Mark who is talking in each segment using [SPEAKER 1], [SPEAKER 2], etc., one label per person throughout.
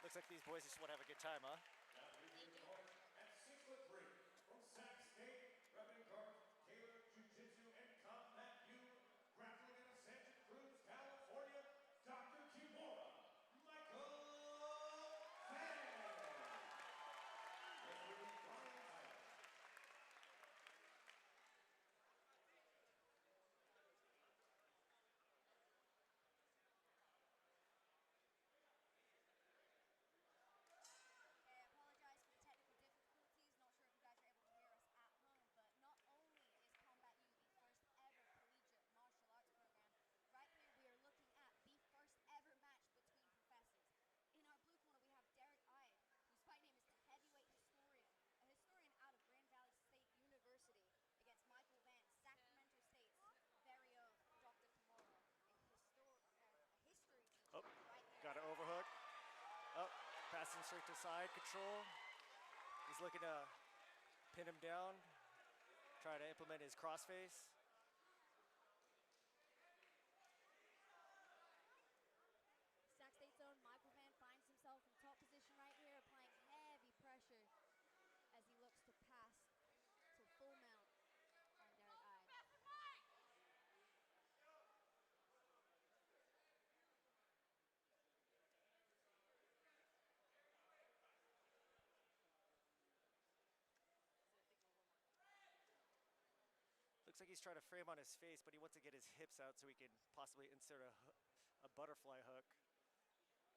[SPEAKER 1] Looks like these boys just want to have a good time, huh?
[SPEAKER 2] At 6'3", from Sac State, Grappling guard, Taylor Jiu-Jitsu and Combat U, grappling in Santa Cruz, California, Dr. Kimura, Michael Fan.
[SPEAKER 3] In our blue corner, we have Hive, whose fight name is the heavyweight historian, a historian out of Grand Valley State University, against Michael Van, Sacramento State's very own Dr. Kimura, a history teacher. Right there.
[SPEAKER 1] Got an overhook. Oh, passing straight to side control. He's looking to pin him down, try to implement his crossface.
[SPEAKER 3] Sac State's own Michael Van finds himself in top position right here, applying heavy pressure as he looks to pass to full mount on Hive.
[SPEAKER 1] Looks like he's trying to frame on his face, but he wants to get his hips out so he can possibly insert a butterfly hook.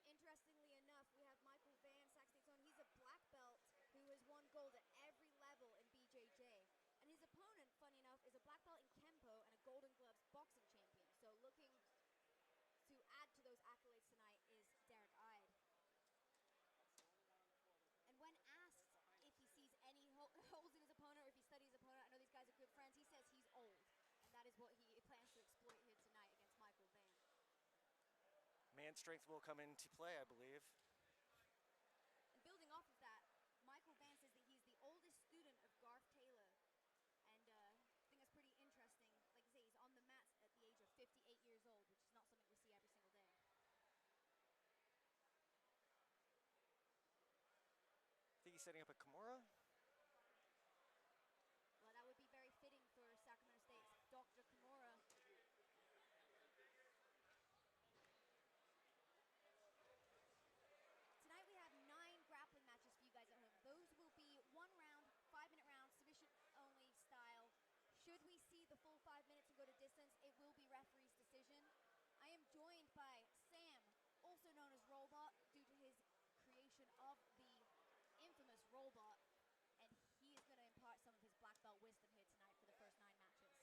[SPEAKER 3] Interestingly enough, we have Michael Van, Sac State's own. He's a black belt who has won gold at every level in BJJ. And his opponent, funny enough, is a black belt in Kempo and a Golden Gloves boxing champion. So looking to add to those accolades tonight is Hive. And when asked if he sees any holes in his opponent or if he studies his opponent, I know these guys are good friends, he says he's old. And that is what he plans to exploit here tonight against Michael Van.
[SPEAKER 1] Man strength will come into play, I believe.
[SPEAKER 3] And building off of that, Michael Van says that he's the oldest student of Garth Taylor. And I think that's pretty interesting. Like I say, he's on the mats at the age of 58 years old, which is not something we see every single day.
[SPEAKER 1] I think he's setting up a Kimura.
[SPEAKER 3] Well, that would be very fitting for Sacramento State's Dr. Kimura. Tonight we have 9 grappling matches for you guys at home. Those will be 1 round, 5-minute round, submission only style. Should we see the full 5 minutes and go to distance, it will be referee's decision. I am joined by Sam, also known as Robot, due to his creation of the infamous Robot, and he is going to impart some of his black belt wisdom here tonight for the first 9 matches.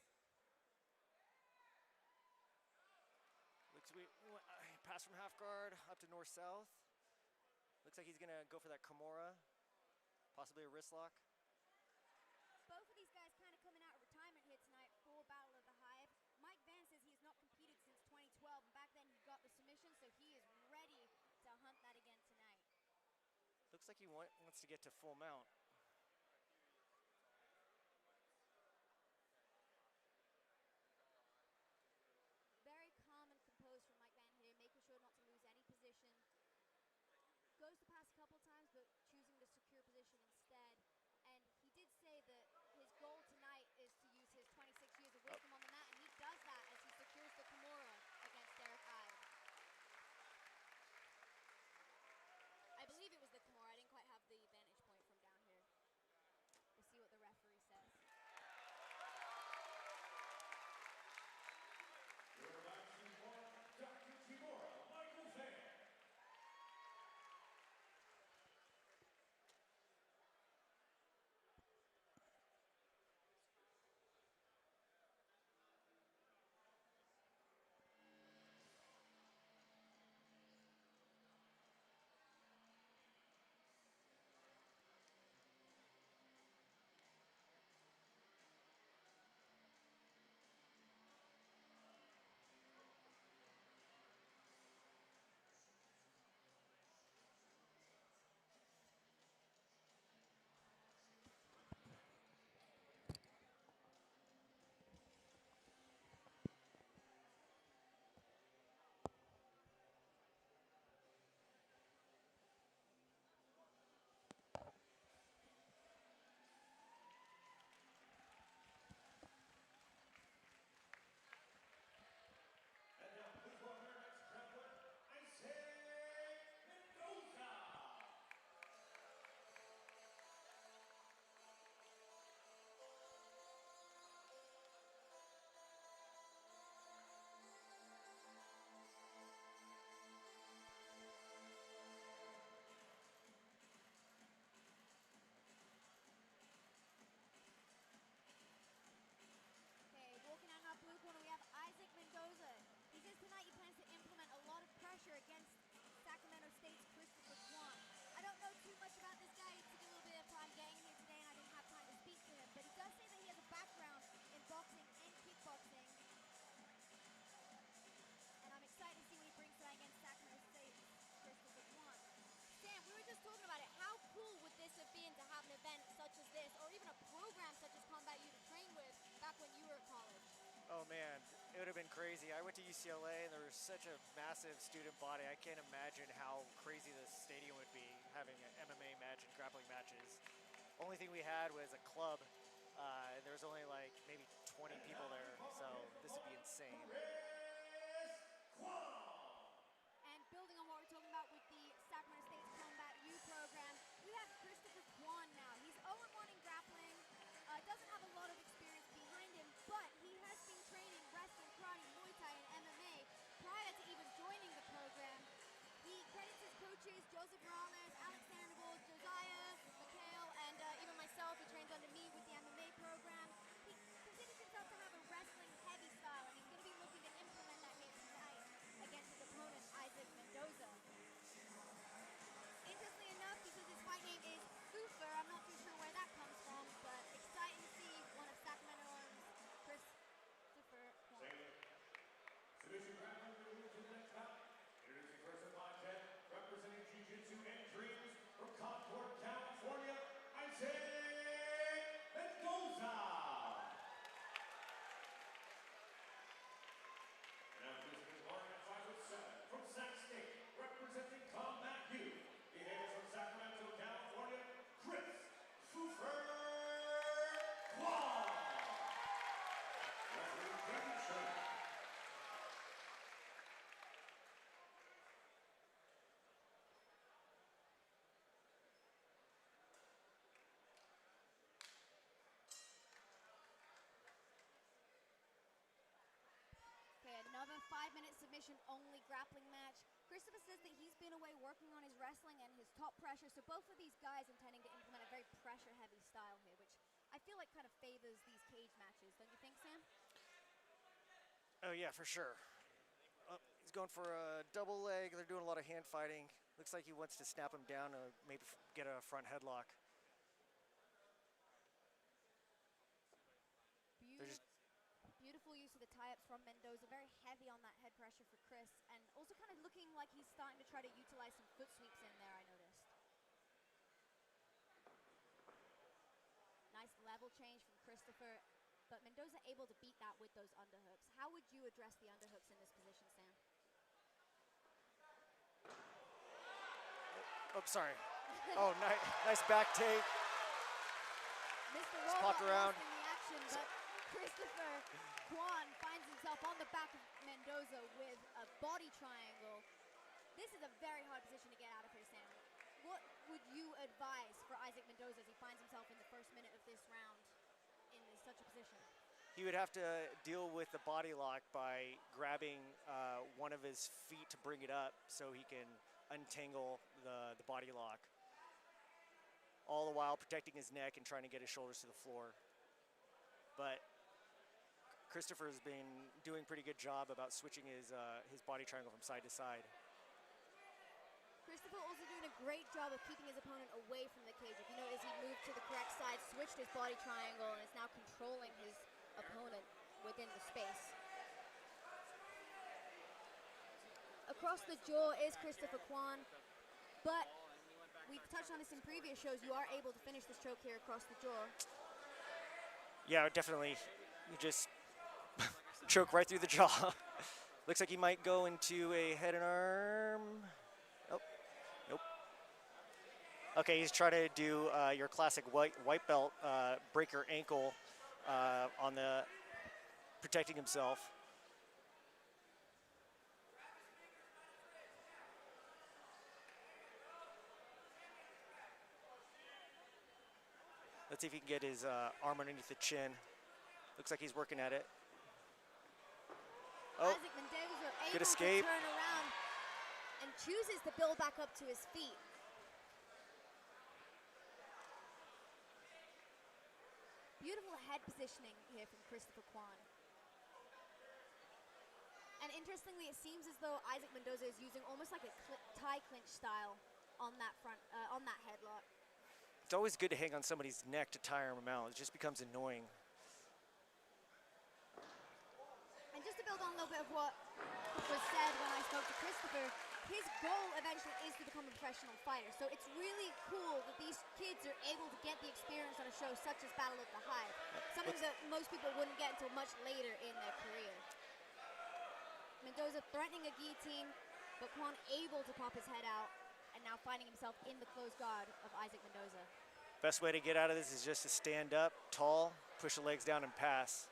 [SPEAKER 1] Looks we pass from half guard up to north-south. Looks like he's gonna go for that Kimura, possibly a wrist lock.
[SPEAKER 3] Both of these guys kind of coming out of retirement here tonight for Battle of the Hive. Mike Van says he has not competed since 2012, and back then he got the submission, so he is ready to hunt that again tonight.
[SPEAKER 1] Looks like he wants to get to full mount.
[SPEAKER 3] Very calm and composed from Mike Van here, making sure not to lose any position. Goes to pass a couple times, but choosing to secure position instead. And he did say that his goal tonight is to use his 26 years of wisdom on the mat, and he does that as he secures the Kimura against Hive. I believe it was the Kimura. I didn't quite have the vantage point from down here.
[SPEAKER 1] Oh man, it would have been crazy. I went to UCLA and there was such a massive student body. I can't imagine how crazy this stadium would be having an MMA match and grappling matches. Only thing we had was a club, and there was only like maybe 20 people there, so this would be insane.
[SPEAKER 3] And building on what we're talking about with the Sacramento State's Combat U program, we have Christopher Kwan now. He's 0-1 in grappling, doesn't have a lot of experience behind him, but he has been training wrestling, karate, Muay Thai, and MMA prior to even joining the program. He credits his coaches, Joseph Morales, Alex Sandoval, Josiah, Mikhail, and even myself. He trains under me with the MMA program. He considers himself to have a wrestling-heavy style, and he's going to be looking to implement that here tonight against his opponent, Isaac Mendoza. Interestingly enough, he says his fight name is Foofer. I'm not too sure where that comes from, but exciting to see one of Sacramento's Christopher Kwan.
[SPEAKER 2] Submission grappling will move to the next bout. Introducing first of contest, representing Jiu-Jitsu and Dreams from Concord, California, Isaac Mendoza. And now this is Mark at 5'7" from Sac State, representing Combat U. He hails from Sacramento, California, Chris Foofer Kwan. Referee Kevin Schrader.
[SPEAKER 3] Okay, another 5-minute submission-only grappling match. Christopher says that he's been away working on his wrestling and his top pressure, so both of these guys intending to implement a very pressure-heavy style here, which I feel like kind of favors these cage matches, don't you think, Sam?
[SPEAKER 1] Oh yeah, for sure. Oh, he's going for a double leg. They're doing a lot of hand fighting. Looks like he wants to snap him down or maybe get a front headlock.
[SPEAKER 3] Beautiful use of the tie-ups from Mendoza, very heavy on that head pressure for Chris, and also kind of looking like he's starting to try to utilize some foot sweeps in there, I noticed. Nice level change from Christopher, but Mendoza able to beat that with those underhooks. How would you address the underhooks in this position, Sam?
[SPEAKER 1] Oh, sorry. Oh, nice back take.
[SPEAKER 3] Mr.
[SPEAKER 1] Just popped around.
[SPEAKER 3] In the action, but Christopher Kwan finds himself on the back of Mendoza with a body triangle. This is a very hard position to get out of here, Sam. What would you advise for Isaac Mendoza as he finds himself in the first minute of this round in such a position?
[SPEAKER 1] He would have to deal with the body lock by grabbing one of his feet to bring it up so he can untangle the body lock. All the while protecting his neck and trying to get his shoulders to the floor. But Christopher's been doing a pretty good job about switching his body triangle from side to side.
[SPEAKER 3] Christopher also doing a great job of keeping his opponent away from the cage. If you notice, he moved to the correct side, switched his body triangle, and is now controlling his opponent within the space. Across the jaw is Christopher Kwan, but we've touched on this in previous shows. You are able to finish this choke here across the jaw.
[SPEAKER 1] Yeah, definitely. You just choke right through the jaw. Looks like he might go into a head and arm. Oh, nope. Okay, he's trying to do your classic white belt break your ankle on the protecting himself. Let's see if he can get his arm underneath the chin. Looks like he's working at it. Oh,
[SPEAKER 3] Isaac Mendoza
[SPEAKER 1] good
[SPEAKER 3] able
[SPEAKER 1] escape.
[SPEAKER 3] to turn around and chooses to build back up to his feet. Beautiful head positioning here from Christopher Kwan. And interestingly, it seems as though Isaac Mendoza is using almost like a tie clinch style on that headlock.
[SPEAKER 1] It's always good to hang on somebody's neck to tire them out. It just becomes annoying.
[SPEAKER 3] And just to build on a little bit of what was said when I spoke to Christopher, his goal eventually is to become a professional fighters. So it's really cool that these kids are able to get the experience on a show such as Battle of the Hive. Something that most people wouldn't get until much later in their career. Mendoza threatening a guillotine, but Kwon able to pop his head out and now finding himself in the close guard of Isaac Mendoza.
[SPEAKER 1] Best way to get out of this is just to stand up, tall, push the legs down and pass.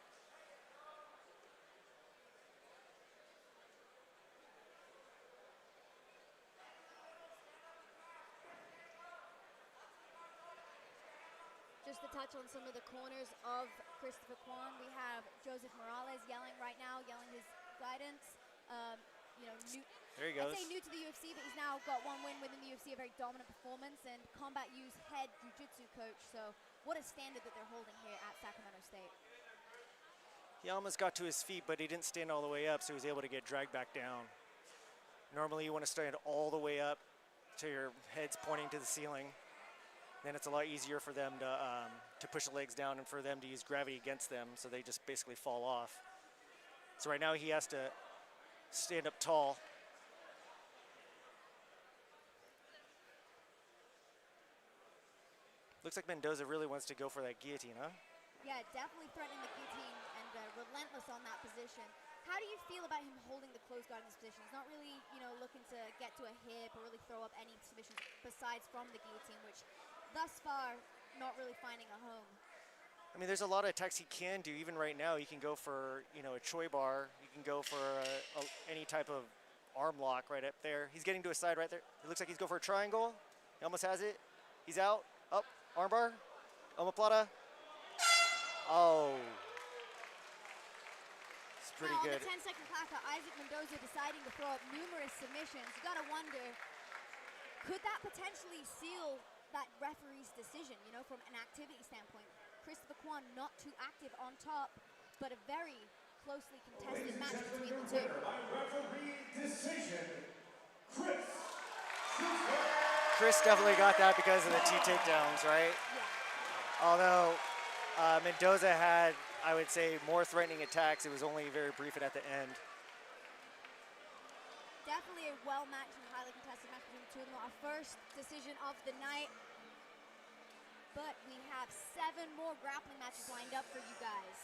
[SPEAKER 3] Just to touch on some of the corners of Christopher Kwon, we have Joseph Morales yelling right now, yelling his guidance. You know,
[SPEAKER 1] there he goes.
[SPEAKER 3] I'd say new to the UFC, but he's now got one win within the UFC, a very dominant performance, and Combat U's head jiu-jitsu coach. So what a standard that they're holding here at Sacramento State.
[SPEAKER 1] He almost got to his feet, but he didn't stand all the way up, so he was able to get dragged back down. Normally you want to stand all the way up till your head's pointing to the ceiling. Then it's a lot easier for them to push the legs down and for them to use gravity against them, so they just basically fall off. So right now he has to stand up tall. Looks like Mendoza really wants to go for that guillotine, huh?
[SPEAKER 3] Yeah, definitely threatening the guillotine and relentless on that position. How do you feel about him holding the close guard in this position? He's not really, you know, looking to get to a hip or really throw up any submissions besides from the guillotine, which thus far, not really finding a home.
[SPEAKER 1] I mean, there's a lot of attacks he can do. Even right now, he can go for, you know, a Choi bar. You can go for any type of arm lock right up there. He's getting to his side right there. It looks like he's going for a triangle. He almost has it. He's out. Up. Arm bar. Omoplata. Oh. It's pretty good.
[SPEAKER 3] On the 10-second clock, Isaac Mendoza deciding to throw up numerous submissions. You got to wonder, could that potentially seal that referee's decision, you know, from an activity standpoint? Christopher Kwon not too active on top, but a very closely contested match between the two.
[SPEAKER 2] By referee decision, Chris.
[SPEAKER 1] Chris definitely got that because of the 2 takedowns, right?
[SPEAKER 3] Yeah.
[SPEAKER 1] Although Mendoza had, I would say, more threatening attacks. It was only very brief and at the end.
[SPEAKER 3] Definitely a well-matched and highly contested match between the two of them. Our first decision of the night. But we have 7 more grappling matches lined up for you guys.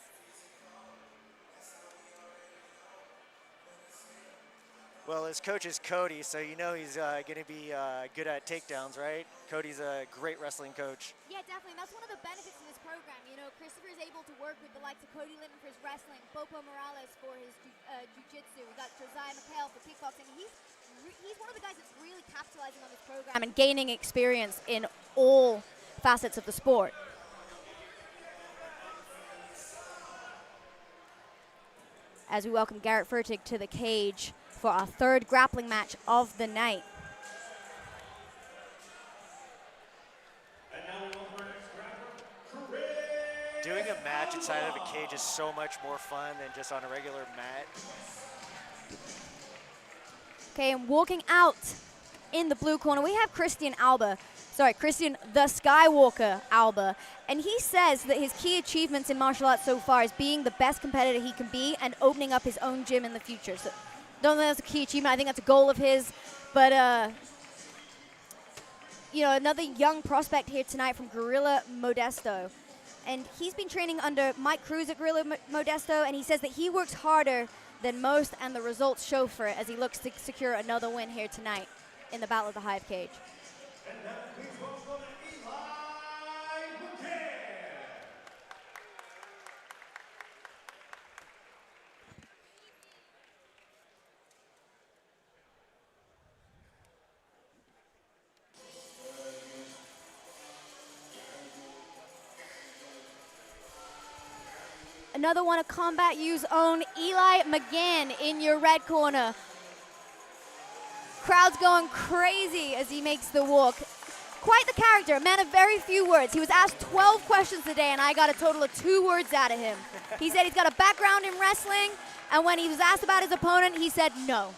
[SPEAKER 1] Well, his coach is Cody, so you know he's going to be good at takedowns, right? Cody's a great wrestling coach.
[SPEAKER 3] Yeah, definitely. That's one of the benefits of this program. You know, Christopher is able to work with the likes of Cody Linton for his wrestling, Bopo Morales for his jiu-jitsu. We got Josiah McHale for kickboxing. He's one of the guys that's really capitalizing on this program and gaining experience in all facets of the sport. As we welcome Garrett Furtig to the cage for our 3rd grappling match of the night.
[SPEAKER 2] And now we welcome our next grappler, Chris.
[SPEAKER 1] Doing a match inside of a cage is so much more fun than just on a regular mat.
[SPEAKER 3] Okay, and walking out in the blue corner, we have Christian the Skywalker Alba. And he says that his key achievements in martial arts so far is being the best competitor he can be and opening up his own gym in the future. So don't think that's a key achievement. I think that's a goal of his. But, you know, another young prospect here tonight from Guerrilla Modesto. And he's been training under Mike Cruz at Guerrilla Modesto, and he says that he works harder than most, and the results show for it as he looks to secure another win here tonight in the Battle of the Hive cage.
[SPEAKER 2] And now please welcome Eli McCann.
[SPEAKER 3] Another one of Combat U's own, Eli McGann, in your red corner. Crowd's going crazy as he makes the walk. Quite the character, a man of very few words. He was asked 12 questions today, and I got a total of 2 words out of him. He said he's got a background in wrestling, and when he was asked about his opponent, he said no.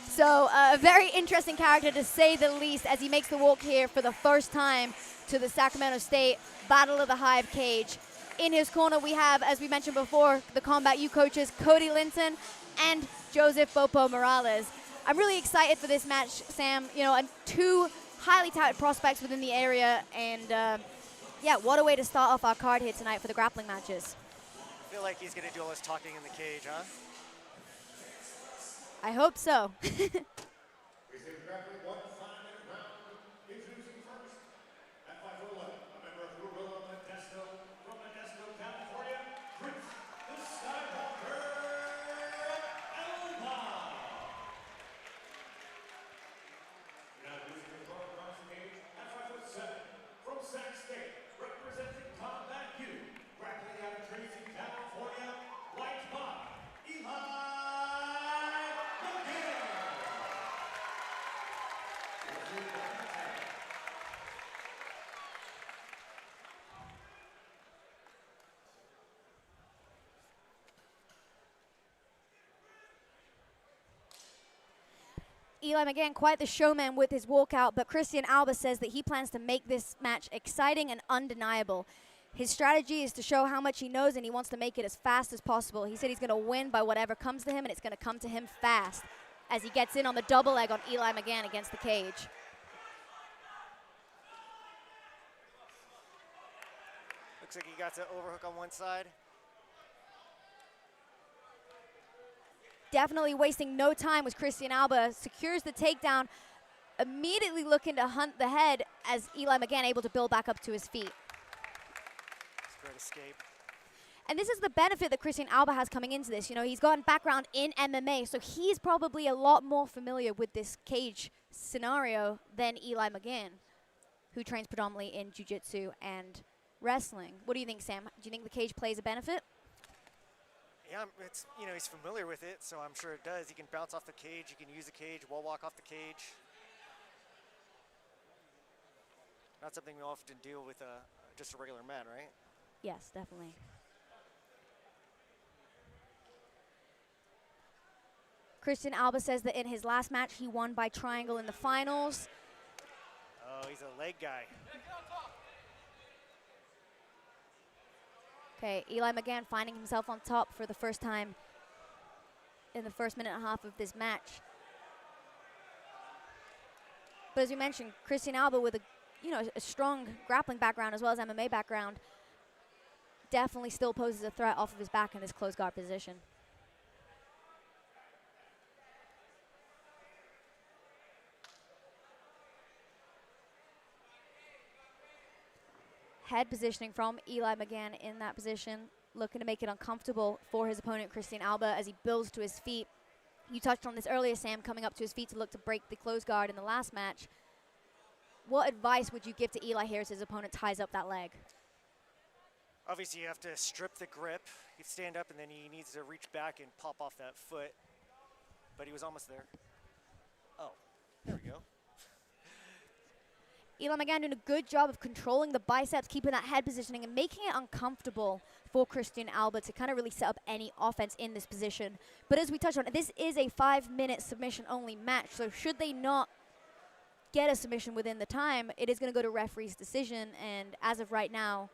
[SPEAKER 3] So a very interesting character, to say the least, as he makes the walk here for the first time to the Sacramento State Battle of the Hive cage. In his corner, we have, as we mentioned before, the Combat U coaches, Cody Linton and Joseph Bopo Morales. I'm really excited for this match, Sam. You know, and two highly touted prospects within the area, and yeah, what a way to start off our card here tonight for the grappling matches.
[SPEAKER 1] I feel like he's going to do all his talking in the cage, huh?
[SPEAKER 3] I hope so.
[SPEAKER 2] We see the grappling 1 5-minute round. Introducing first, at 5'11", a member of Gorilla Modesto, from Modesto, California, Chris the Skywalker Elba. Now losing the corner across the cage at 5'7", from Sac State, representing Combat U, grappling out of Tracy, California, white bout, Hive.
[SPEAKER 3] Eli McGann, quite the showman with his walkout, but Christian Alba says that he plans to make this match exciting and undeniable. His strategy is to show how much he knows, and he wants to make it as fast as possible. He said he's going to win by whatever comes to him, and it's going to come to him fast as he gets in on the double leg on Eli McGann against the cage.
[SPEAKER 1] Looks like he got to overhook on one side.
[SPEAKER 3] Definitely wasting no time with Christian Alba, secures the takedown, immediately looking to hunt the head as Eli McGann able to build back up to his feet.
[SPEAKER 1] Great escape.
[SPEAKER 3] And this is the benefit that Christian Alba has coming into this. You know, he's got a background in MMA, so he's probably a lot more familiar with this cage scenario than Eli McGann, who trains predominantly in jiu-jitsu and wrestling. What do you think, Sam? Do you think the cage plays a benefit?
[SPEAKER 1] Yeah, it's, you know, he's familiar with it, so I'm sure it does. He can bounce off the cage, he can use the cage, wall walk off the cage. Not something we often deal with just a regular man, right?
[SPEAKER 3] Yes, definitely. Christian Alba says that in his last match, he won by triangle in the finals.
[SPEAKER 1] Oh, he's a leg guy.
[SPEAKER 3] Okay, Eli McGann finding himself on top for the first time in the first minute and a half of this match. But as you mentioned, Christian Alba with a strong grappling background as well as MMA background definitely still poses a threat off of his back in this closed guard position. Head positioning from Eli McGann in that position, looking to make it uncomfortable for his opponent, Christian Alba, as he builds to his feet. You touched on this earlier, Sam, coming up to his feet to look to break the closed guard in the last match. What advice would you give to Eli here as his opponent ties up that leg?
[SPEAKER 1] Obviously, you have to strip the grip. You stand up, and then he needs to reach back and pop off that foot. But he was almost there. Oh, there we go.
[SPEAKER 3] Eli McGann doing a good job of controlling the biceps, keeping that head positioning, and making it uncomfortable for Christian Alba to kind of really set up any offense in this position. But as we touched on, this is a 5-minute submission-only match, so should they not get a submission within the time, it is going to go to referee's decision, and as of right now,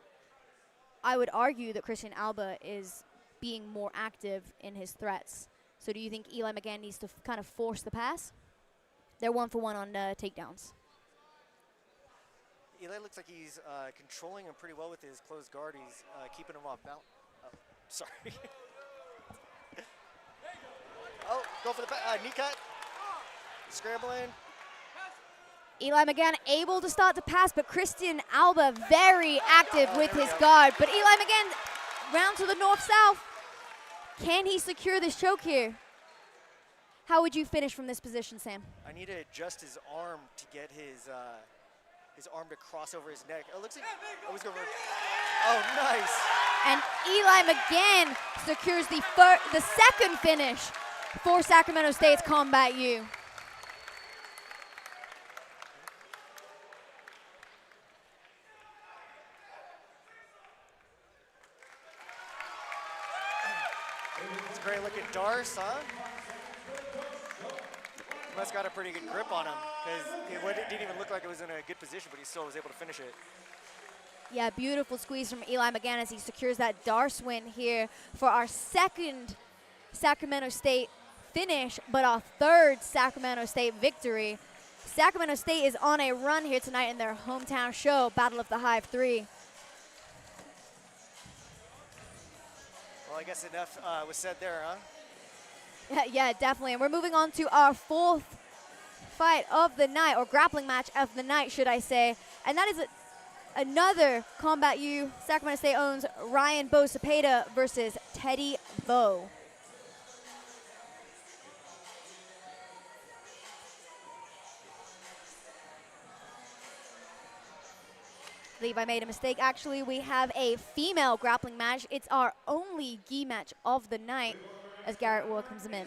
[SPEAKER 3] I would argue that Christian Alba is being more active in his threats. So do you think Eli McGann needs to kind of force the pass? They're 1-for-1 on takedowns.
[SPEAKER 1] Eli looks like he's controlling him pretty well with his closed guard. He's keeping him off balance. Oh, sorry. Oh, go for the knee cut. Scrambling.
[SPEAKER 3] Eli McGann able to start to pass, but Christian Alba very active with his guard. But Eli McGann round to the north-south. Can he secure this choke here? How would you finish from this position, Sam?
[SPEAKER 1] I need to adjust his arm to get his arm to cross over his neck. Oh, looks like he's going for. Oh, nice.
[SPEAKER 3] And Eli McGann secures the second finish for Sacramento State's Combat U.
[SPEAKER 1] It's a great looking Darce, huh? Must got a pretty good grip on him because it didn't even look like it was in a good position, but he still was able to finish it.
[SPEAKER 3] Yeah, beautiful squeeze from Eli McGann as he secures that Darce win here for our second Sacramento State finish, but our third Sacramento State victory. Sacramento State is on a run here tonight in their hometown show, Battle of the Hive 3.
[SPEAKER 1] Well, I guess enough was said there, huh?
[SPEAKER 3] Yeah, definitely. And we're moving on to our fourth fight of the night, or grappling match of the night, should I say. And that is another Combat U. Sacramento State owns Ryan Bo Cepeda versus Teddy Bo. I believe I made a mistake. Actually, we have a female grappling match. It's our only gi match of the night as Garrett welcomes him in.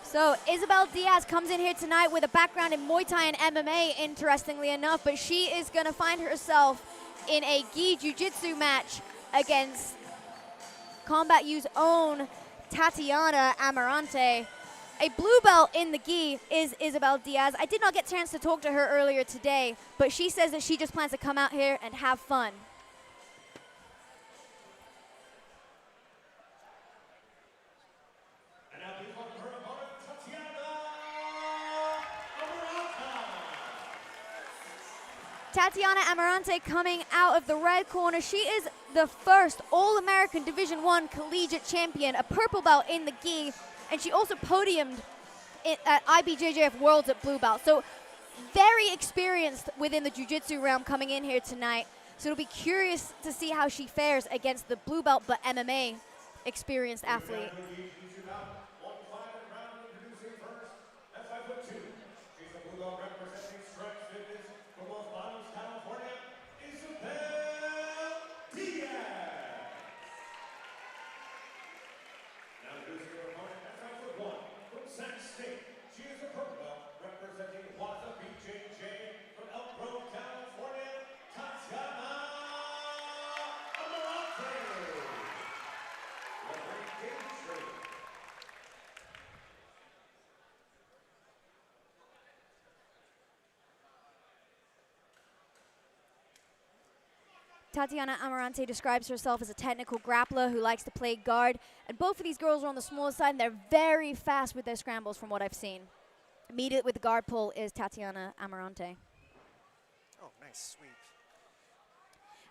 [SPEAKER 3] So Isabel Diaz comes in here tonight with a background in Muay Thai and MMA, interestingly enough, but she is going to find herself in a gi jiu-jitsu match against Combat U's own Tatiana Amarante. A blue belt in the gi is Isabel Diaz. I did not get a chance to talk to her earlier today, but she says that she just plans to come out here and have fun. Tatiana Amarante coming out of the red corner. She is the first All-American Division I collegiate champion, a purple belt in the gi, and she also podiumed at IBJJF Worlds at blue belt. So very experienced within the jiu-jitsu realm coming in here tonight. So it'll be curious to see how she fares against the blue belt but MMA experienced athlete. Tatiana Amarante describes herself as a technical grappler who likes to play guard. And both of these girls are on the smaller side, and they're very fast with their scrambles from what I've seen. Immediate with the guard pull is Tatiana Amarante.
[SPEAKER 1] Oh, nice sweep.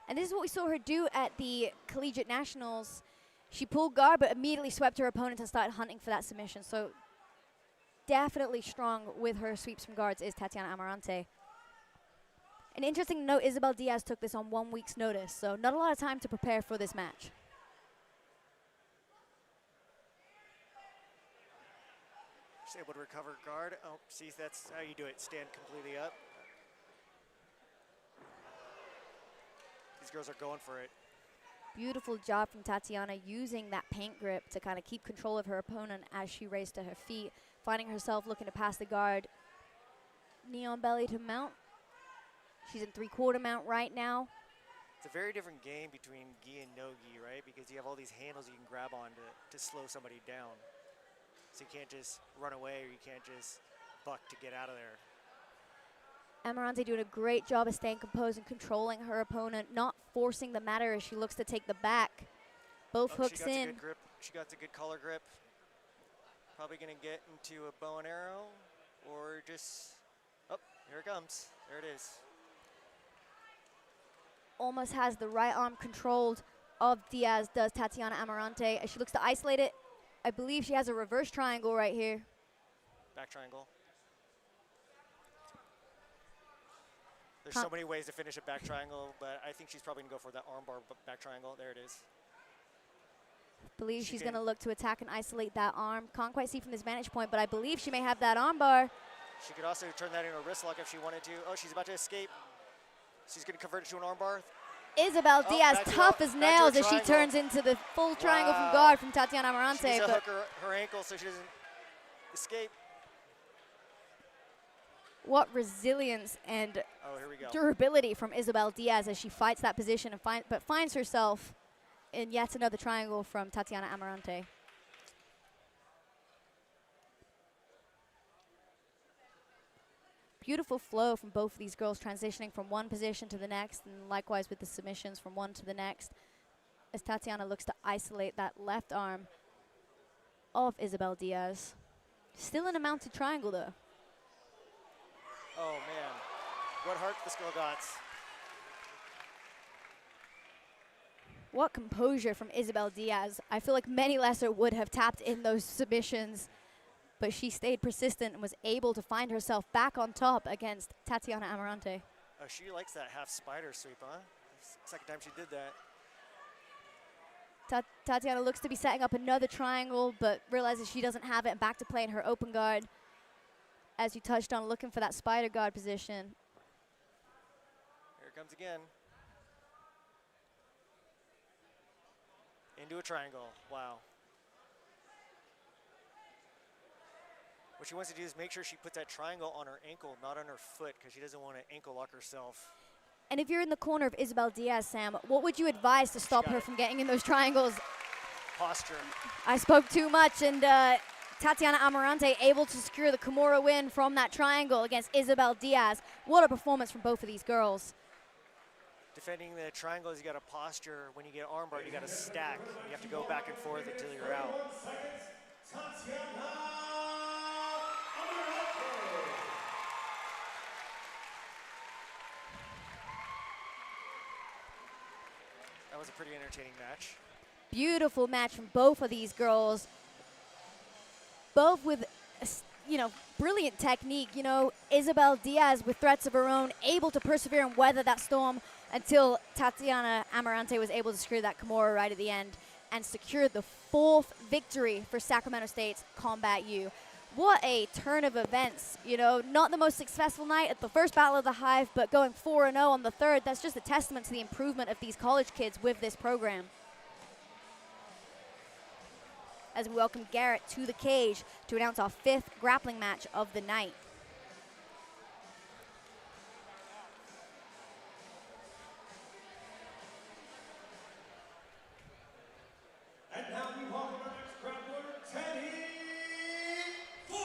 [SPEAKER 3] And this is what we saw her do at the Collegiate Nationals. She pulled guard, but immediately swept her opponent and started hunting for that submission. So definitely strong with her sweeps from guards is Tatiana Amarante. An interesting note, Isabel Diaz took this on 1 week's notice, so not a lot of time to prepare for this match.
[SPEAKER 1] She's able to recover guard. Oh, see, that's how you do it. Stand completely up. These girls are going for it.
[SPEAKER 3] Beautiful job from Tatiana using that paint grip to kind of keep control of her opponent as she raised to her feet, finding herself looking to pass the guard. Knee on belly to mount. She's in three-quarter mount right now.
[SPEAKER 1] It's a very different game between gi and no gi, right? Because you have all these handles you can grab on to slow somebody down. So you can't just run away or you can't just buck to get out of there.
[SPEAKER 3] Amarante doing a great job of staying composed and controlling her opponent, not forcing the matter as she looks to take the back. Both hooks
[SPEAKER 1] she got
[SPEAKER 3] in.
[SPEAKER 1] A good grip. She got a good collar grip. Probably going to get into a bow and arrow or just, oh, here it comes. There it is.
[SPEAKER 3] Almost has the right arm controlled of Diaz, does Tatiana Amarante. As she looks to isolate it, I believe she has a reverse triangle right here.
[SPEAKER 1] Back triangle. There's so many ways to finish a back triangle, but I think she's probably going to go for that armbar back triangle. There it is.
[SPEAKER 3] I believe she's going to look to attack and isolate that arm. Can't quite see from this vantage point, but I believe she may have that armbar.
[SPEAKER 1] She could also turn that into a wrist lock if she wanted to. Oh, she's about to escape. She's going to convert it to an armbar.
[SPEAKER 3] Isabel Diaz, tough as nails as she turns into the full triangle from guard from Tatiana Amarante.
[SPEAKER 1] She needs to hook her ankle so she doesn't escape.
[SPEAKER 3] What resilience and durability from Isabel Diaz as she fights that position and but finds herself in yet another triangle from Tatiana Amarante. Beautiful flow from both of these girls, transitioning from one position to the next, and likewise with the submissions from one to the next, as Tatiana looks to isolate that left arm of Isabel Diaz. Still in a mounted triangle, though.
[SPEAKER 1] Oh, man. What heart this girl got.
[SPEAKER 3] What composure from Isabel Diaz. I feel like many lesser would have tapped in those submissions, but she stayed persistent and was able to find herself back on top against Tatiana Amarante.
[SPEAKER 1] Oh, she likes that half spider sweep, huh? Second time she did that.
[SPEAKER 3] Tatiana looks to be setting up another triangle, but realizes she doesn't have it, and back to playing her open guard. As you touched on, looking for that spider guard position.
[SPEAKER 1] Here it comes again. Into a triangle. Wow. What she wants to do is make sure she puts that triangle on her ankle, not on her foot, because she doesn't want to ankle lock herself.
[SPEAKER 3] And if you're in the corner of Isabel Diaz, Sam, what would you advise to stop her from getting in those triangles?
[SPEAKER 1] Posture.
[SPEAKER 3] I spoke too much, and Tatiana Amarante able to secure the Kimura win from that triangle against Isabel Diaz. What a performance from both of these girls.
[SPEAKER 1] Defending the triangles, you got a posture. When you get armbar, you got to stack. You have to go back and forth until you're out. That was a pretty entertaining match.
[SPEAKER 3] Beautiful match from both of these girls. Both with, brilliant technique. Isabel Diaz with threats of her own, able to persevere and weather that storm until Tatiana Amarante was able to secure that Kimura right at the end and secured the 4th victory for Sacramento State's Combat U. What a turn of events. Not the most successful night at the first Battle of the Hive, but going 4-0 on the third. That's just a testament to the improvement of these college kids with this program. As we welcome Garrett to the cage to announce our 5th grappling match of the night.
[SPEAKER 2] And now we welcome our next grappler, Teddy Fo.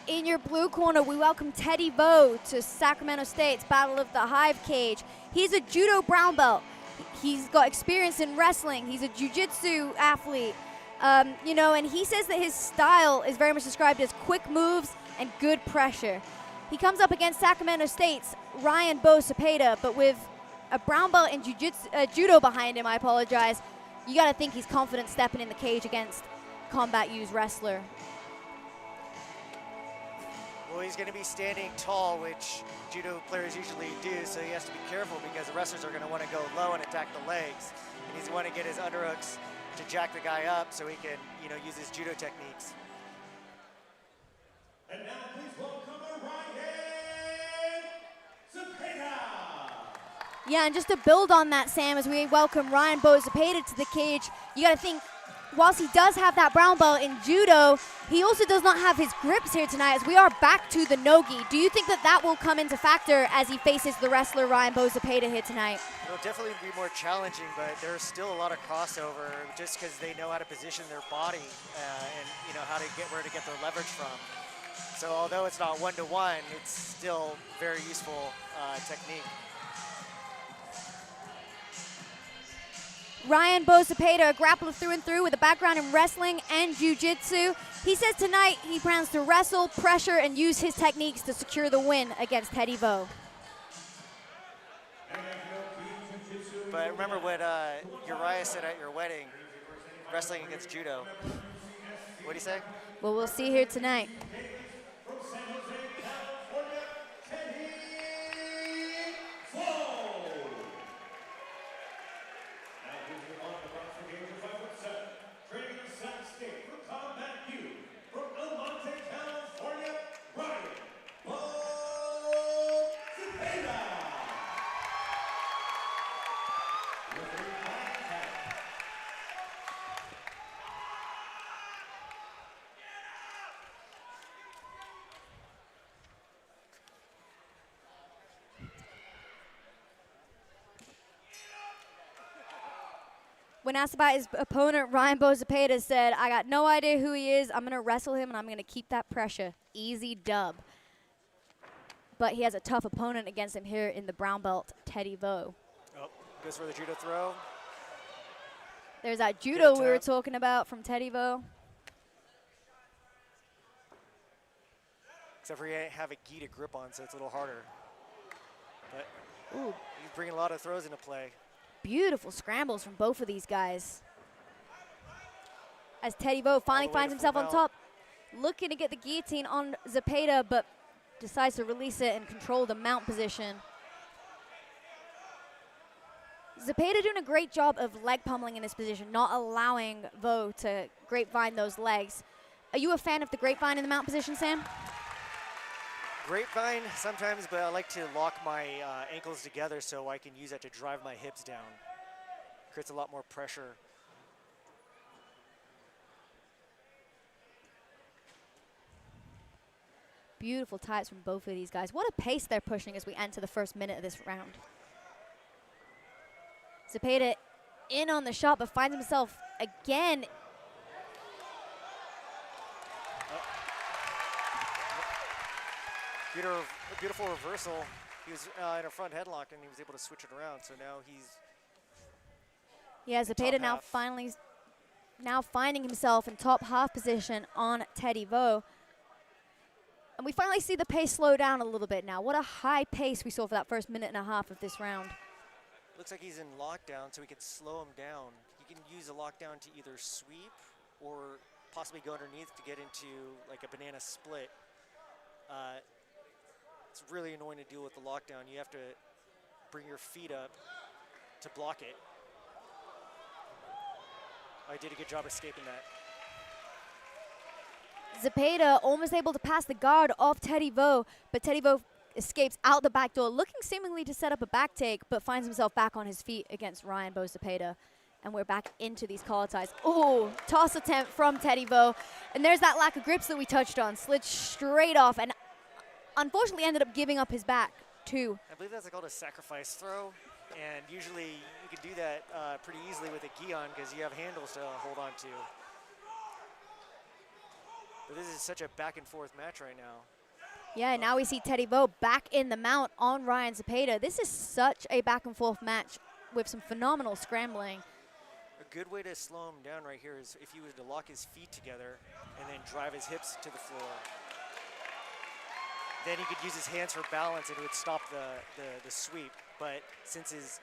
[SPEAKER 3] In your blue corner, we welcome Teddy Vo to Sacramento State's Battle of the Hive cage. He's a judo brown belt. He's got experience in wrestling. He's a jiu-jitsu athlete. And he says that his style is very much described as quick moves and good pressure. He comes up against Sacramento State's Ryan Bo Cepeda, but with a brown belt in judo behind him, I apologize. You got to think he's confident stepping in the cage against Combat U's wrestler.
[SPEAKER 1] Well, he's going to be standing tall, which judo players usually do, so he has to be careful because the wrestlers are going to want to go low and attack the legs. And he's going to get his underhooks to jack the guy up so he can, use his judo techniques.
[SPEAKER 2] And now please welcome Ryan Cepeda.
[SPEAKER 3] Yeah, and just to build on that, Sam, as we welcome Ryan Bo Cepeda to the cage, you got to think, whilst he does have that brown belt in judo, he also does not have his grips here tonight, as we are back to the nogi. Do you think that will come into factor as he faces the wrestler Ryan Bo Cepeda here tonight?
[SPEAKER 1] It'll definitely be more challenging, but there's still a lot of crossover just because they know how to position their body and how to get where to get their leverage from. So although it's not one-to-one, it's still very useful technique.
[SPEAKER 3] Ryan Bo Cepeda, a grappler through and through with a background in wrestling and jiu-jitsu. He says tonight he plans to wrestle, pressure, and use his techniques to secure the win against Teddy Vo.
[SPEAKER 1] But remember what Uriah said at your wedding, wrestling against judo. What'd he say?
[SPEAKER 3] Well, we'll see here tonight. when asked about his opponent, Ryan Zepeda said, I got no idea who he is. I'm going to wrestle him, and I'm going to keep that pressure. Easy dub. But he has a tough opponent against him here in the brown belt, Teddy Vo.
[SPEAKER 1] Oh, goes for the judo throw.
[SPEAKER 3] There's that judo we were talking about from Teddy Vo.
[SPEAKER 1] Except for he have a gi to grip on, so it's a little harder. But
[SPEAKER 3] Ooh,
[SPEAKER 1] he's bringing a lot of throws into play.
[SPEAKER 3] beautiful scrambles from both of these guys. As Teddy Vo finally finds himself on top, looking to get the guillotine on Zepeda, but decides to release it and control the mount position. Zepeda doing a great job of leg pummeling in this position, not allowing Vo to grapevine those legs. Are you a fan of the grapevine in the mount position, Sam?
[SPEAKER 1] Grapevine sometimes, but I like to lock my ankles together so I can use that to drive my hips down. Creates a lot more pressure.
[SPEAKER 3] Beautiful types from both of these guys. What a pace they're pushing as we enter the first minute of this round. Zepeda in on the shot, but finds himself again.
[SPEAKER 1] Beautiful reversal. He was in a front headlock and he was able to switch it around. So now he's
[SPEAKER 3] Zepeda now finding himself in top half position on Teddy Vo. And we finally see the pace slow down a little bit now. What a high pace we saw for that first minute and a half of this round.
[SPEAKER 1] Looks like he's in lockdown, so we can slow him down. He can use a lockdown to either sweep or possibly go underneath to get into like a banana split. It's really annoying to deal with the lockdown. You have to bring your feet up to block it. I did a good job escaping that.
[SPEAKER 3] Zepeda almost able to pass the guard off Teddy Vo, but Teddy Vo escapes out the back door, looking seemingly to set up a back take, but finds himself back on his feet against Ryan Zepeda. And we're back into these collar ties. Ooh, toss attempt from Teddy Vo. And there's that lack of grips that we touched on. Slid straight off and unfortunately ended up giving up his back too.
[SPEAKER 1] I believe that's called a sacrifice throw. And usually you can do that pretty easily with a gi on because you have handles to hold on to. But this is such a back and forth match right now.
[SPEAKER 3] Yeah, now we see Teddy Vo back in the mount on Ryan Zepeda. This is such a back and forth match with some phenomenal scrambling.
[SPEAKER 1] A good way to slow him down right here is if he was to lock his feet together and then drive his hips to the floor. Then he could use his hands for balance and it would stop the sweep. But since his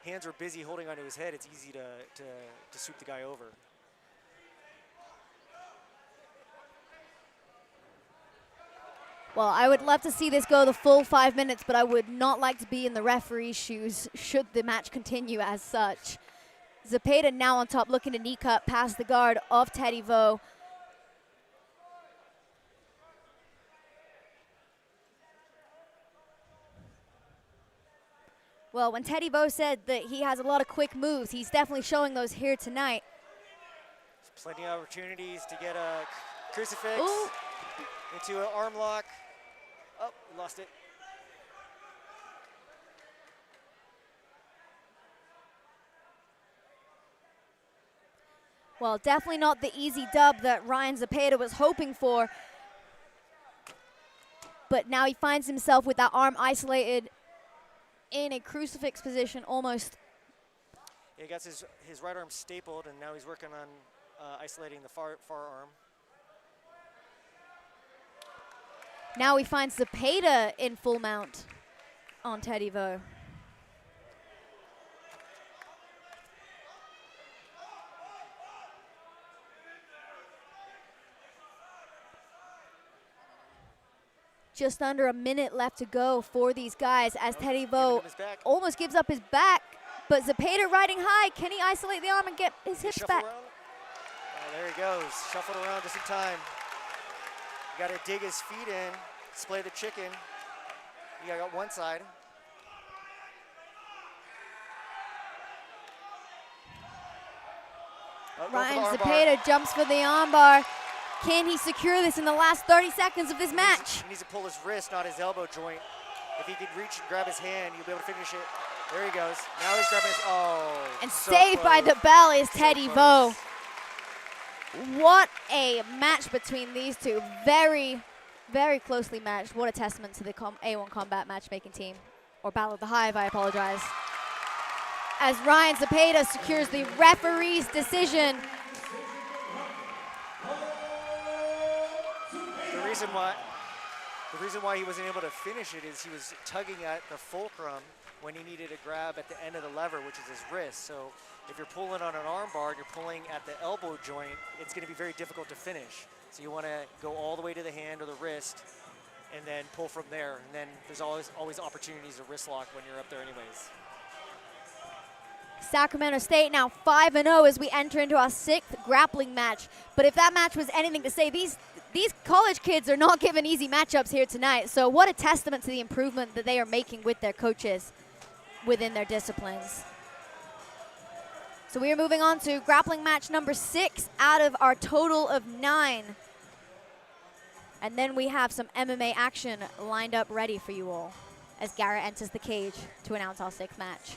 [SPEAKER 1] hands were busy holding onto his head, it's easy to sweep the guy over.
[SPEAKER 3] Well, I would love to see this go the full 5 minutes, but I would not like to be in the referee's shoes should the match continue as such. Zepeda now on top, looking to knee cut past the guard of Teddy Vo. Well, when Teddy Vo said that he has a lot of quick moves, he's definitely showing those here tonight.
[SPEAKER 1] There's plenty of opportunities to get a crucifix.
[SPEAKER 3] Ooh.
[SPEAKER 1] Into an arm lock. Oh, lost it.
[SPEAKER 3] Well, definitely not the easy dub that Ryan Zepeda was hoping for. But now he finds himself with that arm isolated in a crucifix position almost.
[SPEAKER 1] Yeah, he got his right arm stapled, and now he's working on isolating the far arm.
[SPEAKER 3] Now he finds Zepeda in full mount on Teddy Vo. Just under a minute left to go for these guys as Teddy Vo almost gives up his back, but Zepeda riding high. Can he isolate the arm and get his hips back?
[SPEAKER 1] There he goes, shuffled around just in time. You gotta dig his feet in, display the chicken. You got one side.
[SPEAKER 3] Ryan Zepeda jumps for the armbar. Can he secure this in the last 30 seconds of this match?
[SPEAKER 1] He needs to pull his wrist, not his elbow joint. If he could reach and grab his hand, you'll be able to finish it. There he goes. Now he's grabbing his, oh.
[SPEAKER 3] And
[SPEAKER 1] so
[SPEAKER 3] saved by
[SPEAKER 1] close.
[SPEAKER 3] the bell is
[SPEAKER 1] So
[SPEAKER 3] Teddy
[SPEAKER 1] close.
[SPEAKER 3] Vo. What a match between these two. Very, very closely matched. What a testament to the A1 Combat matchmaking team. Or Battle of the Hive, I apologize. As Ryan Zepeda secures the referee's decision.
[SPEAKER 1] The reason why he wasn't able to finish it is he was tugging at the fulcrum when he needed to grab at the end of the lever, which is his wrist. So if you're pulling on an arm bar and you're pulling at the elbow joint, it's going to be very difficult to finish. So you want to go all the way to the hand or the wrist and then pull from there. And then there's always opportunities to wrist lock when you're up there anyways.
[SPEAKER 3] Sacramento State now 5-0 as we enter into our 6th grappling match. But if that match was anything to say, these college kids are not given easy matchups here tonight. So what a testament to the improvement that they are making with their coaches within their disciplines. So we are moving on to grappling match number 6 out of our total of 9. And then we have some MMA action lined up ready for you all as Garrett enters the cage to announce our 6th match.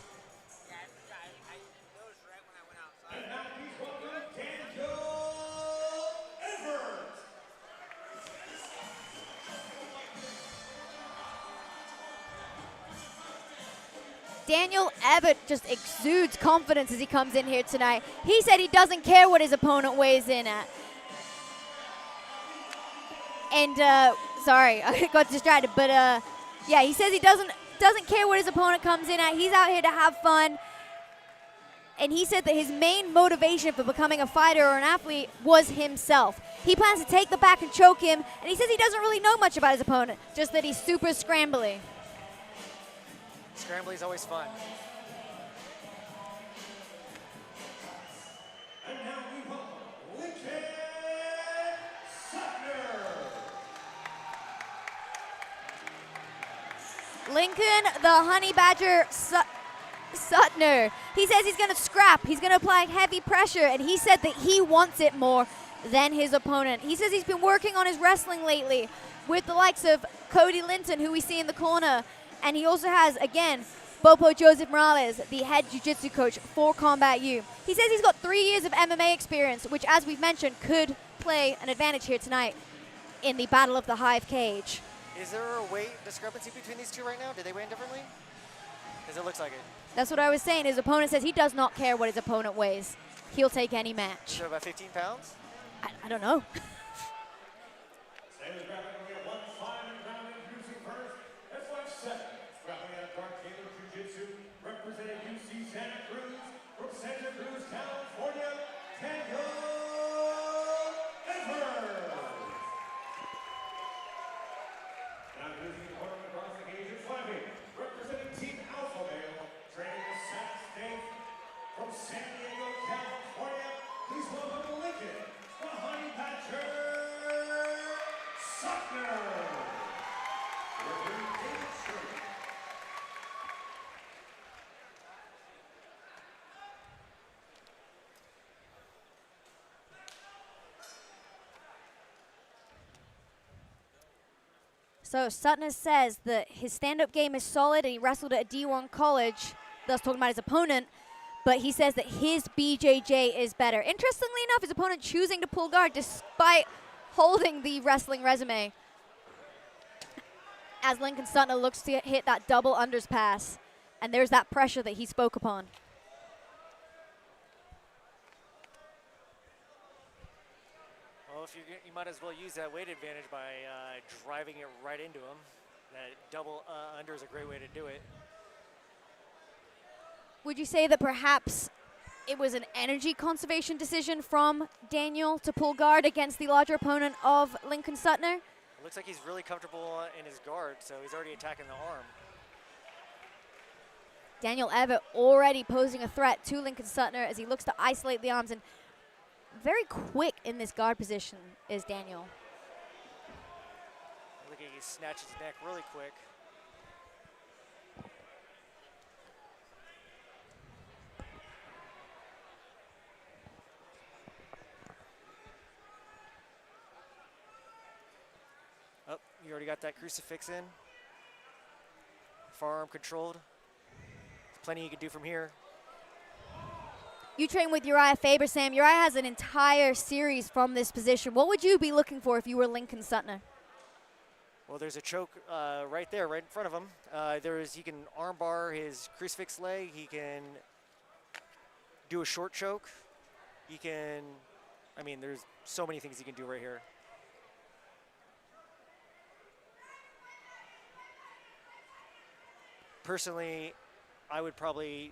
[SPEAKER 3] Daniel Everett just exudes confidence as he comes in here tonight. He said he doesn't care what his opponent weighs in at. And, sorry, I got distracted, but yeah, he says he doesn't care what his opponent comes in at. He's out here to have fun. And he said that his main motivation for becoming a fighter or an athlete was himself. He plans to take the back and choke him, and he says he doesn't really know much about his opponent, just that he's super scrambly.
[SPEAKER 1] Scrambling is always fun.
[SPEAKER 2] And now we welcome Lincoln Sutner.
[SPEAKER 3] Lincoln, the Honey Badger Sutner. He says he's going to scrap. He's going to apply heavy pressure, and he said that he wants it more than his opponent. He says he's been working on his wrestling lately with the likes of Cody Linton, who we see in the corner, and he also has, again, Bopo Joseph Morales, the head jiu-jitsu coach for Combat U. He says he's got 3 years of MMA experience, which, as we've mentioned, could play an advantage here tonight in the Battle of the Hive cage.
[SPEAKER 1] Is there a weight discrepancy between these two right now? Do they weigh differently? Because it looks like it.
[SPEAKER 3] That's what I was saying. His opponent says he does not care what his opponent weighs. He'll take any match.
[SPEAKER 1] So about 15 pounds?
[SPEAKER 3] I don't know.
[SPEAKER 2] Stanley Grappling, we have 1 5 round introducing first. F57. Grappling out of Dark Taylor Jiu-Jitsu, representing UC Santa Cruz, from Santa Cruz, California, Daniel Everett. Now introducing the corner across the cage of Fleming, representing Team Alpha Male, training the Sac State, from San Diego, California, please welcome Lincoln, the Honey Badger Sutner. Referee David Strait.
[SPEAKER 3] So Sutner says that his stand-up game is solid and he wrestled at a D1 college, thus talking about his opponent, but he says that his BJJ is better. Interestingly enough, his opponent choosing to pull guard despite holding the wrestling resume, as Lincoln Sutner looks to hit that double unders pass, and there's that pressure that he spoke upon.
[SPEAKER 1] Well, if you might as well use that weight advantage by driving it right into him. That double under is a great way to do it.
[SPEAKER 3] Would you say that perhaps it was an energy conservation decision from Daniel to pull guard against the larger opponent of Lincoln Sutner?
[SPEAKER 1] It looks like he's really comfortable in his guard, so he's already attacking the arm.
[SPEAKER 3] Daniel Everett already posing a threat to Lincoln Sutner as he looks to isolate the arms, and very quick in this guard position is Daniel.
[SPEAKER 1] Look at he snatches his neck really quick. Oh, you already got that crucifix in. Forearm controlled. plenty you can do from here.
[SPEAKER 3] You train with Uriah Faber, Sam. Uriah has an entire series from this position. What would you be looking for if you were Lincoln Sutner?
[SPEAKER 1] Well, there's a choke right there, right in front of him. He can armbar his crucifix leg. He can do a short choke. He can, I mean, there's so many things he can do right here. Personally, I would probably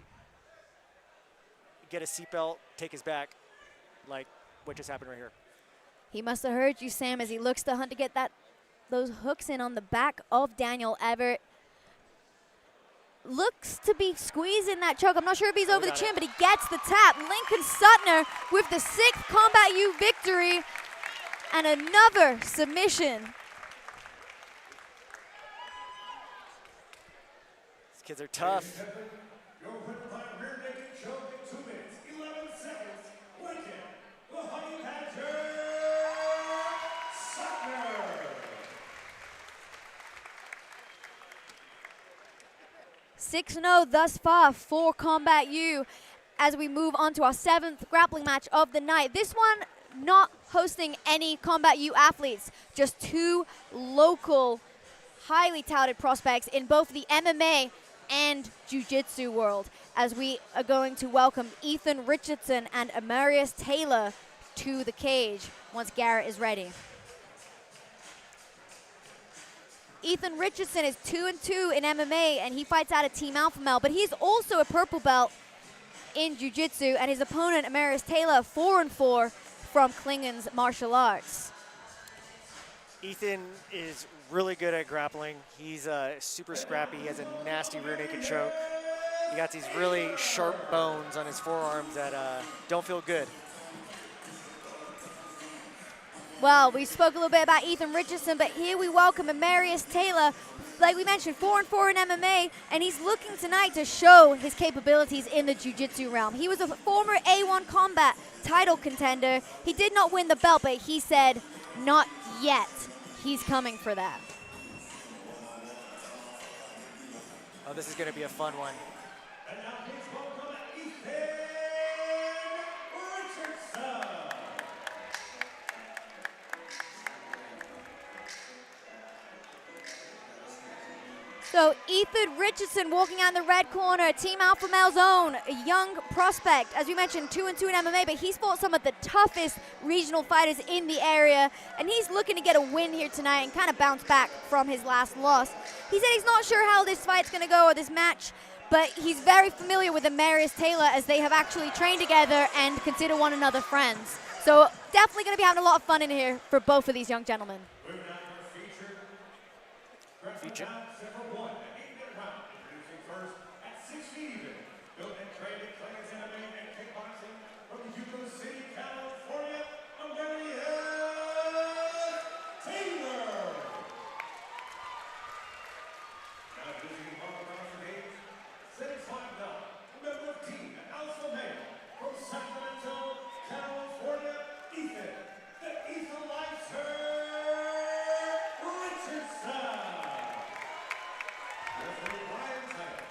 [SPEAKER 1] get a seatbelt, take his back, like what just happened right here.
[SPEAKER 3] He must have heard you, Sam, as he looks to hunt to get those hooks in on the back of Daniel Everett. Looks to be squeezing that choke. I'm not sure if he's over the chin, but he gets the tap. Lincoln Sutner with the 6th Combat U victory and another submission.
[SPEAKER 1] These kids are tough.
[SPEAKER 2] Your winner by rear naked choke in 2 minutes, 11 seconds. Lincoln, the Honey Badger, Sutner.
[SPEAKER 3] 6-0 thus far for Combat U as we move on to our 7th grappling match of the night. This one not hosting any Combat U athletes, just 2 local, highly touted prospects in both the MMA and Jiu-Jitsu world, as we are going to welcome Ethan Richardson and Amarius Taylor to the cage once Garrett is ready. Ethan Richardson is 2-2 in MMA, and he fights out of Team Alpha Male, but he's also a purple belt in Jiu-Jitsu, and his opponent, Amarius Taylor, 4-4 from Klingen's martial arts.
[SPEAKER 1] Ethan is really good at grappling. He's super scrappy. He has a nasty rear naked choke. He got these really sharp bones on his forearms that don't feel good.
[SPEAKER 3] Well, we spoke a little bit about Ethan Richardson, but here we welcome Amarius Taylor. Like we mentioned, 4-4 in MMA, and he's looking tonight to show his capabilities in the Jiu-Jitsu realm. He was a former A1 Combat title contender. He did not win the belt, but he said, not yet. He's coming for that.
[SPEAKER 1] Oh, this is going to be a fun one.
[SPEAKER 2] And now please welcome Ethan Richardson.
[SPEAKER 3] So Ethan Richardson walking out in the red corner, Team Alpha Male's own, a young prospect. As we mentioned, 2-2 in MMA, but he's fought some of the toughest regional fighters in the area, and he's looking to get a win here tonight and kind of bounce back from his last loss. He said he's not sure how this fight's going to go or this match, but he's very familiar with Amarius Taylor as they have actually trained together and consider one another friends. So definitely going to be having a lot of fun in here for both of these young gentlemen.
[SPEAKER 1] Feature.
[SPEAKER 2] Sacramento, California, Ethan, the Ethan Richardson. Referee Brian Tyler.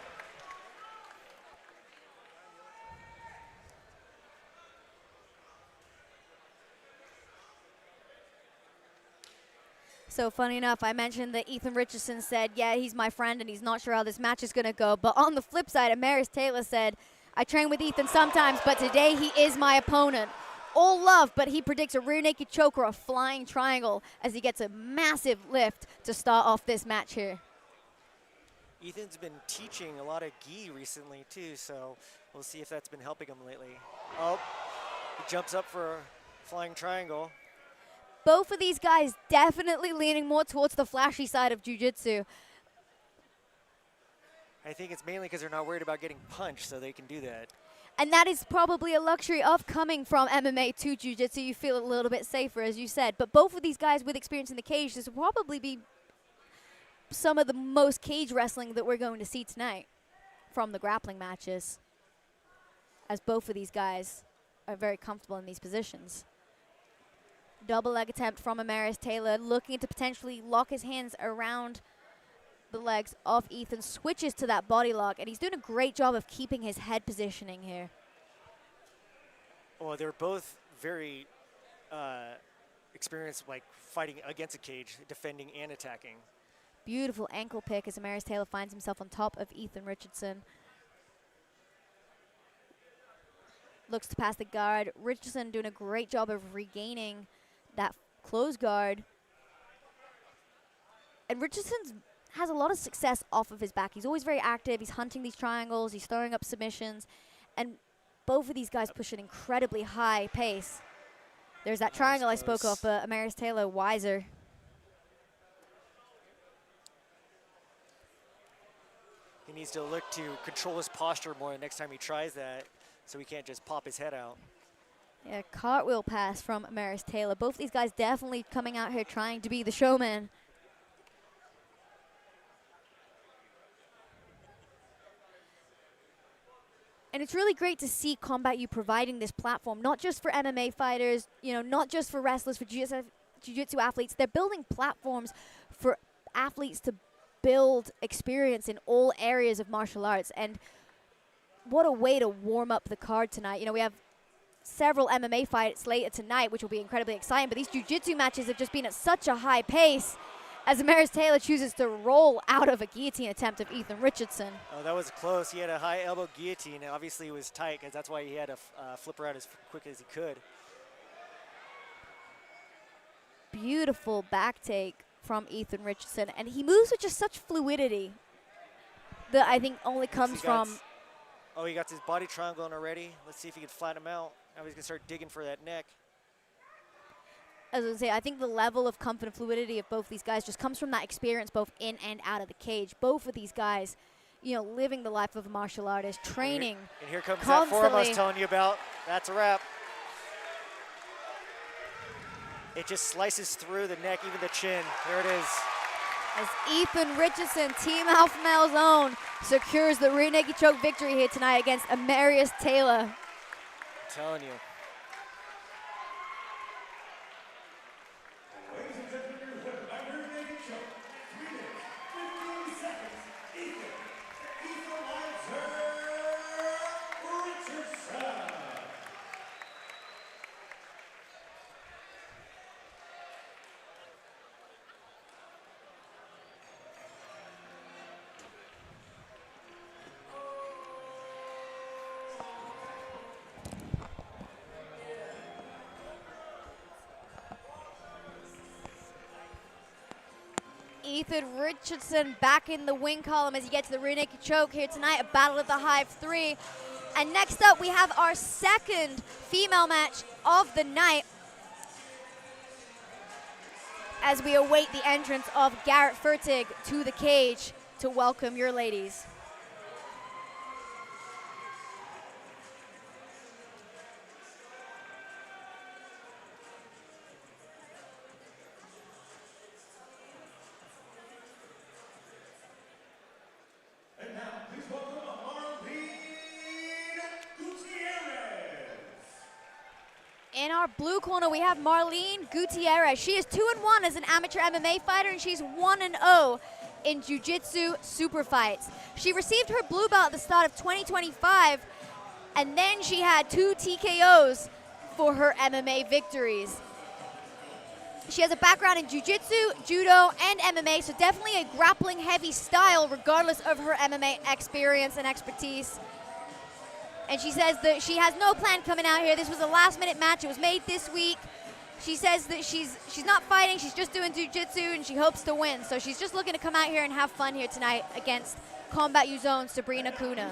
[SPEAKER 3] So funny enough, I mentioned that Ethan Richardson said, yeah, he's my friend and he's not sure how this match is going to go. But on the flip side, Amarius Taylor said, I train with Ethan sometimes, but today he is my opponent. All love, but he predicts a rear naked choke or a flying triangle as he gets a massive lift to start off this match here.
[SPEAKER 1] Ethan's been teaching a lot of gi recently too, so we'll see if that's been helping him lately. Oh, he jumps up for a flying triangle.
[SPEAKER 3] Both of these guys definitely leaning more towards the flashy side of jiu-jitsu.
[SPEAKER 1] I think it's mainly because they're not worried about getting punched, so they can do that.
[SPEAKER 3] And that is probably a luxury of coming from MMA to jiu-jitsu. You feel a little bit safer, as you said. But both of these guys with experience in the cage, this will probably be some of the most cage wrestling that we're going to see tonight from the grappling matches, as both of these guys are very comfortable in these positions. Double leg attempt from Amarius Taylor, looking to potentially lock his hands around the legs of Ethan, switches to that body lock, and he's doing a great job of keeping his head positioning here.
[SPEAKER 1] Well, they're both very experienced, like fighting against a cage, defending and attacking.
[SPEAKER 3] Beautiful ankle pick as Amaris Taylor finds himself on top of Ethan Richardson. Looks to pass the guard. Richardson doing a great job of regaining that close guard. And Richardson has a lot of success off of his back. He's always very active. He's hunting these triangles. He's throwing up submissions. And both of these guys push an incredibly high pace. There's that triangle I spoke of, but Amaris Taylor wiser.
[SPEAKER 1] He needs to look to control his posture more the next time he tries that, so he can't just pop his head out.
[SPEAKER 3] Yeah, cartwheel pass from Amaris Taylor. Both these guys definitely coming out here trying to be the showman. And it's really great to see Combat U providing this platform, not just for MMA fighters, you know, not just for wrestlers, for jiu-jitsu athletes. They're building platforms for athletes to build experience in all areas of martial arts. And what a way to warm up the card tonight. You know, we have several MMA fights later tonight, which will be incredibly exciting, but these jiu-jitsu matches have just been at such a high pace as Amaris Taylor chooses to roll out of a guillotine attempt of Ethan Richardson.
[SPEAKER 1] Oh, that was close. He had a high elbow guillotine, and obviously it was tight, because that's why he had to flip her out as quick as he could.
[SPEAKER 3] Beautiful back take from Ethan Richardson, and he moves with just such fluidity that I think only comes from...
[SPEAKER 1] Oh, he got his body triangle on already. Let's see if he can flatten him out. Now he's going to start digging for that neck.
[SPEAKER 3] As I was going to say, I think the level of comfort and fluidity of both these guys just comes from that experience both in and out of the cage. Both of these guys, you know, living the life of a martial artist, training
[SPEAKER 1] and here comes
[SPEAKER 3] constantly.
[SPEAKER 1] that form I was telling you about. That's a wrap. It just slices through the neck, even the chin. There it is.
[SPEAKER 3] As Ethan Richardson, Team Alpha Male's own, secures the rear naked choke victory here tonight against Amaris Taylor.
[SPEAKER 1] I'm telling you.
[SPEAKER 2] Ladies and gentlemen, your winner by rear naked choke, 3 minutes, 15 seconds, Ethan Richardson.
[SPEAKER 3] Ethan Richardson back in the win column as he gets the rear naked choke here tonight, a battle of the Hive 3. And next up, we have our second female match of the night as we await the entrance of Garrett Fertig to the cage to welcome your ladies.
[SPEAKER 2] And now, please welcome Marlene Gutierrez.
[SPEAKER 3] In our blue corner, we have Marlene Gutierrez. She is 2-1 as an amateur MMA fighter, and she's 1-0 in jiu-jitsu super fights. She received her blue belt at the start of 2025, and then she had 2 TKOs for her MMA victories. She has a background in jiu-jitsu, judo, and MMA, so definitely a grappling heavy style regardless of her MMA experience and expertise. And she says that she has no plan coming out here. This was a last-minute match. It was made this week. She says that she's not fighting. She's just doing jiu-jitsu, and she hopes to win. So she's just looking to come out here and have fun here tonight against Combat U's own Sabrina Cunha.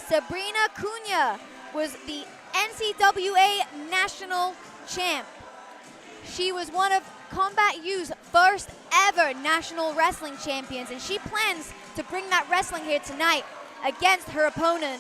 [SPEAKER 3] Sabrina Cunha was the NCAA national champ. She was one of Combat U's first ever national wrestling champions, and she plans to bring that wrestling here tonight against her opponent.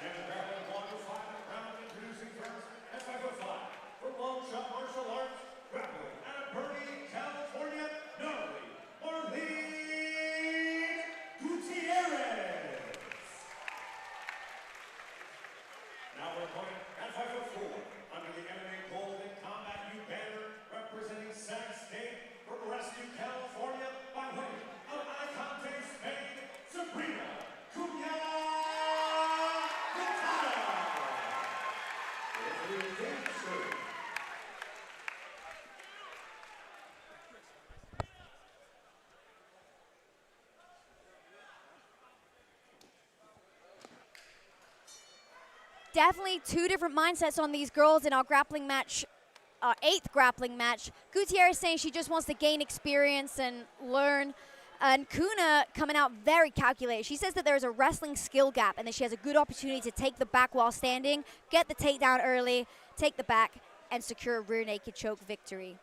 [SPEAKER 2] And grappling qualified round introducing first at 5'5" from Long Shot Martial Arts, grappling out of Bernie, California, Gnarly
[SPEAKER 3] Definitely two different mindsets on these girls in our grappling match, our 8th grappling match. Gutierrez saying she just wants to gain experience and learn. And Kuna coming out very calculated. She says that there is a wrestling skill gap and that she has a good opportunity to take the back while standing, get the takedown early, take the back, and secure a rear naked choke victory.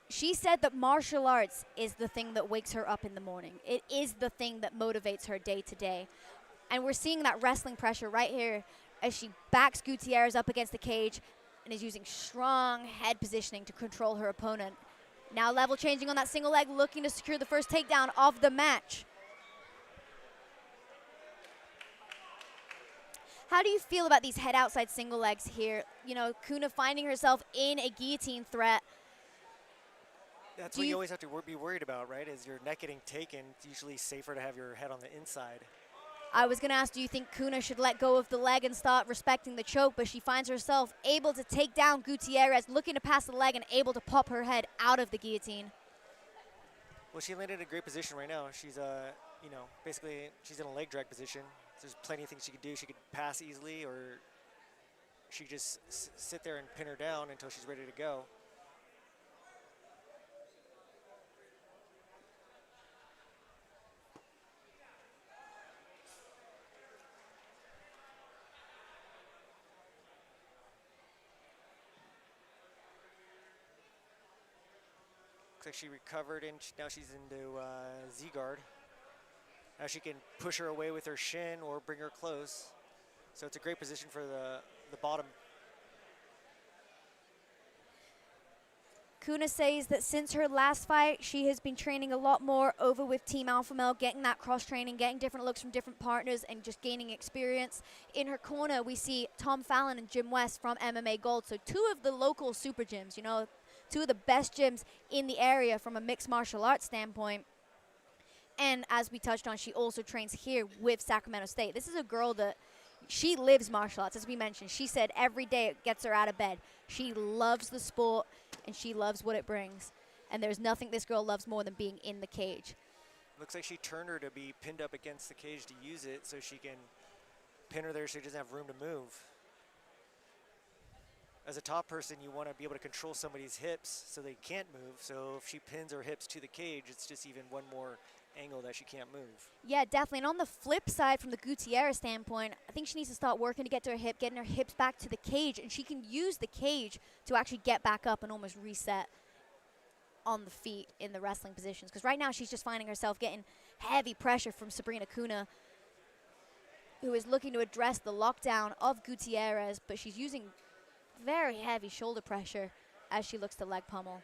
[SPEAKER 3] She said that martial arts is the thing that wakes her up in the morning. It is the thing that motivates her day to day. And we're seeing that wrestling pressure right here as she backs Gutierrez up against the cage and is using strong head positioning to control her opponent. Now level changing on that single leg, looking to secure the first takedown of the match. How do you feel about these head outside single legs here? You know, Kuna finding herself in a guillotine threat.
[SPEAKER 1] That's what you always have to be worried about, right? Is your neck getting taken. It's usually safer to have your head on the inside.
[SPEAKER 3] I was going to ask, do you think Kuna should let go of the leg and start respecting the choke? But she finds herself able to take down Gutierrez, looking to pass the leg and able to pop her head out of the guillotine.
[SPEAKER 1] Well, she landed in a great position right now. She's, you know, basically she's in a leg drag position. There's plenty of things she could do. She could pass easily, or she could just sit there and pin her down until she's ready to go. Looks like she recovered, and now she's into Z-guard. Now she can push her away with her shin or bring her close. So it's a great position for the bottom.
[SPEAKER 3] Kuna says that since her last fight, she has been training a lot more over with Team Alpha Male, getting that cross-training, getting different looks from different partners, and just gaining experience. In her corner, we see Tom Fallon and Jim West from MMA Gold. So two of the local super gyms, you know, two of the best gyms in the area from a mixed martial arts standpoint. And as we touched on, she also trains here with Sacramento State. This is a girl that she lives martial arts, as we mentioned. She said every day it gets her out of bed. She loves the sport, and she loves what it brings. And there's nothing this girl loves more than being in the cage.
[SPEAKER 1] Looks like she turned her to be pinned up against the cage to use it so she can pin her there so she doesn't have room to move. As a top person, you want to be able to control somebody's hips so they can't move. So if she pins her hips to the cage, it's just even one more angle that she can't move.
[SPEAKER 3] Yeah, definitely. And on the flip side, from the Gutierrez standpoint, I think she needs to start working to get to her hip, getting her hips back to the cage, and she can use the cage to actually get back up and almost reset on the feet in the wrestling positions. Because right now she's just finding herself getting heavy pressure from Sabrina Kuna, who is looking to address the lockdown of Gutierrez, but she's using very heavy shoulder pressure as she looks to leg pummel.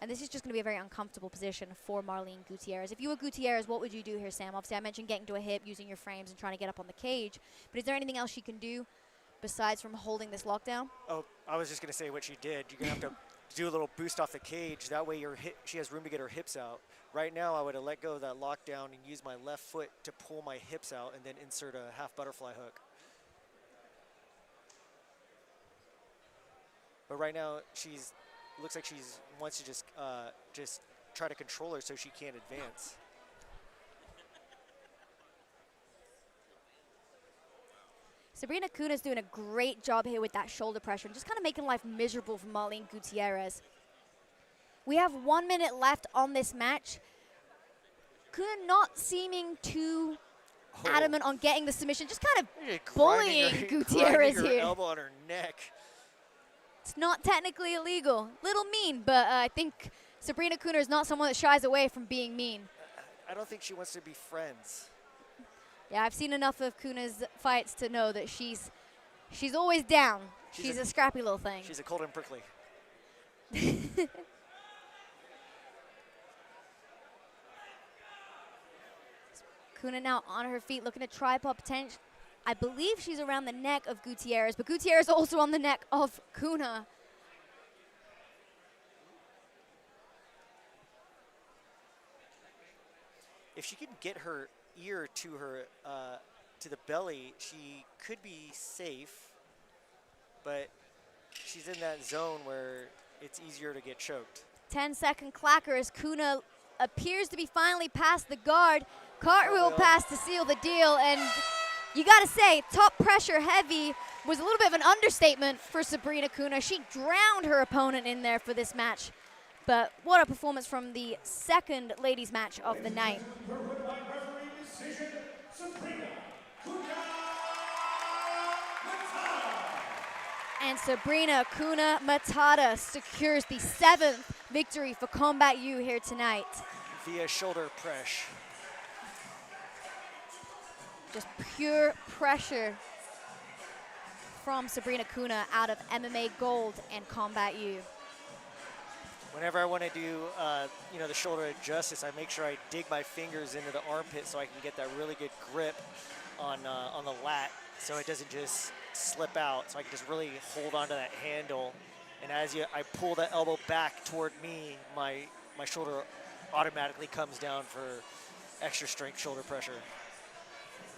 [SPEAKER 3] And this is just going to be a very uncomfortable position for Marlene Gutierrez. If you were Gutierrez, what would you do here, Sam? Obviously, I mentioned getting to a hip, using your frames, and trying to get up on the cage. But is there anything else she can do besides from holding this lockdown?
[SPEAKER 1] Oh, I was just going to say what she did. You're going to have to do a little boost off the cage. That way she has room to get her hips out. Right now, I would have let go of that lockdown and use my left foot to pull my hips out and then insert a half butterfly hook. But right now, looks like she wants to just try to control her so she can't advance.
[SPEAKER 3] Sabrina Kuna's doing a great job here with that shoulder pressure and just kind of making life miserable for Marlene Gutierrez. We have 1 minute left on this match. Kuna not seeming too adamant on getting the submission, just kind of bullying Gutierrez
[SPEAKER 1] grinding her
[SPEAKER 3] here.
[SPEAKER 1] elbow on her neck.
[SPEAKER 3] It's not technically illegal. Little mean, but I think Sabrina Kuna is not someone that shies away from being mean.
[SPEAKER 1] I don't think she wants to be friends.
[SPEAKER 3] Yeah, I've seen enough of Kuna's fights to know that she's always down. She's a scrappy little thing.
[SPEAKER 1] She's a cold and prickly.
[SPEAKER 3] Kuna now on her feet, looking to tripod potential. I believe she's around the neck of Gutierrez, but Gutierrez also on the neck of Kuna.
[SPEAKER 1] If she can get her ear to her to the belly, she could be safe, but she's in that zone where it's easier to get choked.
[SPEAKER 3] 10-second clacker as Kuna appears to be finally past the guard. Cartwheel pass to seal the deal, and you got to say, top pressure heavy was a little bit of an understatement for Sabrina Kuna. She drowned her opponent in there for this match. But what a performance from the second ladies match of the night. And Sabrina Kuna Matata secures the 7th victory for Combat U here tonight.
[SPEAKER 1] Via shoulder press.
[SPEAKER 3] Just pure pressure from Sabrina Kuna out of MMA Gold and Combat U.
[SPEAKER 1] Whenever I want to do, you know, the shoulder justice, I make sure I dig my fingers into the armpit so I can get that really good grip on the lat, so it doesn't just slip out. So I can just really hold onto that handle, and as I pull the elbow back toward me, my shoulder automatically comes down for extra strength shoulder pressure.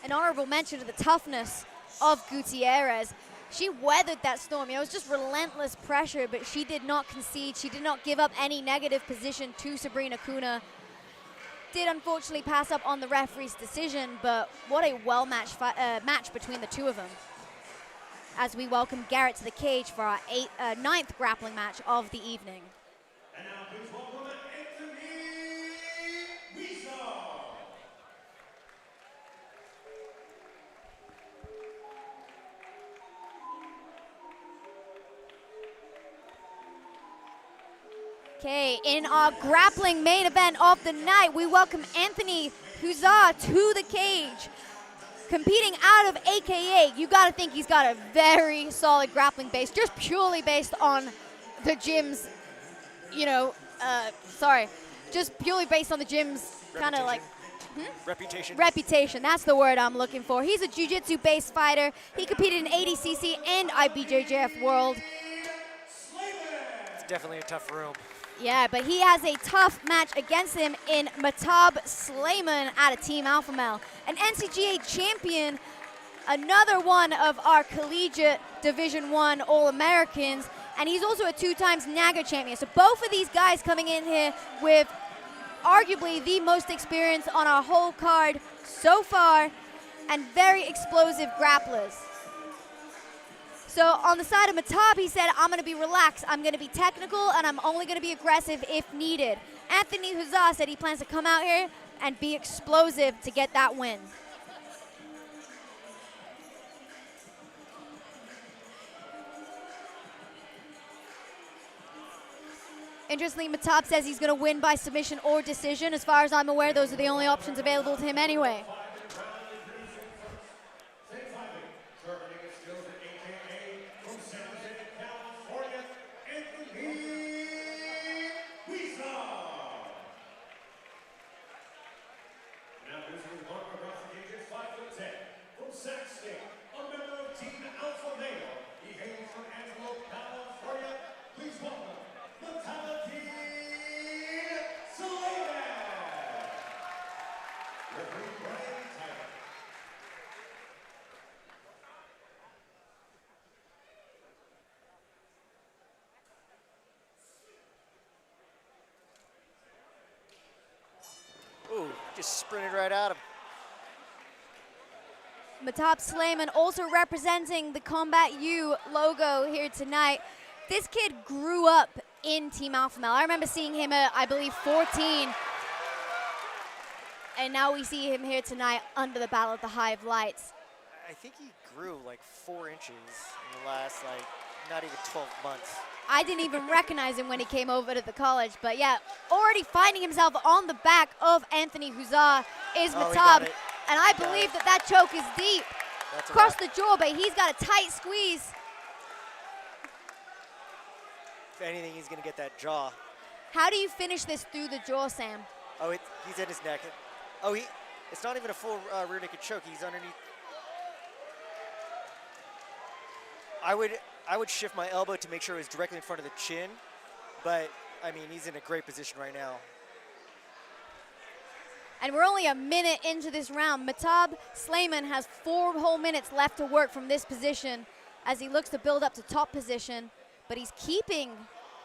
[SPEAKER 3] An honorable mention to the toughness of Gutierrez. She weathered that storm. You know, it was just relentless pressure, but she did not concede. She did not give up any negative position to Sabrina Kuna. Did unfortunately pass up on the referee's decision, but what a well-matched match between the two of them. As we welcome Garrett to the cage for our 9th grappling match of the evening.
[SPEAKER 2] And now please welcome Anthony Weasel.
[SPEAKER 3] Okay, in our grappling main event of the night, we welcome Anthony Huzzah to the cage. Competing out of AKA, you gotta think he's got a very solid grappling base, just purely based on the gym's, you know, just purely based on the gym's kind of like,
[SPEAKER 1] Reputation.
[SPEAKER 3] Reputation, that's the word I'm looking for. He's a jiu-jitsu based fighter. He competed in ADCC and IBJJF World.
[SPEAKER 1] It's definitely a tough room.
[SPEAKER 3] Yeah, but he has a tough match against him in Matab Slayman out of Team Alpha Male. An NCGA champion, another one of our collegiate Division I All-Americans, and he's also a 2-time NAGA champion. So both of these guys coming in here with arguably the most experience on our whole card so far, and very explosive grapplers. So on the side of Matab, he said, I'm going to be relaxed, I'm going to be technical, and I'm only going to be aggressive if needed. Anthony Huzzah said he plans to come out here and be explosive to get that win. Interestingly, Matab says he's going to win by submission or decision. As far as I'm aware, those are the only options available to him anyway.
[SPEAKER 1] Ooh, just sprinted right at him.
[SPEAKER 3] Matab Slayman also representing the Combat U logo here tonight. This kid grew up in Team Alpha Male. I remember seeing him at, I believe, 14. And now we see him here tonight under the Battle of the Hive lights.
[SPEAKER 1] I think he grew like 4 inches in the last, like, not even 12 months.
[SPEAKER 3] I didn't even recognize him when he came over to the college. But yeah, already finding himself on the back of Anthony Huzzah is Matab. And I believe that choke is deep.
[SPEAKER 1] That's
[SPEAKER 3] across the jaw, but he's got a tight squeeze.
[SPEAKER 1] If anything, he's going to get that jaw.
[SPEAKER 3] How do you finish this through the jaw, Sam?
[SPEAKER 1] Oh, he's in his neck. Oh, it's not even a full rear naked choke. He's underneath. I would shift my elbow to make sure it was directly in front of the chin, but I mean, he's in a great position right now.
[SPEAKER 3] And we're only a minute into this round. Matab Slayman has 4 whole minutes left to work from this position as he looks to build up to top position, but he's keeping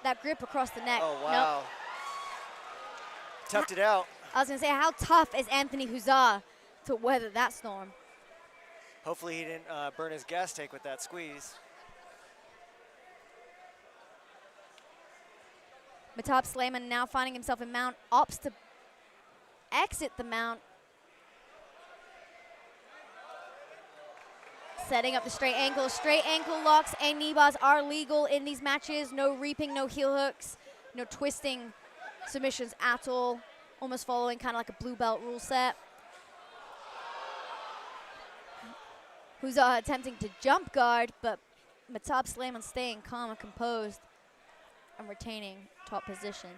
[SPEAKER 3] that grip across the neck.
[SPEAKER 1] Oh, wow.
[SPEAKER 3] Nope.
[SPEAKER 1] Toughed it out.
[SPEAKER 3] I was going to say, how tough is Anthony Huzzah to weather that storm?
[SPEAKER 1] Hopefully he didn't burn his gas tank with that squeeze.
[SPEAKER 3] Matab Slayman now finding himself in mount, opts to exit the mount. Setting up the straight ankle. Straight ankle locks and knee bars are legal in these matches. No reaping, no heel hooks, no twisting submissions at all. Almost following kind of like a blue belt rule set. Who's attempting to jump guard, but Matab Slayman staying calm and composed and retaining top position.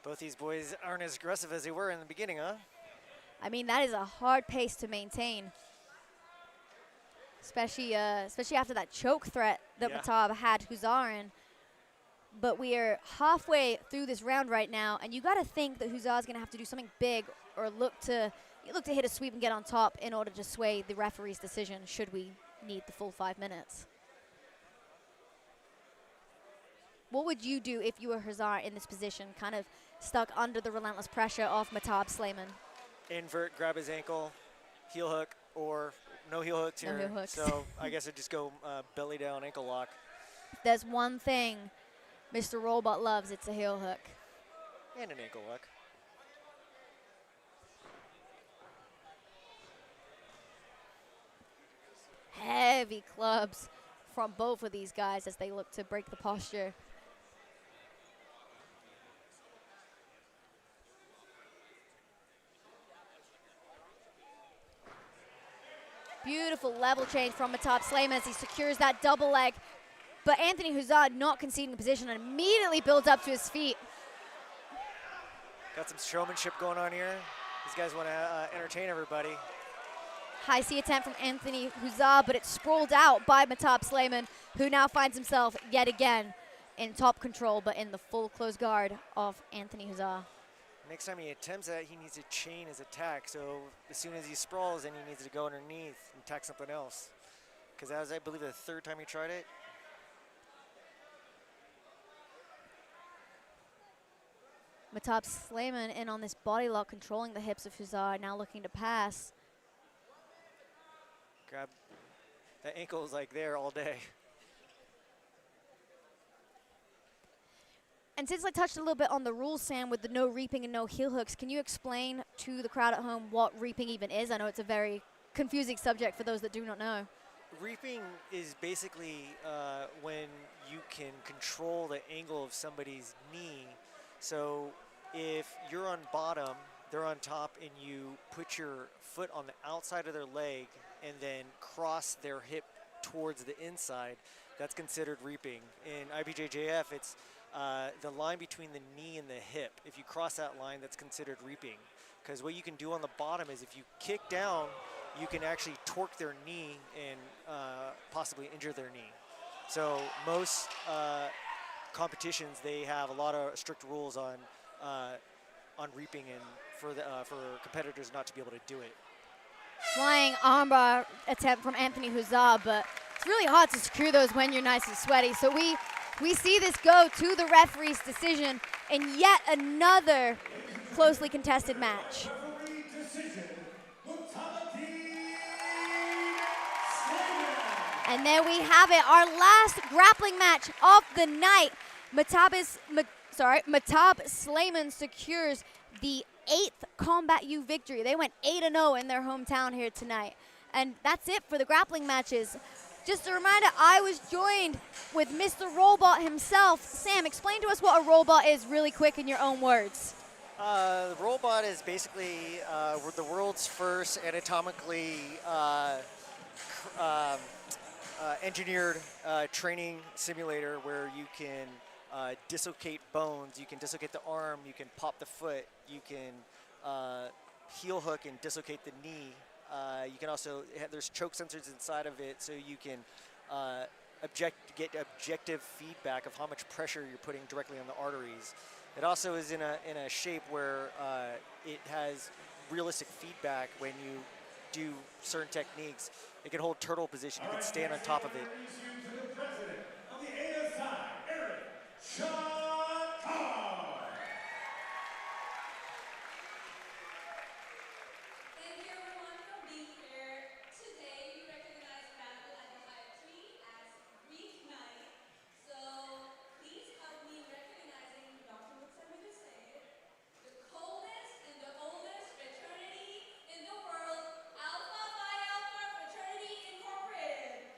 [SPEAKER 1] Both these boys aren't as aggressive as they were in the beginning, huh?
[SPEAKER 3] I mean, that is a hard pace to maintain. Especially after that choke threat that Matab had Huzarin. But we are halfway through this round right now, and you got to think that Huzar's going to have to do something big or look to hit a sweep and get on top in order to sway the referee's decision should we need the full 5 minutes. What would you do if you were Huzar in this position, kind of stuck under the relentless pressure of Matab Slayman?
[SPEAKER 1] Invert, grab his ankle, heel hook, or no heel hooks here.
[SPEAKER 3] No heel hooks.
[SPEAKER 1] So I guess I'd just go belly down ankle lock.
[SPEAKER 3] If there's one thing Mr. Robot loves, it's a heel hook.
[SPEAKER 1] And an ankle lock.
[SPEAKER 3] Heavy clubs from both of these guys as they look to break the posture. Beautiful level change from Matab Slayman as he secures that double leg. But Anthony Huzar not conceding the position and immediately builds up to his feet.
[SPEAKER 1] Got some showmanship going on here. These guys want to entertain everybody.
[SPEAKER 3] High C attempt from Anthony Huzar, but it's sprawled out by Matab Slayman, who now finds himself yet again in top control, but in the full close guard of Anthony Huzar.
[SPEAKER 1] Next time he attempts that, he needs to chain his attack. So as soon as he sprawls, then he needs to go underneath and attack something else. Because that was, I believe, the third time he tried it.
[SPEAKER 3] Matab Slayman in on this body lock, controlling the hips of Huzar, now looking to pass.
[SPEAKER 1] Grab that ankle is like there all day.
[SPEAKER 3] And since I touched a little bit on the rules, Sam, with the no reaping and no heel hooks, can you explain to the crowd at home what reaping even is? I know it's a very confusing subject for those that do not know.
[SPEAKER 1] Reaping is basically when you can control the angle of somebody's knee. So if you're on bottom, they're on top, and you put your foot on the outside of their leg and then cross their hip towards the inside, that's considered reaping. In IBJJF, it's the line between the knee and the hip. If you cross that line, that's considered reaping. Because what you can do on the bottom is if you kick down, you can actually torque their knee and possibly injure their knee. So most competitions, they have a lot of strict rules on reaping and for competitors not to be able to do it.
[SPEAKER 3] Flying armbar attempt from Anthony Huzar, but it's really hard to secure those when you're nice and sweaty. So we see this go to the referee's decision in yet another closely contested match. And there we have it, our last grappling match of the night. Matab Slayman secures the 8th Combat U victory. They went 8-0 in their hometown here tonight. And that's it for the grappling matches. Just a reminder, I was joined with Mr. Robot himself. Sam, explain to us what a robot is really quick in your own words.
[SPEAKER 1] The robot is basically the world's first anatomically engineered training simulator where you can dislocate bones, you can dislocate the arm, you can pop the foot, you can heel hook and dislocate the knee. You can also, there's choke sensors inside of it, so you can get objective feedback of how much pressure you're putting directly on the arteries. It also is in a shape where it has realistic feedback when you do certain techniques. It can hold turtle position, you can stand on top of it.
[SPEAKER 2] The president of the shut down.
[SPEAKER 4] Thank you everyone for being here. Today we recognize Battle at the Hive Tree as Greek night. So please help me in recognizing, Dr. looks at me to say it, the coldest and the oldest fraternity in the world, Alpha Phi Alpha Fraternity Incorporated.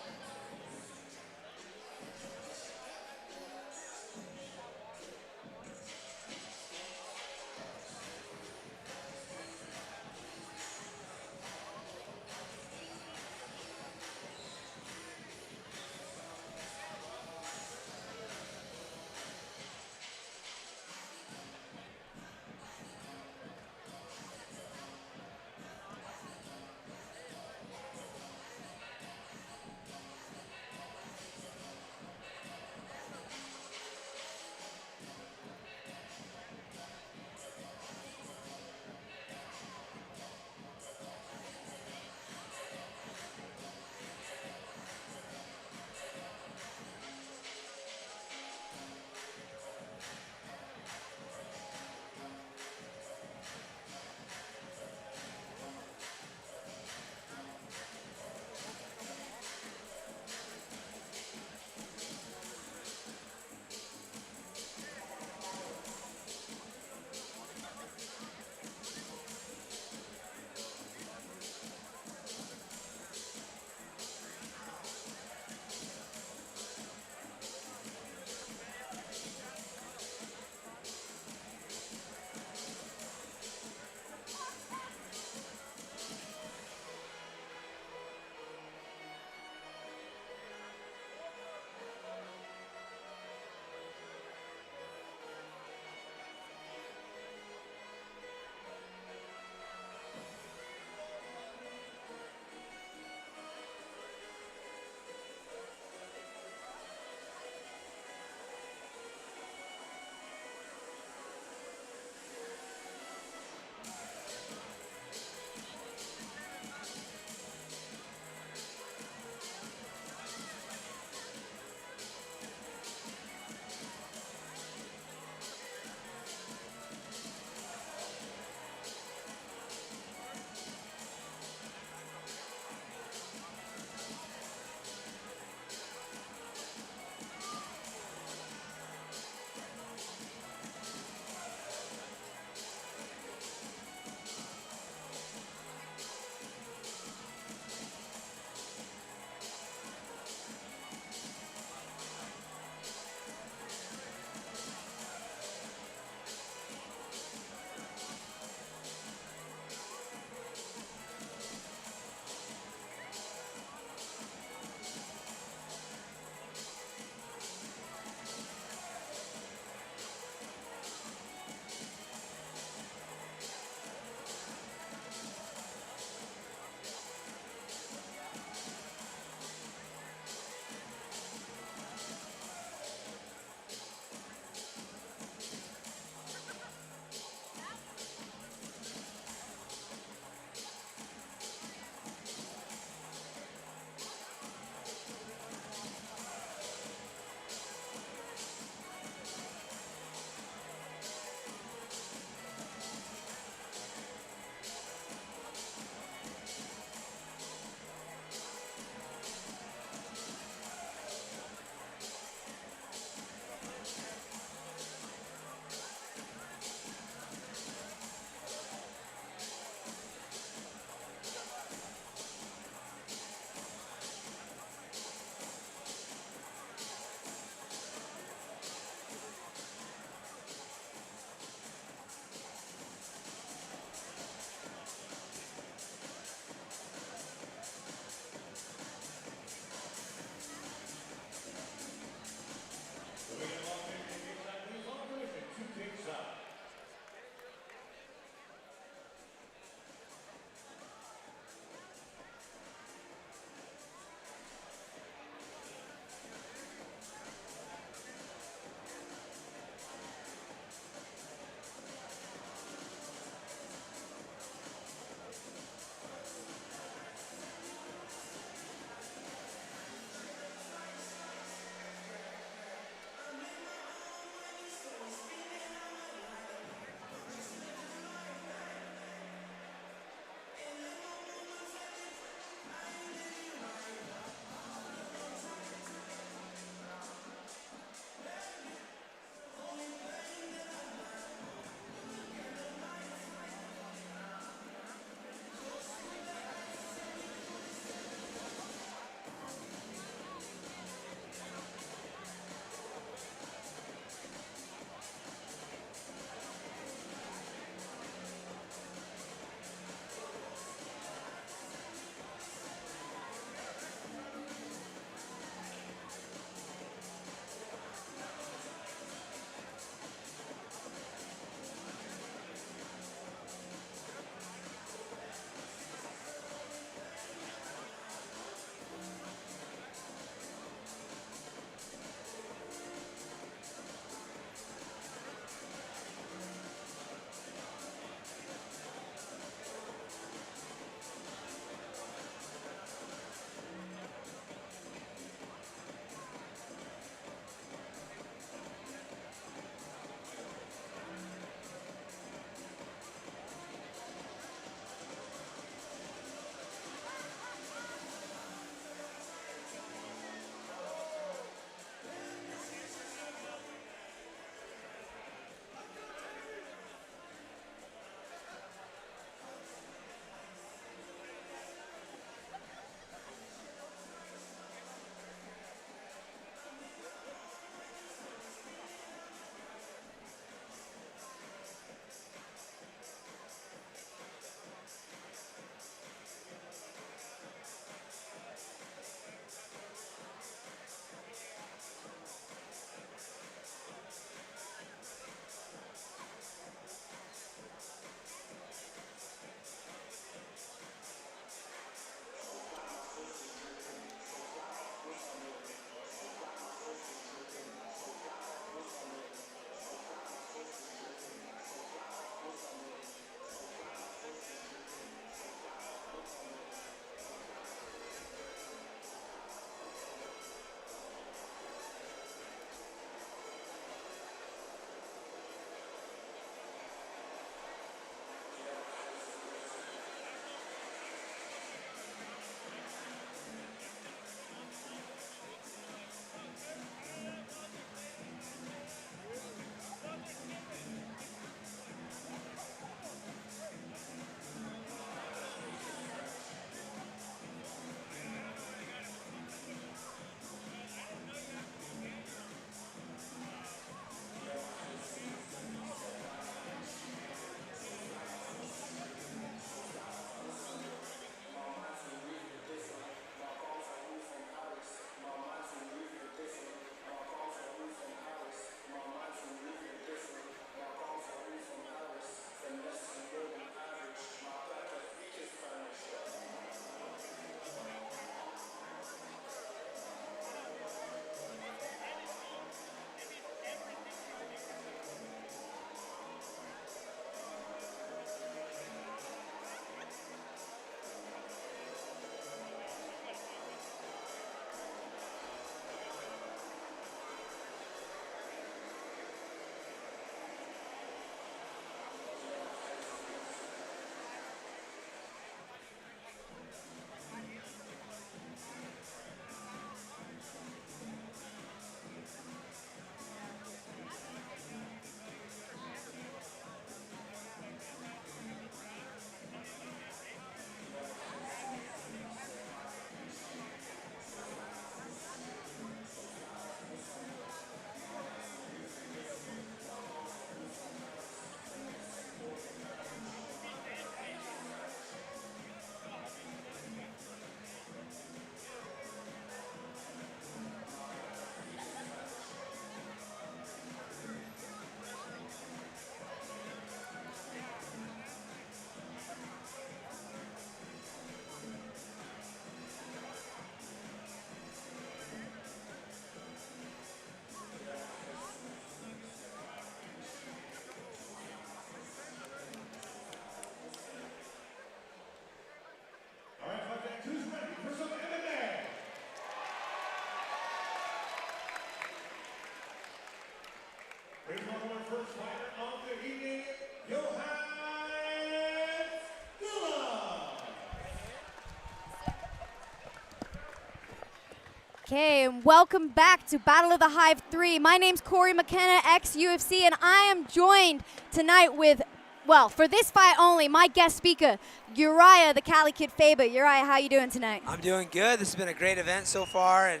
[SPEAKER 3] Okay, and welcome back to Battle of the Hive 3. My name's Corey McKenna, ex-UFC, and I am joined tonight with, well, for this fight only, my guest speaker, Uriah, the Cali Kid Faber. Uriah, how you doing tonight?
[SPEAKER 5] I'm doing good. This has been a great event so far, and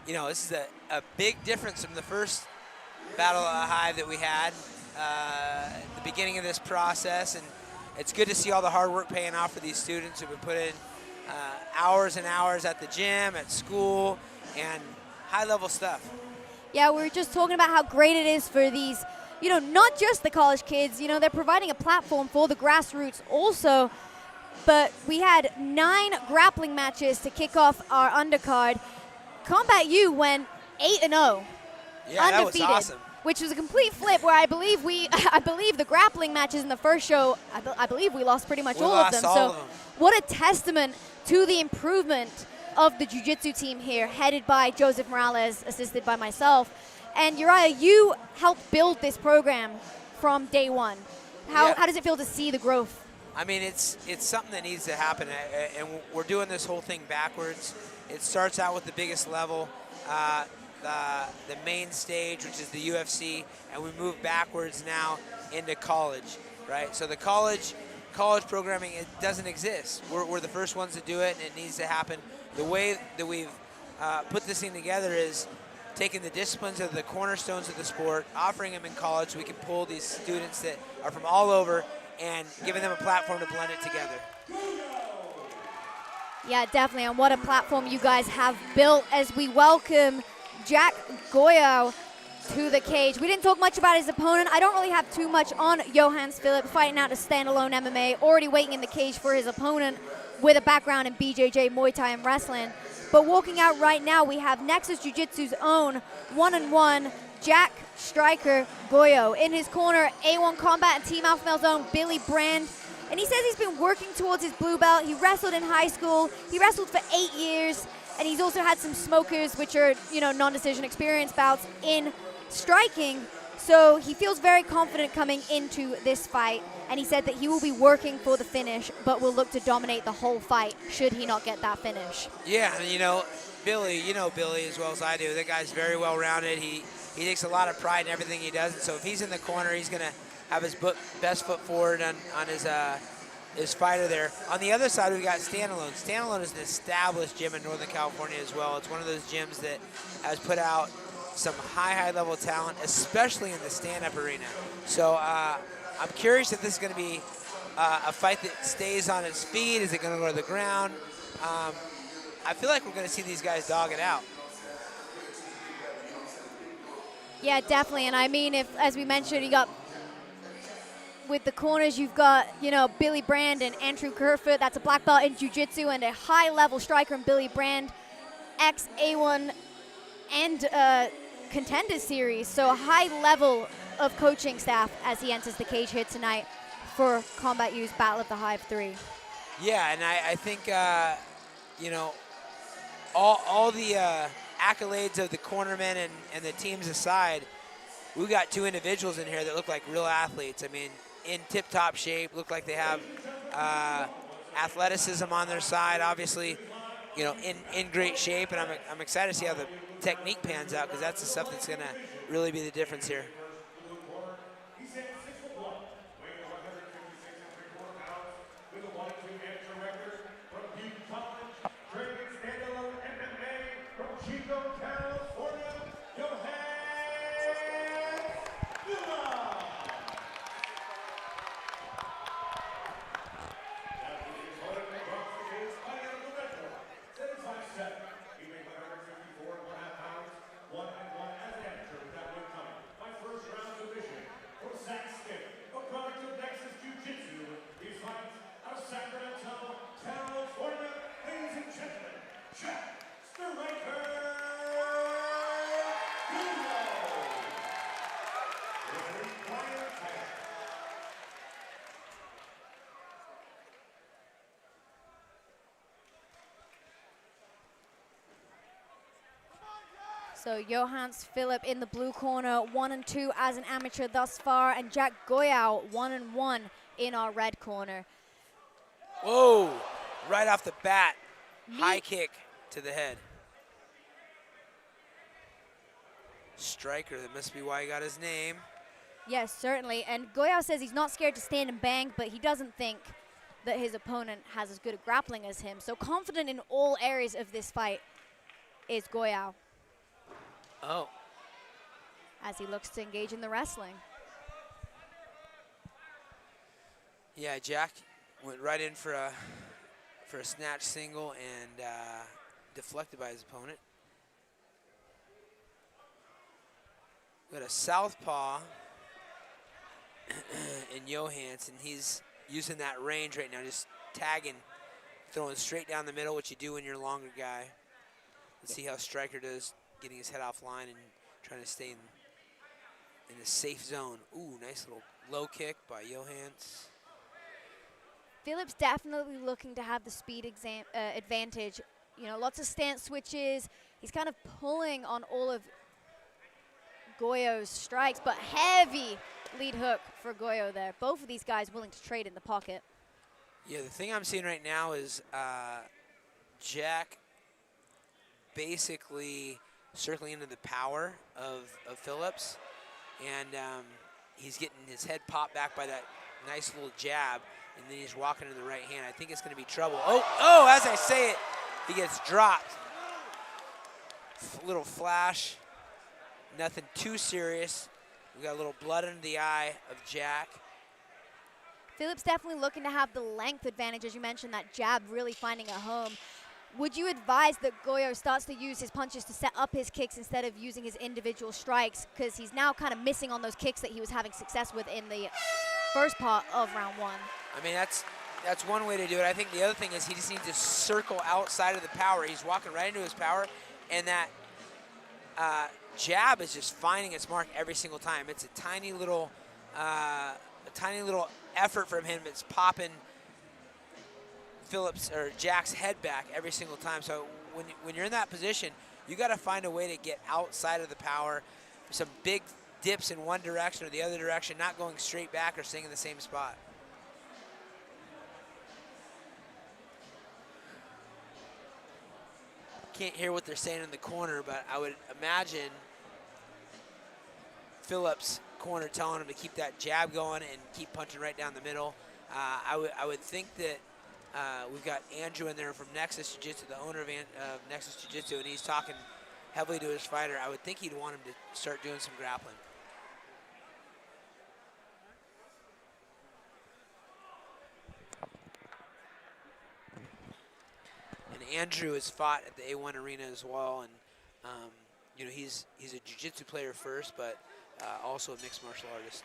[SPEAKER 5] you know, this is a big difference from the first Battle of the Hive that we had at the beginning of this process, and it's good to see all the hard work paying off for these students who've been putting hours and hours at the gym, at school, and high-level stuff.
[SPEAKER 3] Yeah, we were just talking about how great it is for these, you know, not just the college kids, you know, they're providing a platform for the grassroots also, but we had 9 grappling matches to kick off our undercard. Combat U went 8-0,
[SPEAKER 5] Yeah,
[SPEAKER 3] undefeated,
[SPEAKER 5] that was awesome.
[SPEAKER 3] which was a complete flip where I believe I believe the grappling matches in the first show, I believe we lost pretty much
[SPEAKER 5] We
[SPEAKER 3] all
[SPEAKER 5] lost
[SPEAKER 3] of them.
[SPEAKER 5] all
[SPEAKER 3] So
[SPEAKER 5] of them.
[SPEAKER 3] what a testament to the improvement of the jiu-jitsu team here, headed by Joseph Morales, assisted by myself. And Uriah, you helped build this program from day one. How does it feel to see the growth?
[SPEAKER 5] I mean, it's something that needs to happen, and we're doing this whole thing backwards. It starts out with the biggest level, the main stage, which is the UFC, and we move backwards now into college, right? So the college programming, it doesn't exist. We're the first ones to do it, and it needs to happen. The way that we've put this thing together is taking the disciplines of the cornerstones of the sport, offering them in college so we can pull these students that are from all over and giving them a platform to blend it together.
[SPEAKER 3] Yeah, definitely, and what a platform you guys have built as we welcome Jack Goyao to the cage. We didn't talk much about his opponent. I don't really have too much on Johannes Philipp, fighting out a standalone MMA, already waiting in the cage for his opponent with a background in BJJ, Muay Thai, and wrestling. But walking out right now, we have Nexus Jiu-Jitsu's own 1-on-1 Jack Striker Goyo. In his corner, A1 Combat and Team Alpha Male's own Billy Brand. And he says he's been working towards his blue belt. He wrestled in high school. He wrestled for 8 years. And he's also had some smokers, which are, you know, non-decision experience bouts in striking. So he feels very confident coming into this fight. And he said that he will be working for the finish, but will look to dominate the whole fight should he not get that finish.
[SPEAKER 5] Yeah, and you know, Billy, you know Billy as well as I do. That guy's very well-rounded. He takes a lot of pride in everything he does. And so if he's in the corner, he's going to have his best foot forward on his fighter there. On the other side, we've got Standalone. Standalone is an established gym in Northern California as well. It's one of those gyms that has put out some high-level talent, especially in the stand-up arena. So I'm curious if this is going to be a fight that stays on its feet. Is it going to go to the ground? I feel like we're going to see these guys dog it out.
[SPEAKER 3] Yeah, definitely. And I mean, if, as we mentioned, you got with the corners, you've got, you know, Billy Brand and Andrew Kerfoot. That's a black belt in jiu-jitsu and a high-level striker in Billy Brand, ex-A1 and Contender Series. So a high level of coaching staff as he enters the cage here tonight for Combat U's Battle of the Hive 3.
[SPEAKER 5] Yeah, and I think, you know, all the accolades of the cornermen and the teams aside, we got 2 individuals in here that look like real athletes. I mean, in tip-top shape, look like they have athleticism on their side, obviously, you know, in great shape, and I'm excited to see how the technique pans out, because that's the stuff that's going to really be the difference here.
[SPEAKER 2] He's at 6'1", weighing 156.75 pounds, with a 1-2 amateur record from Butte College, training standalone MMA from Chico, California, Johannes Philipp. Sacramento, California, ladies and gentlemen, Jack Striker
[SPEAKER 3] So Johannes Philipp in the blue corner, 1-2 as an amateur thus far, and Jack Goyao 1-1 in our red corner.
[SPEAKER 5] Whoa, right off the bat, high kick to the head. striker. That must be why he got his name.
[SPEAKER 3] Yes, certainly. And Goyao says he's not scared to stand and bang, but he doesn't think that his opponent has as good a grappling as him. So confident in all areas of this fight is Goyao
[SPEAKER 5] Oh,
[SPEAKER 3] as he looks to engage in the wrestling.
[SPEAKER 5] yeah, Jack went right in for a snatch single and deflected by his opponent. We got a southpaw in Johansson. He's using that range right now, just tagging, throwing straight down the middle, what you do when you're a longer guy. Let's see how Striker does, getting his head off line and trying to stay in a safe zone. Ooh, nice little low kick by Johansson.
[SPEAKER 3] Phillips definitely looking to have the speed advantage. You know, lots of stance switches. He's kind of pulling on all of Goyo's strikes, but heavy lead hook for Goyo there. Both of these guys willing to trade in the pocket.
[SPEAKER 5] Yeah, the thing I'm seeing right now is Jack basically circling into the power of Phillips, and he's getting his head popped back by that nice little jab, and then he's walking in the right hand. I think it's going to be trouble. Oh, as I say it, he gets dropped. A little flash, nothing too serious. We got a little blood under the eye of Jack.
[SPEAKER 3] Phillips definitely looking to have the length advantage, as you mentioned, that jab really finding a home. Would you advise that Goyo starts to use his punches to set up his kicks instead of using his individual strikes? Because he's now kind of missing on those kicks that he was having success with in the first part of round one.
[SPEAKER 5] I mean, that's one way to do it. I think the other thing is he just needs to circle outside of the power. He's walking right into his power, and that jab is just finding its mark every single time. It's a tiny little effort from him. It's popping Phillips or Jack's head back every single time. So when you're in that position, you got to find a way to get outside of the power. Some big dips in one direction or the other direction, not going straight back or staying in the same spot. Can't hear what they're saying in the corner, but I would imagine Phillips' corner telling him to keep that jab going and keep punching right down the middle. I would think that we've got Andrew in there from Nexus Jiu-Jitsu, the owner of Nexus Jiu-Jitsu, and he's talking heavily to his fighter. I would think he'd want him to start doing some grappling. And Andrew has fought at the A1 arena as well, and you know, he's a jiu-jitsu player first, but also a mixed martial artist.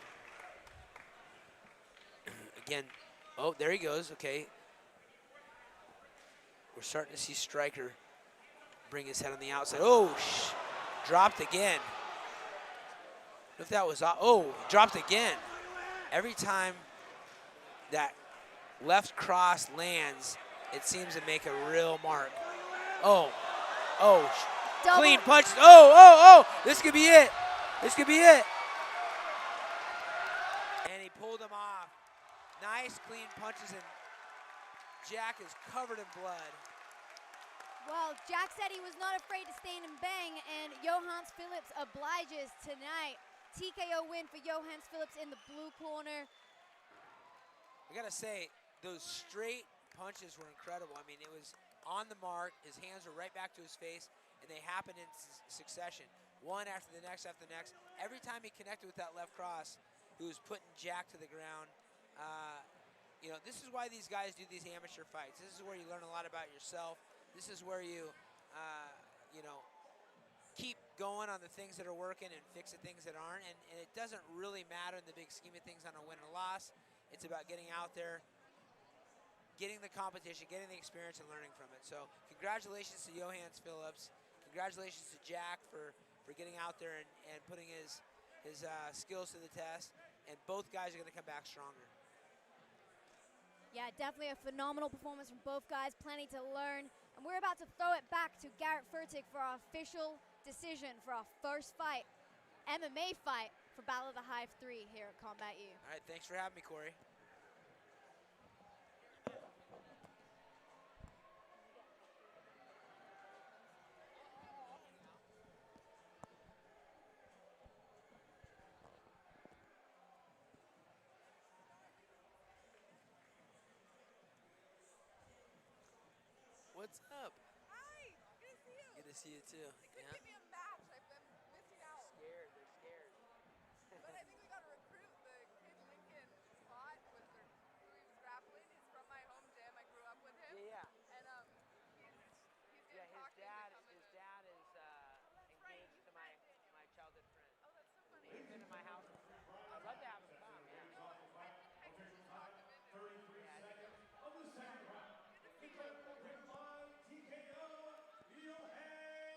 [SPEAKER 5] Again, oh, there he goes. Okay, we're starting to see Striker bring his head on the outside. Oh, dropped again. If that was dropped again. Every time that left cross lands, it seems to make a real mark. Oh, clean punches. Oh, this could be it. This could be it. And he pulled him off. Nice clean punches, and Jack is covered in blood.
[SPEAKER 3] Well, Jack said he was not afraid to stand and bang, and Johannes Phillips obliges tonight. TKO win for Johannes Phillips in the blue corner.
[SPEAKER 5] I gotta say, those straight punches were incredible. I mean, it was on the mark. His hands were right back to his face, and they happened in succession. One after the next after the next. Every time he connected with that left cross, he was putting Jack to the ground. You know, this is why these guys do these amateur fights. This is where you learn a lot about yourself. This is where you, you know, keep going on the things that are working and fix the things that aren't. And it doesn't really matter in the big scheme of things on a win or loss. It's about getting out there, getting the competition, getting the experience, and learning from it. So congratulations to Johannes Phillips. Congratulations to Jack for getting out there and putting his skills to the test. And both guys are going to come back stronger.
[SPEAKER 3] Yeah, definitely a phenomenal performance from both guys. Plenty to learn. And we're about to throw it back to Garrett Furtick for our official decision for our first fight, MMA fight for Battle of the Hive 3 here at Combat U.
[SPEAKER 5] All right, thanks for having me, Corey. What's up?
[SPEAKER 6] Hi, good to see you.
[SPEAKER 5] Good to see you too.
[SPEAKER 6] They couldn't
[SPEAKER 5] Yeah.
[SPEAKER 6] give me a match. I've been missing out.
[SPEAKER 5] Scared. They're scared.
[SPEAKER 6] But I think we got to recruit the kid Lincoln fought with or who he was grappling. He's from my home gym. I grew up with him.
[SPEAKER 5] Yeah.
[SPEAKER 6] And he's
[SPEAKER 5] Yeah.
[SPEAKER 6] getting talked into coming.
[SPEAKER 5] His dad is engaged to my childhood friend.
[SPEAKER 6] Oh, that's so funny.
[SPEAKER 5] He's been to my house. I'd love to have him come. Yeah.
[SPEAKER 6] I just talked him into it.
[SPEAKER 2] 33 seconds of the second round. Declared win by TKO, Johan Ulas.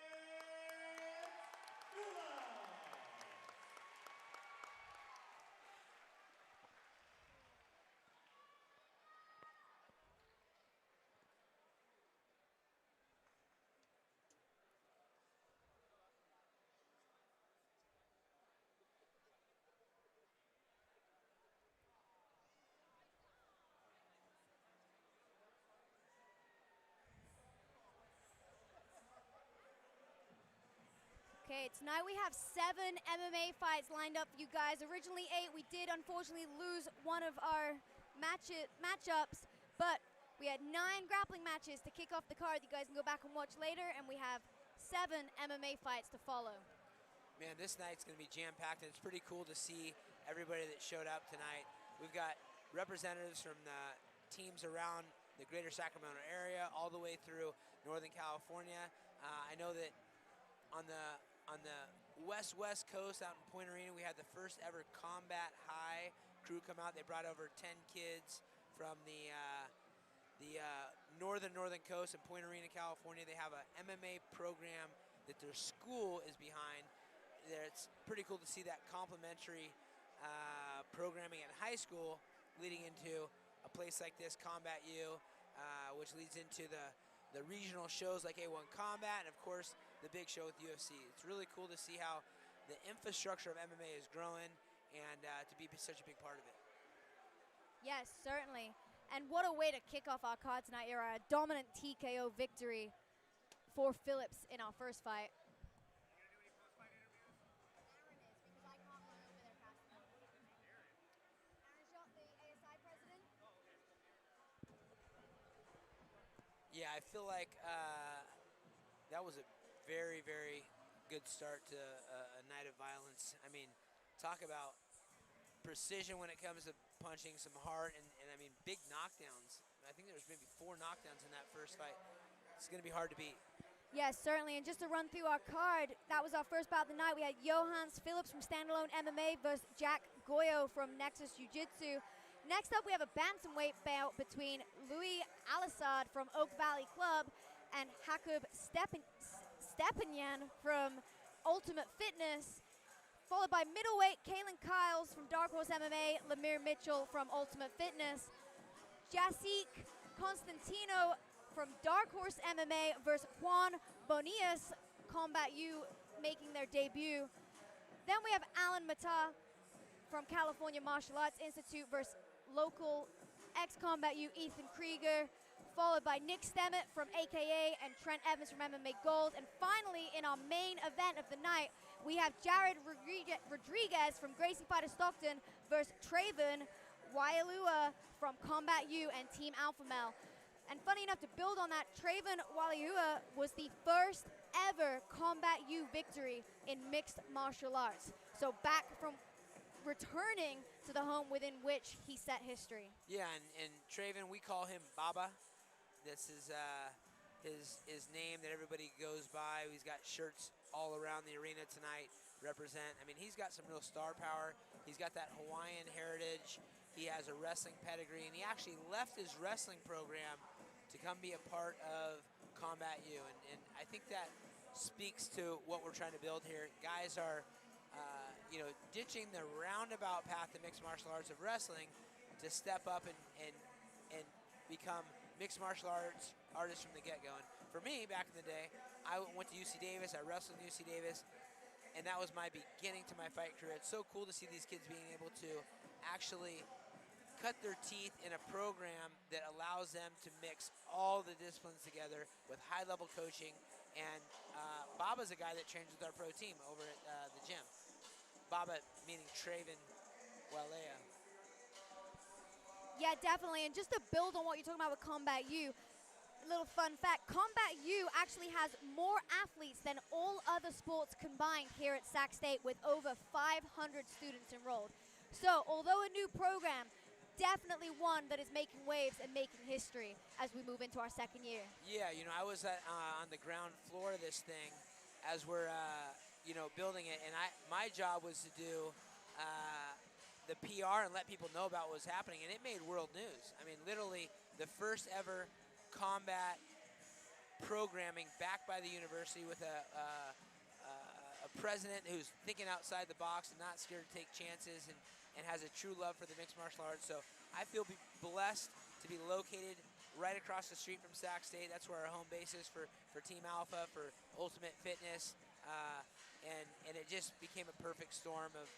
[SPEAKER 3] Okay, tonight we have 7 MMA fights lined up for you guys. Originally 8. We did unfortunately lose one of our matchups, but we had 9 grappling matches to kick off the card. You guys can go back and watch later, and we have 7 MMA fights to follow.
[SPEAKER 5] Man, this night's going to be jam-packed, and it's pretty cool to see everybody that showed up tonight. We've got representatives from the teams around the greater Sacramento area all the way through Northern California. I know that on the west coast out in Point Arena, we had the first ever Combat High crew come out. They brought over 10 kids from the northern coast in Point Arena, California. They have a MMA program that their school is behind. It's pretty cool to see that complimentary programming at high school leading into a place like this, Combat U, which leads into the regional shows like A1 Combat, and of course the big show with UFC. It's really cool to see how the infrastructure of MMA is growing and to be such a big part of it.
[SPEAKER 3] Yes, certainly. And what a way to kick off our card tonight. You're a dominant TKO victory for Phillips in our first fight.
[SPEAKER 5] Yeah, I feel like that was a very, very good start to a night of violence. I mean, talk about precision when it comes to punching, some heart, and I mean, big knockdowns. I think there was maybe 4 knockdowns in that first fight. It's going to be hard to beat.
[SPEAKER 3] Yes, certainly. And just to run through our card, that was our first bout of the night. We had Johannes Phillips from Standalone MMA versus Jack Goyo from Nexus Jiu-Jitsu. Next up, we have a bantamweight bout between Louis Alassad from Oak Valley Club and Jakub Stepanyan from Ultimate Fitness, followed by middleweight Kaylin Kyles from Dark Horse MMA, Lemire Mitchell from Ultimate Fitness, Jasik Constantino from Dark Horse MMA versus Juan Bonias, Combat U making their debut. Then we have Alan Mata from California Martial Arts Institute versus local ex-Combat U Ethan Krieger, followed by Nick Stemmet from AKA and Trent Evans from MMA Gold. And finally, in our main event of the night, we have Jared Rodriguez from Gracie Fighter Stockton versus Traven Wailua from Combat U and Team Alpha Male. And funny enough, to build on that, Traven Wailua was the first ever Combat U victory in mixed martial arts. So back from returning to the home within which he set history.
[SPEAKER 5] Yeah, and Traven, we call him Baba. This is his name that everybody goes by. He's got shirts all around the arena tonight represent. I mean, he's got some real star power. He's got that Hawaiian heritage. He has a wrestling pedigree, and he actually left his wrestling program to come be a part of Combat U. And I think that speaks to what we're trying to build here. Guys are ditching the roundabout path to mixed martial arts of wrestling to step up and become mixed martial arts artists from the get-go. And for me, back in the day, I went to UC Davis, I wrestled in UC Davis, and that was my beginning to my fight career. It's so cool to see these kids being able to actually cut their teeth in a program that allows them to mix all the disciplines together with high-level coaching. And Baba's a guy that trains with our pro team over at the gym. Baba meaning Traven Wailua.
[SPEAKER 3] Yeah, definitely. And just to build on what you're talking about with Combat U, little fun fact, Combat U actually has more athletes than all other sports combined here at Sac State with over 500 students enrolled. So, although a new program, definitely one that is making waves and making history as we move into our second year.
[SPEAKER 5] Yeah, I was on the ground floor of this thing as we're, building it, and my job was to do the PR and let people know about what was happening, and it made world news. I mean, literally the first ever combat programming backed by the university with a president who's thinking outside the box and not scared to take chances and has a true love for the mixed martial arts. So I feel blessed to be located right across the street from Sac State. That's where our home base is for Team Alpha, for Ultimate Fitness, and it just became a perfect storm of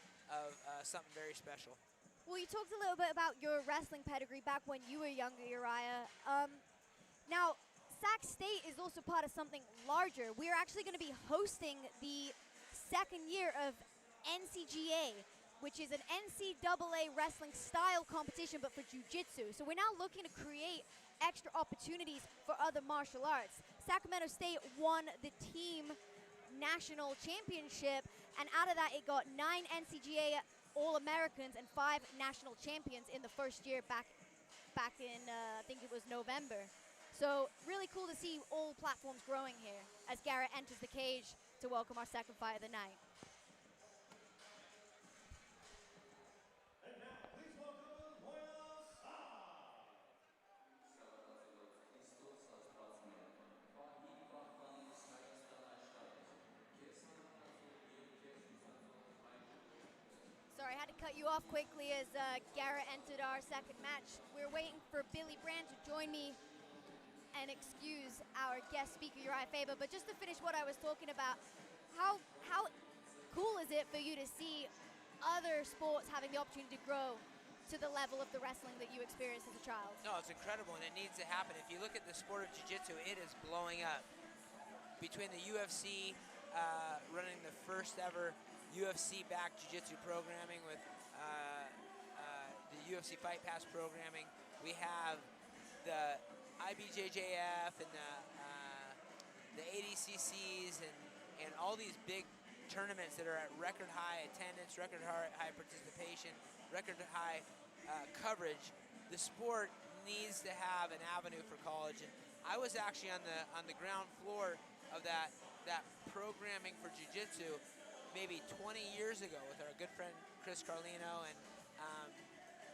[SPEAKER 5] something very special.
[SPEAKER 3] Well, you talked a little bit about your wrestling pedigree back when you were younger, Uriah. Now, Sac State is also part of something larger. We're actually going to be hosting the second year of NCGA, which is an NCAA wrestling style competition, but for jiu-jitsu. So we're now looking to create extra opportunities for other martial arts. Sacramento State won the team national championship, and out of that it got 9 NCGA All-Americans and 5 national champions in the first year back in, I think it was November. So really cool to see all platforms growing here as Garrett enters the cage to welcome our second fight of the night.
[SPEAKER 2] And now, please welcome the Royal Star.
[SPEAKER 3] Sorry, I had to cut you off quickly as Garrett entered our second match. We're waiting for Billy Brand to join me and excuse our guest speaker, Uriah Faber. But just to finish what I was talking about, how cool is it for you to see other sports having the opportunity to grow to the level of the wrestling that you experienced as a child?
[SPEAKER 5] No, it's incredible, and it needs to happen. If you look at the sport of jiu-jitsu, it is blowing up. Between the UFC running the first ever UFC-backed jiu-jitsu programming with the UFC Fight Pass programming, we have the IBJJF and the ADCCs and all these big tournaments that are at record high attendance, record high participation, record high coverage. The sport needs to have an avenue for college, and I was actually on the ground floor of that programming for jiu-jitsu maybe 20 years ago with our good friend Chris Carlino, and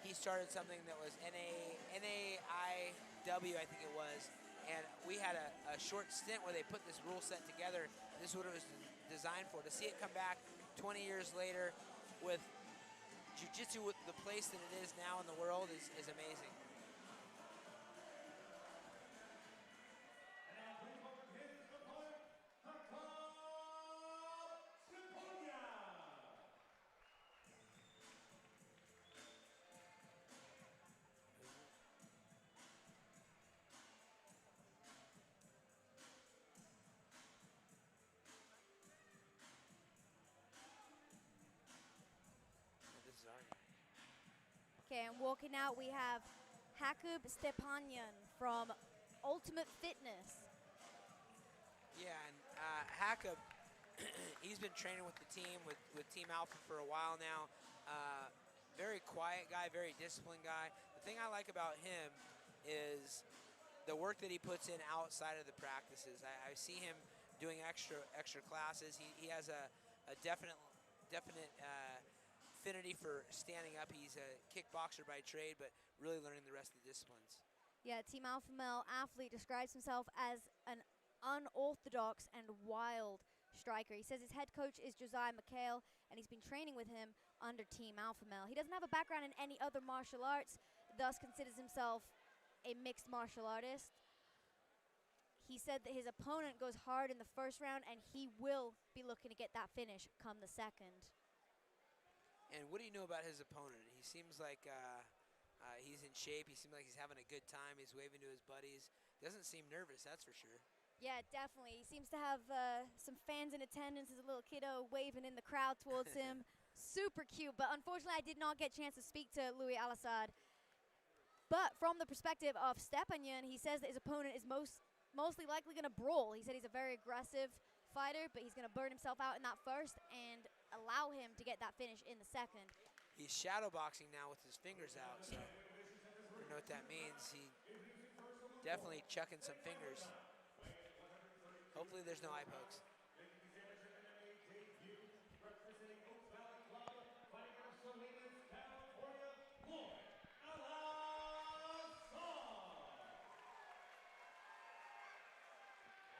[SPEAKER 5] he started something that was NAIW, I think it was, and we had a short stint where they put this rule set together. This is what it was designed for. To see it come back 20 years later with jiu-jitsu with the place that it is now in the world is amazing.
[SPEAKER 2] And now, please welcome his opponent, Hakan Stiponia.
[SPEAKER 5] This is our
[SPEAKER 3] Okay, and walking out we have Hakub Stepanyan from Ultimate Fitness.
[SPEAKER 5] Yeah, and Hakub, he's been training with the team, with Team Alpha for a while now. Very quiet guy, very disciplined guy. The thing I like about him is the work that he puts in outside of the practices. I see him doing extra classes. He has a definite affinity for standing up. He's a kickboxer by trade, but really learning the rest of the disciplines.
[SPEAKER 3] Yeah, Team Alpha Male athlete describes himself as an unorthodox and wild striker. He says his head coach is Josiah McHale, and he's been training with him under Team Alpha Male. He doesn't have a background in any other martial arts, thus considers himself a mixed martial artist. He said that his opponent goes hard in the first round, and he will be looking to get that finish come the second.
[SPEAKER 5] And what do you know about his opponent? He seems like he's in shape. He seems like he's having a good time. He's waving to his buddies. Doesn't seem nervous, that's for sure.
[SPEAKER 3] Yeah, definitely. He seems to have some fans in attendance as a little kiddo waving in the crowd towards him. Super cute, but unfortunately I did not get a chance to speak to Louis Al-Assad. But from the perspective of Stepanyan, he says that his opponent is most mostly likely going to brawl. He said he's a very aggressive fighter, but he's going to burn himself out in that first and allow him to get that finish in the second.
[SPEAKER 5] He's shadow boxing now with his fingers out, so I don't know what that means. He definitely chucking some fingers. Hopefully there's no eye pokes.
[SPEAKER 2] Representing Oak Valley Club, fighting out of Salinas, California, Lloyd Alazar.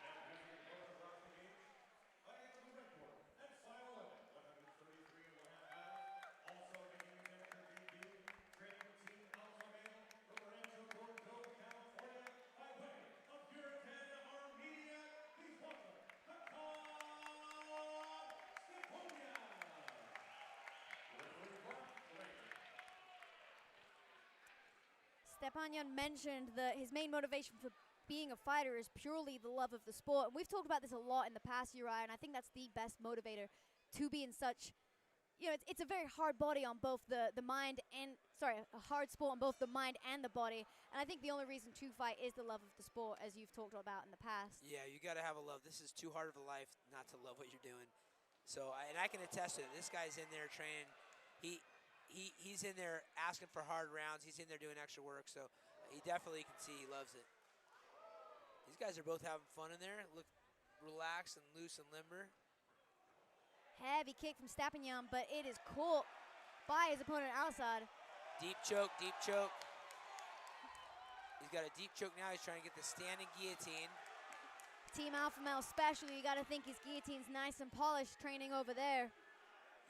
[SPEAKER 2] And visiting both across the game, fighting out of the red corner at 5'11", 133 and a half pounds. Also making his amateur debut, training team alpha male from Rancho Cordova, California, by way of Hurricane Armenia. Please welcome the
[SPEAKER 3] Stepanyan mentioned that his main motivation for being a fighter is purely the love of the sport. And we've talked about this a lot in the past, Uriah, and I think that's the best motivator to be in such, you know, it's a very hard body on both the mind and, sorry, a hard sport on both the mind and the body. And I think the only reason to fight is the love of the sport, as you've talked about in the past.
[SPEAKER 5] Yeah, you got to have a love. This is too hard of a life not to love what you're doing. So, and I can attest to it. This guy's in there training. He's in there asking for hard rounds. He's in there doing extra work. So he definitely can see he loves it. These guys are both having fun in there. Look relaxed and loose and limber.
[SPEAKER 3] Heavy kick from Stepanyan, but it is caught by his opponent, Al-Assad.
[SPEAKER 5] Deep choke, deep choke. He's got a deep choke now. He's trying to get the standing guillotine.
[SPEAKER 3] Team Alpha Male special, you got to think his guillotine's nice and polished training over there.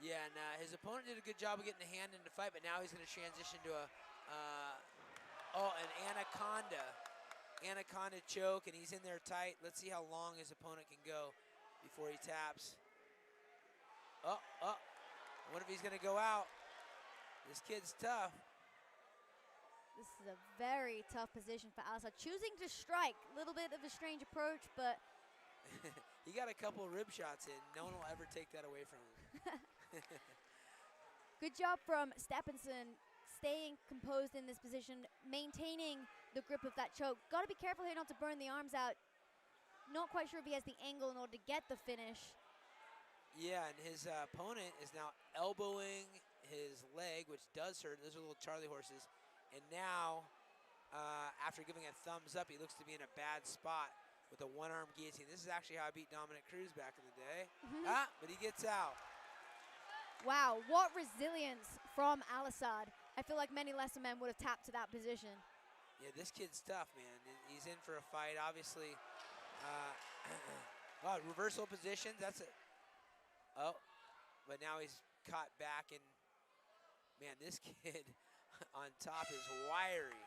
[SPEAKER 5] Yeah, and his opponent did a good job of getting the hand into the fight, but now he's going to transition to an anaconda choke, and he's in there tight. Let's see how long his opponent can go before he taps. I wonder if he's going to go out. This kid's tough.
[SPEAKER 3] This is a very tough position for Al-Assad. Choosing to strike, a little bit of a strange approach, but
[SPEAKER 5] he got a couple rib shots in. No one will ever take that away from him.
[SPEAKER 3] good job from Stepanson, staying composed in this position, maintaining the grip of that choke. Got to be careful here not to burn the arms out. Not quite sure if he has the angle in order to get the finish.
[SPEAKER 5] Yeah, and his opponent is now elbowing his leg, which does hurt. Those are little Charlie horses. And now, after giving a thumbs up, he looks to be in a bad spot with a one-arm guillotine. This is actually how I beat Dominic Cruz back in the day. But he gets out.
[SPEAKER 3] Wow, what resilience from Al-Assad. I feel like many lesser men would have tapped to that position.
[SPEAKER 5] Yeah, this kid's tough, man. He's in for a fight, obviously. Reversal positions, that's it. Oh, but now he's caught back, and man, this kid on top is wiry.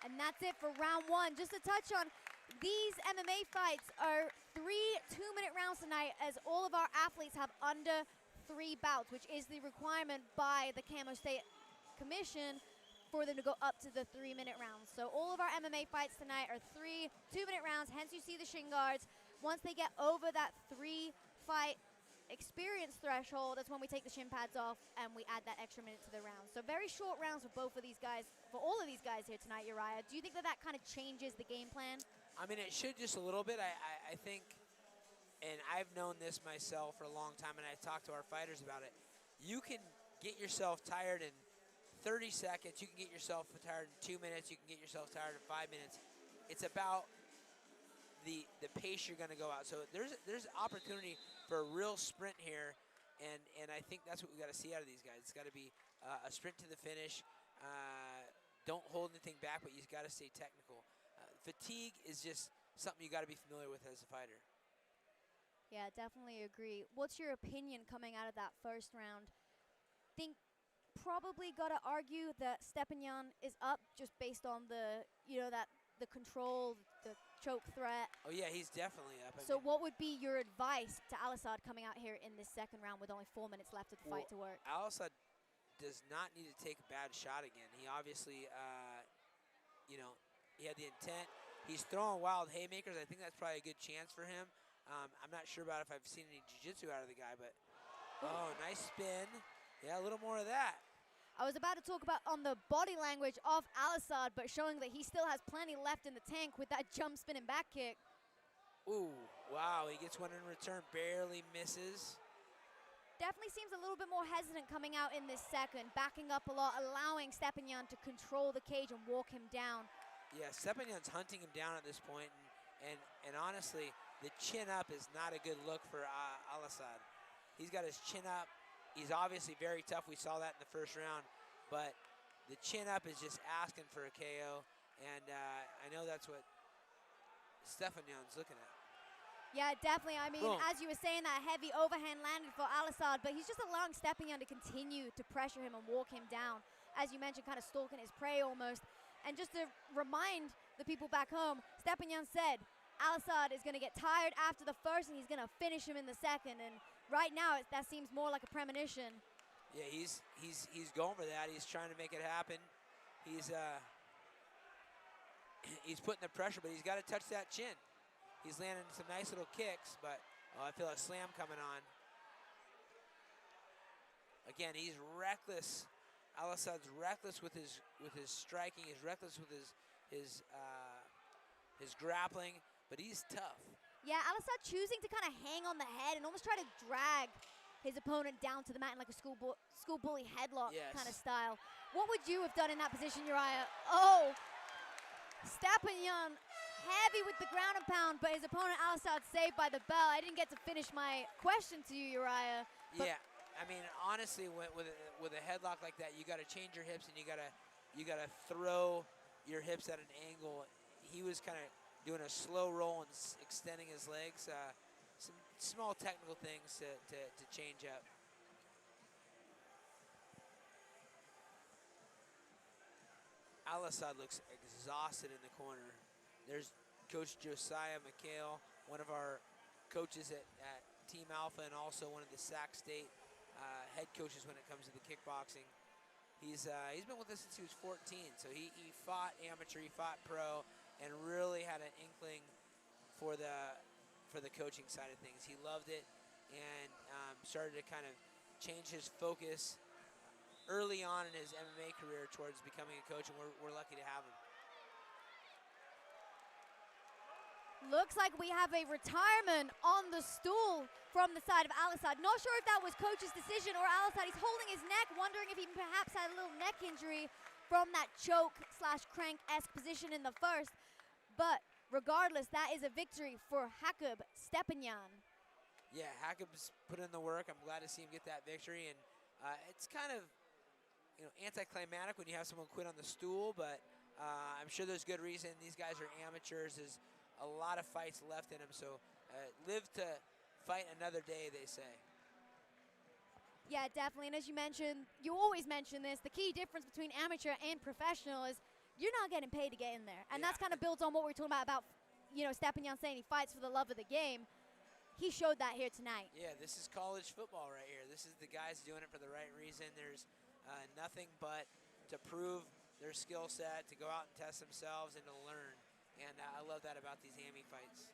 [SPEAKER 3] And that's it for round one. Just to touch on, these MMA fights are 3 2-minute rounds tonight, as all of our athletes have under 3 bouts, which is the requirement by the Camo State Commission for them to go up to the 3-minute rounds. So all of our MMA fights tonight are 3 2-minute rounds, hence you see the shin guards. Once they get over that 3-fight experience threshold, that's when we take the shin pads off and we add that extra minute to the round. So very short rounds for both of these guys, for all of these guys here tonight, Uriah. Do you think that that kind of changes the game plan?
[SPEAKER 5] I mean, it should just a little bit. I think, and I've known this myself for a long time, and I talked to our fighters about it. You can get yourself tired in 30 seconds. You can get yourself tired in 2 minutes. You can get yourself tired in 5 minutes. It's about the pace you're going to go out. So there's opportunity for a real sprint here, and I think that's what we got to see out of these guys. It's got to be a sprint to the finish. Don't hold anything back, but you've got to stay technical. Fatigue is just something you got to be familiar with as a fighter.
[SPEAKER 3] Yeah, definitely agree. What's your opinion coming out of that first round? Think probably got to argue that Stepanyan is up just based on the, you know, that the control, the choke threat.
[SPEAKER 5] Oh yeah, he's definitely up.
[SPEAKER 3] So what would be your advice to Al-Assad coming out here in this second round with only 4 minutes left of the fight to work?
[SPEAKER 5] Al-Assad does not need to take a bad shot again. He obviously, you know, he had the intent. He's throwing wild haymakers. I think that's probably a good chance for him. I'm not sure about if I've seen any jiu-jitsu out of the guy, but oh, nice spin. Yeah, a little more of that.
[SPEAKER 3] I was about to talk about on the body language of Al-Assad, but showing that he still has plenty left in the tank with that jump spinning back kick.
[SPEAKER 5] Ooh, wow, he gets one in return, barely misses.
[SPEAKER 3] Definitely seems a little bit more hesitant coming out in this second, backing up a lot, allowing Stepanian to control the cage and walk him down.
[SPEAKER 5] Yeah, Stepanian's hunting him down at this point, and honestly, the chin up is not a good look for Al-Assad. He's got his chin up. He's obviously very tough. We saw that in the first round, but the chin up is just asking for a KO, and I know that's what Stepanian's looking at.
[SPEAKER 3] Yeah, definitely. I mean,
[SPEAKER 5] Boom.
[SPEAKER 3] as you were saying, that heavy overhand landed for Al-Assad, but he's just allowing Stepanian to continue to pressure him and walk him down. As you mentioned, kind of stalking his prey almost. And just to remind the people back home, Stepanian said Al-Assad is going to get tired after the first and he's going to finish him in the second. And right now, that seems more like a premonition.
[SPEAKER 5] Yeah, he's going for that. He's trying to make it happen. He's putting the pressure, but he's got to touch that chin. He's landing some nice little kicks, but I feel a slam coming on. Again, he's reckless. Al-Assad's reckless with his striking. He's reckless with his grappling, but he's tough.
[SPEAKER 3] Yeah, Al-Assad choosing to kind of hang on the head and almost try to drag his opponent down to the mat in like a school bully headlock kind of style. What would you have done in that position, Uriah? Oh, Stepanian heavy with the ground and pound, but his opponent Al-Assad saved by the bell. I didn't get to finish my question to you, Uriah.
[SPEAKER 5] Yeah, I mean, honestly, with a headlock like that, you got to change your hips and you gotta throw your hips at an angle. He was kind of doing a slow roll and extending his legs. Some small technical things to change up. Al-Assad looks exhausted in the corner. There's Coach Josiah McHale, one of our coaches at Team Alpha and also one of the Sac State head coaches when it comes to the kickboxing. He's been with us since he was 14, so he fought amateur, he fought pro, and really had an inkling for the coaching side of things. He loved it and started to kind of change his focus early on in his MMA career towards becoming a coach, and we're lucky to have him.
[SPEAKER 3] Looks like we have a retirement on the stool from the side of Al-Assad. Not sure if that was coach's decision or Al-Assad. He's holding his neck, wondering if he perhaps had a little neck injury from that choke/crank-esque position in the first. But regardless, that is a victory for Hakob Stepanian.
[SPEAKER 5] Yeah, Hakob's put in the work. I'm glad to see him get that victory, and it's kind of anticlimactic when you have someone quit on the stool, but I'm sure there's good reason. These guys are amateurs. There's a lot of fights left in them, so live to fight another day, they say.
[SPEAKER 3] Yeah, definitely. And as you mentioned, you always mention this, the key difference between amateur and professional is you're not getting paid to get in there. And that's kind of builds on what we were talking about Stepanian saying he fights for the love of the game. He showed that here tonight.
[SPEAKER 5] Yeah, this is college football right here. This is the guys doing it for the right reason. There's nothing but to prove their skill set, to go out and test themselves, and to learn. And I love that about these AMI fights.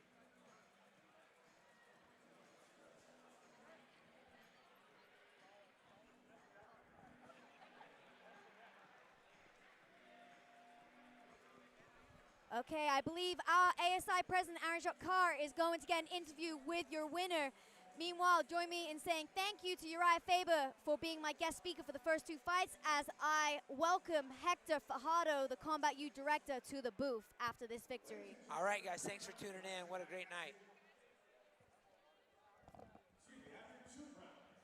[SPEAKER 3] Okay, I believe our ASI president, Aaron Carr, is going to get an interview with your winner. Meanwhile, join me in saying thank you to Uriah Faber for being my guest speaker for the first two fights as I welcome Hector Fajardo, the Combat U director, to the booth after this victory.
[SPEAKER 5] All right, guys, thanks for tuning in. What a great night.
[SPEAKER 2] After 2 rounds,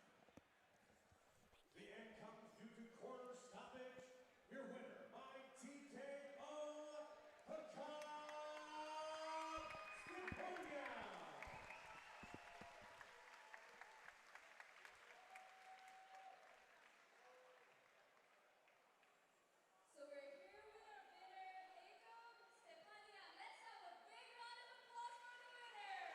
[SPEAKER 2] the end comes due to corner stoppage. Your winner by TKO, Hakob Stepanian.
[SPEAKER 4] So we're here with our winner, Hakob Stepanian. Let's have a big round of applause for the winner.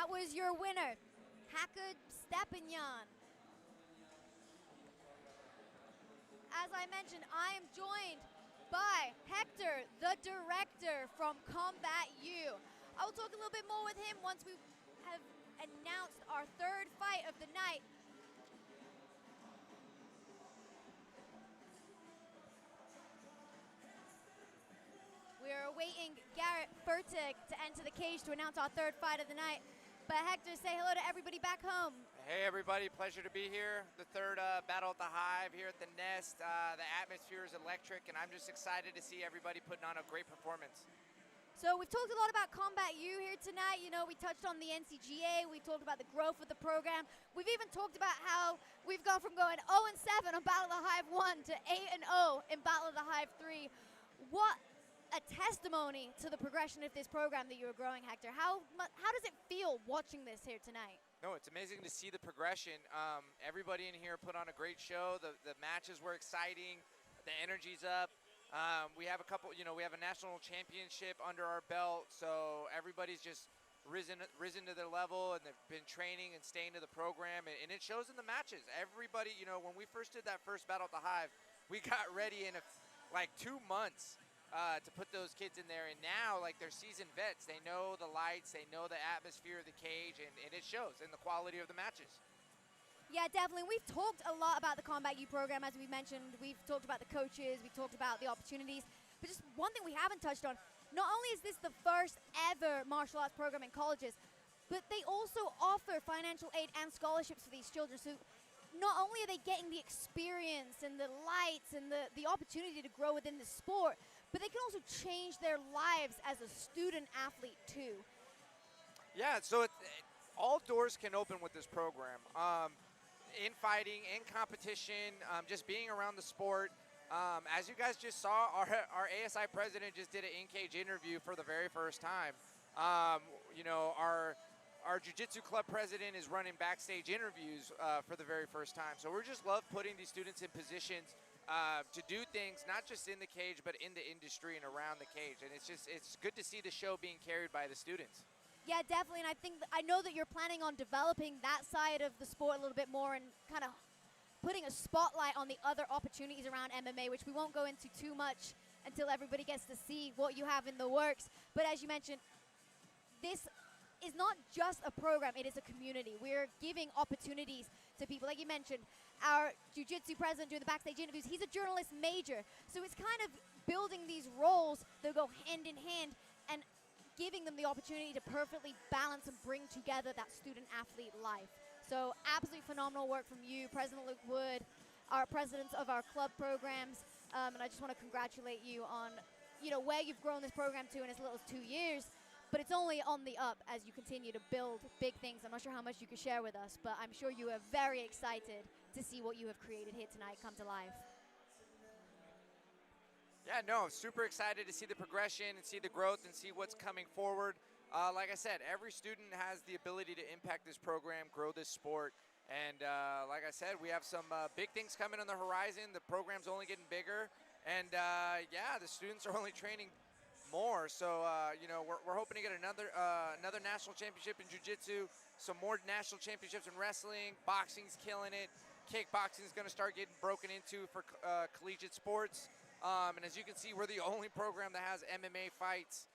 [SPEAKER 3] that was your winner, Hacker Stepanian. As I mentioned, I am joined by Hector, the director from Combat U. I will talk a little bit more with him once we have announced our third fight of the night. We're awaiting Garrett Furtick to enter the cage to announce our third fight of the night. But Hector, say hello to everybody back home.
[SPEAKER 7] Hey everybody, pleasure to be here. The third battle at the Hive here at the Nest. The atmosphere is electric and I'm just excited to see everybody putting on a great performance.
[SPEAKER 3] So we've talked a lot about Combat U here tonight. You know, we touched on the NCGA, we talked about the growth of the program. We've even talked about how we've gone from going 0-7 on Battle of the Hive 1 to 8-0 in Battle of the Hive 3. What a testimony to the progression of this program that you are growing, Hector. How does it feel watching this here tonight?
[SPEAKER 7] No, it's amazing to see the progression. Everybody in here put on a great show. The matches were exciting. The energy's up. We have a couple, we have a national championship under our belt, so everybody's just risen to their level, and they've been training and staying to the program, and it shows in the matches. Everybody, when we first did that first battle at the Hive, we got ready in like 2 months to put those kids in there, and now like they're seasoned vets. They know the lights, they know the atmosphere of the cage, and it shows in the quality of the matches.
[SPEAKER 3] Yeah, definitely. We've talked a lot about the Combat U program, as we mentioned. We've talked about the coaches, we've talked about the opportunities, but just one thing we haven't touched on, not only is this the first ever martial arts program in colleges, but they also offer financial aid and scholarships for these children. So not only are they getting the experience and the lights and the opportunity to grow within the sport, but they can also change their lives as a student athlete too.
[SPEAKER 7] Yeah, so all doors can open with this program. In fighting, in competition, just being around the sport. As you guys just saw, our ASI president just did an in-cage interview for the very first time. Our jiu-jitsu club president is running backstage interviews for the very first time. So we just love putting these students in positions to do things, not just in the cage, but in the industry and around the cage. And it's good to see the show being carried by the students.
[SPEAKER 3] Yeah, definitely, and I know that you're planning on developing that side of the sport a little bit more and kind of putting a spotlight on the other opportunities around MMA, which we won't go into too much until everybody gets to see what you have in the works. But as you mentioned, this is not just a program, it is a community. We're giving opportunities to people. Like you mentioned, our jiu-jitsu president doing the backstage interviews, he's a journalist major. So it's kind of building these roles that go hand in hand and giving them the opportunity to perfectly balance and bring together that student-athlete life. So absolutely phenomenal work from you, President Luke Wood, our presidents of our club programs, and I just want to congratulate you on, where you've grown this program to in as little as 2 years, but it's only on the up as you continue to build big things. I'm not sure how much you can share with us, but I'm sure you are very excited to see what you have created here tonight come to life.
[SPEAKER 7] Yeah, no, super excited to see the progression and see the growth and see what's coming forward. Like I said, every student has the ability to impact this program, grow this sport. And like I said, we have some big things coming on the horizon. The program's only getting bigger. And yeah, the students are only training more. So, we're hoping to get another national championship in jiu-jitsu, some more national championships in wrestling. Boxing's killing it. Kickboxing is going to start getting broken into for collegiate sports. And as you can see, we're the only program that has MMA fights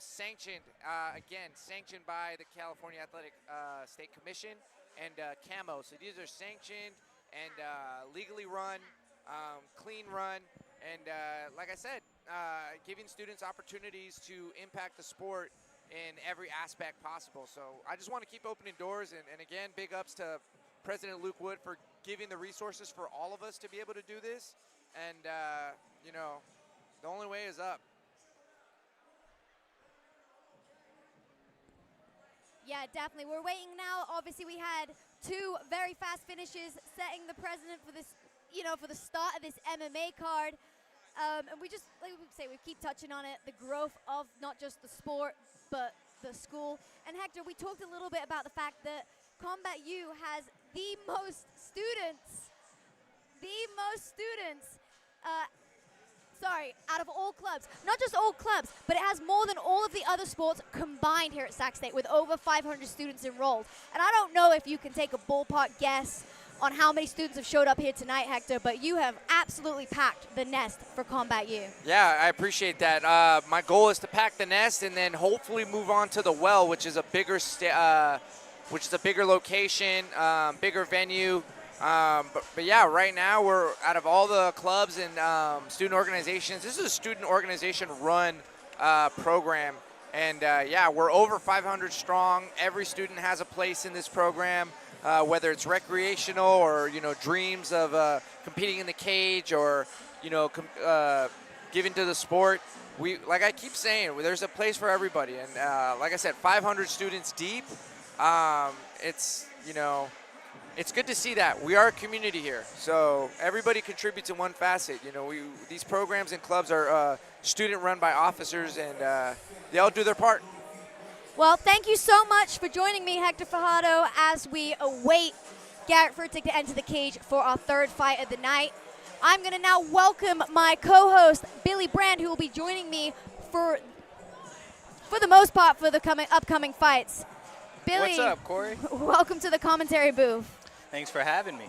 [SPEAKER 7] sanctioned by the California Athletic State Commission and CAMO. So these are sanctioned and legally run, clean run, and like I said, giving students opportunities to impact the sport in every aspect possible. So I just want to keep opening doors, and again, big ups to President Luke Wood for giving the resources for all of us to be able to do this. And, the only way is up.
[SPEAKER 3] Yeah, definitely. We're waiting now. Obviously, we had 2 very fast finishes setting the precedent for this, for the start of this MMA card. And we just, like we say, we keep touching on it, the growth of not just the sport, but the school. And Hector, we talked a little bit about the fact that Combat U has the most students sorry, out of all clubs. Not just all clubs, but it has more than all of the other sports combined here at Sac State with over 500 students enrolled. And I don't know if you can take a ballpark guess on how many students have showed up here tonight, Hector, but you have absolutely packed the nest for Combat U.
[SPEAKER 7] Yeah, I appreciate that. My goal is to pack the nest and then hopefully move on to the Well, which is a bigger location, bigger venue. But yeah, right now we're out of all the clubs and student organizations. This is a student organization run program, and yeah, we're over 500 strong. Every student has a place in this program, whether it's recreational or dreams of competing in the cage or giving to the sport. Like I keep saying, there's a place for everybody, and like I said, 500 students deep. It's good to see that. We are a community here, so everybody contributes in one facet. These programs and clubs are student-run by officers, and they all do their part.
[SPEAKER 3] Well, thank you so much for joining me, Hector Fajardo, as we await Garrett Furtick to enter the cage for our third fight of the night. I'm going to now welcome my co-host, Billy Brand, who will be joining me for the most part for the upcoming fights. Billy,
[SPEAKER 8] what's up, Corey?
[SPEAKER 3] Welcome to the commentary booth.
[SPEAKER 8] Thanks for having me.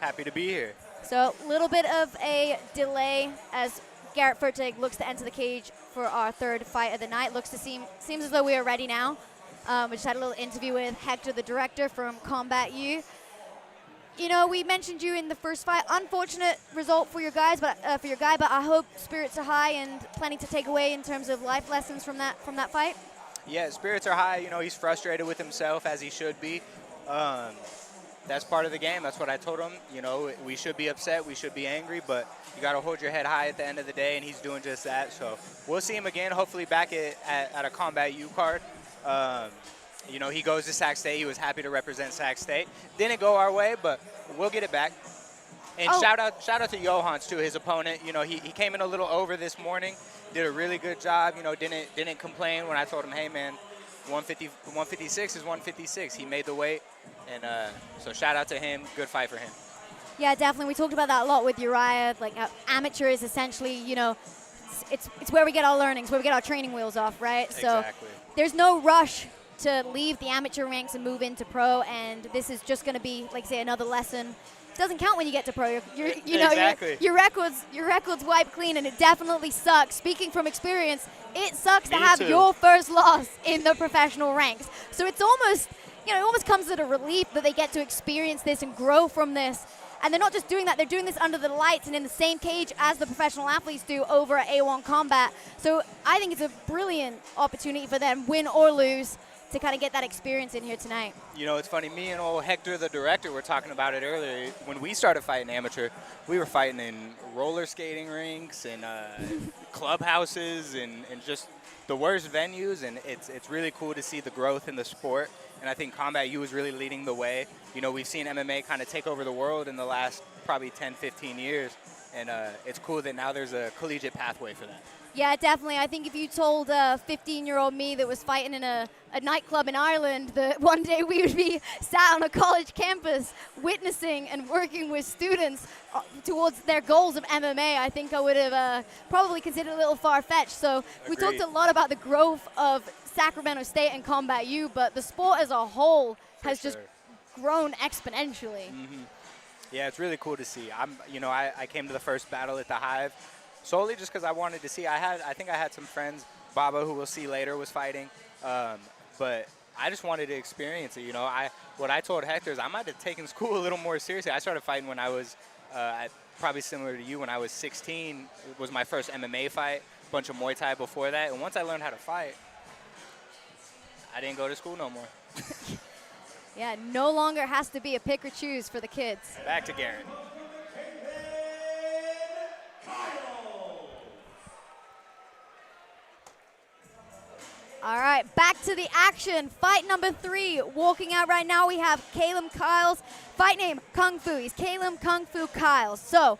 [SPEAKER 8] Happy to be here.
[SPEAKER 3] So a little bit of a delay as Garrett Furtick looks to enter the cage for our third fight of the night. Seems as though we are ready now. We just had a little interview with Hector, the director from Combat U. We mentioned you in the first fight. Unfortunate result for your guy, but I hope spirits are high and plenty to take away in terms of life lessons from that fight.
[SPEAKER 8] Yeah, spirits are high. He's frustrated with himself, as he should be. That's part of the game. That's what I told him. We should be upset. We should be angry, but you got to hold your head high at the end of the day, and he's doing just that. So we'll see him again, hopefully back at a Combat U card. He goes to Sac State. He was happy to represent Sac State. Didn't go our way, but we'll get it back. And shout out to Johans, too, his opponent. He came in a little over this morning, did a really good job. Didn't complain when I told him, hey, man, 156 is 156. He made the weight, and so shout out to him. Good fight for him.
[SPEAKER 3] Yeah, definitely. We talked about that a lot with Uriah. Like, amateur is essentially, it's where we get our learnings, where we get our training wheels off, right?
[SPEAKER 8] Exactly.
[SPEAKER 3] So there's no rush to leave the amateur ranks and move into pro, and this is just going to be, like, say, another lesson. It doesn't count when you get to pro.
[SPEAKER 8] Exactly.
[SPEAKER 3] Your records wipe clean, and it definitely sucks. Speaking from experience, it sucks to have your first loss in the professional ranks. So it's almost, it almost comes as a relief that they get to experience this and grow from this. And they're not just doing that, they're doing this under the lights and in the same cage as the professional athletes do over at A1 Combat. So I think it's a brilliant opportunity for them, win or lose, to kind of get that experience in here tonight.
[SPEAKER 8] It's funny, me and old Hector, the director, were talking about it earlier. When we started fighting amateur, we were fighting in roller skating rinks and clubhouses and just the worst venues, and it's really cool to see the growth in the sport. And I think Combat U is really leading the way. We've seen MMA kind of take over the world in the last probably 10, 15 years, and it's cool that now there's a collegiate pathway for that.
[SPEAKER 3] Yeah, definitely. I think if you told a 15-year-old me that was fighting in a nightclub in Ireland that one day we would be sat on a college campus witnessing and working with students towards their goals of MMA, I think I would have probably considered a little far-fetched. So we talked a lot about the growth of Sacramento State and Combat U, but the sport as a whole has just grown exponentially.
[SPEAKER 8] Mm-hmm. Yeah, it's really cool to see. I came to the first battle at the Hive solely just because I wanted to see. I think I had some friends. Baba, who we'll see later, was fighting, but I just wanted to experience it. What I told Hector is I might have taken school a little more seriously. I started fighting when I was probably similar to you. When I was 16, it was my first MMA fight. A bunch of Muay Thai before that, and once I learned how to fight, I didn't go to school no more.
[SPEAKER 3] Yeah, no longer has to be a pick or choose for the kids.
[SPEAKER 8] Back to Garrett.
[SPEAKER 3] All right, back to the action. Fight number 3. Walking out right now, we have Caleb Kyles. Fight name, Kung Fu. He's Caleb Kung Fu Kyles. So,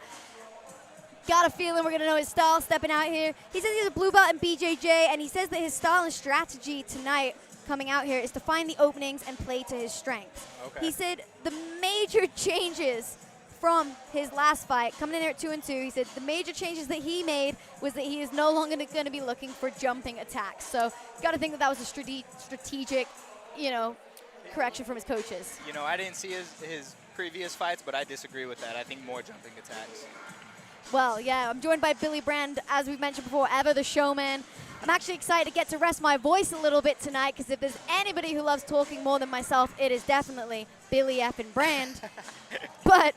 [SPEAKER 3] got a feeling we're going to know his style stepping out here. He says he's a blue belt in BJJ, and he says that his style and strategy tonight coming out here is to find the openings and play to his strengths.
[SPEAKER 8] Okay.
[SPEAKER 3] He said the major changes from his last fight, coming in there at 2-2, he said the major changes that he made was that he is no longer going to be looking for jumping attacks. So you got to think that was a strategic, correction from his coaches.
[SPEAKER 8] I didn't see his previous fights, but I disagree with that. I think more jumping attacks.
[SPEAKER 3] Well, yeah, I'm joined by Billy Brand, as we've mentioned before, ever the showman. I'm actually excited to get to rest my voice a little bit tonight, because if there's anybody who loves talking more than myself, it is definitely Billy effing Brand. But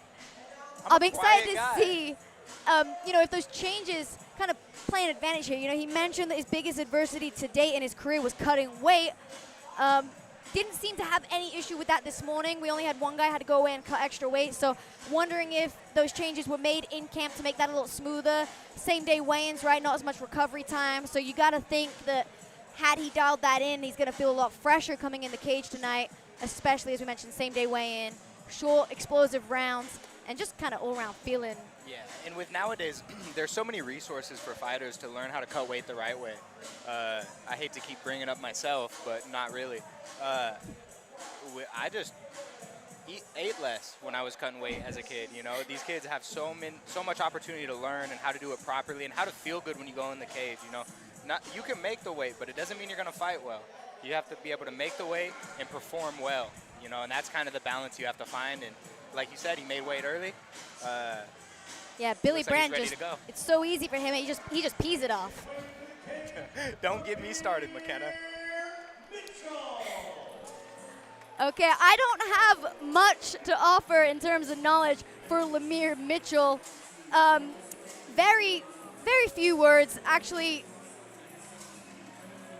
[SPEAKER 3] I'm excited to see, if those changes kind of play an advantage here. He mentioned that his biggest adversity to date in his career was cutting weight. Didn't seem to have any issue with that this morning. We only had one guy had to go away and cut extra weight. So wondering if those changes were made in camp to make that a little smoother. Same day weigh-ins, right? Not as much recovery time. So you got to think that had he dialed that in, he's going to feel a lot fresher coming in the cage tonight, especially as we mentioned, same day weigh-in, short, explosive rounds, and just kind of all-around feeling.
[SPEAKER 8] Yeah, and with nowadays, there's so many resources for fighters to learn how to cut weight the right way. I hate to keep bringing up myself, but not really. I just ate less when I was cutting weight as a kid. These kids have so much opportunity to learn and how to do it properly and how to feel good when you go in the cage. You can make the weight, but it doesn't mean you're going to fight well. You have to be able to make the weight and perform well. And that's kind of the balance you have to find. And like you said, he made weight early.
[SPEAKER 3] Yeah, Billy Brand
[SPEAKER 8] like
[SPEAKER 3] it's so easy for him. He just pees it off.
[SPEAKER 8] Don't get me started, McKenna.
[SPEAKER 3] Okay, I don't have much to offer in terms of knowledge for Lemire Mitchell. Very, very few words. Actually,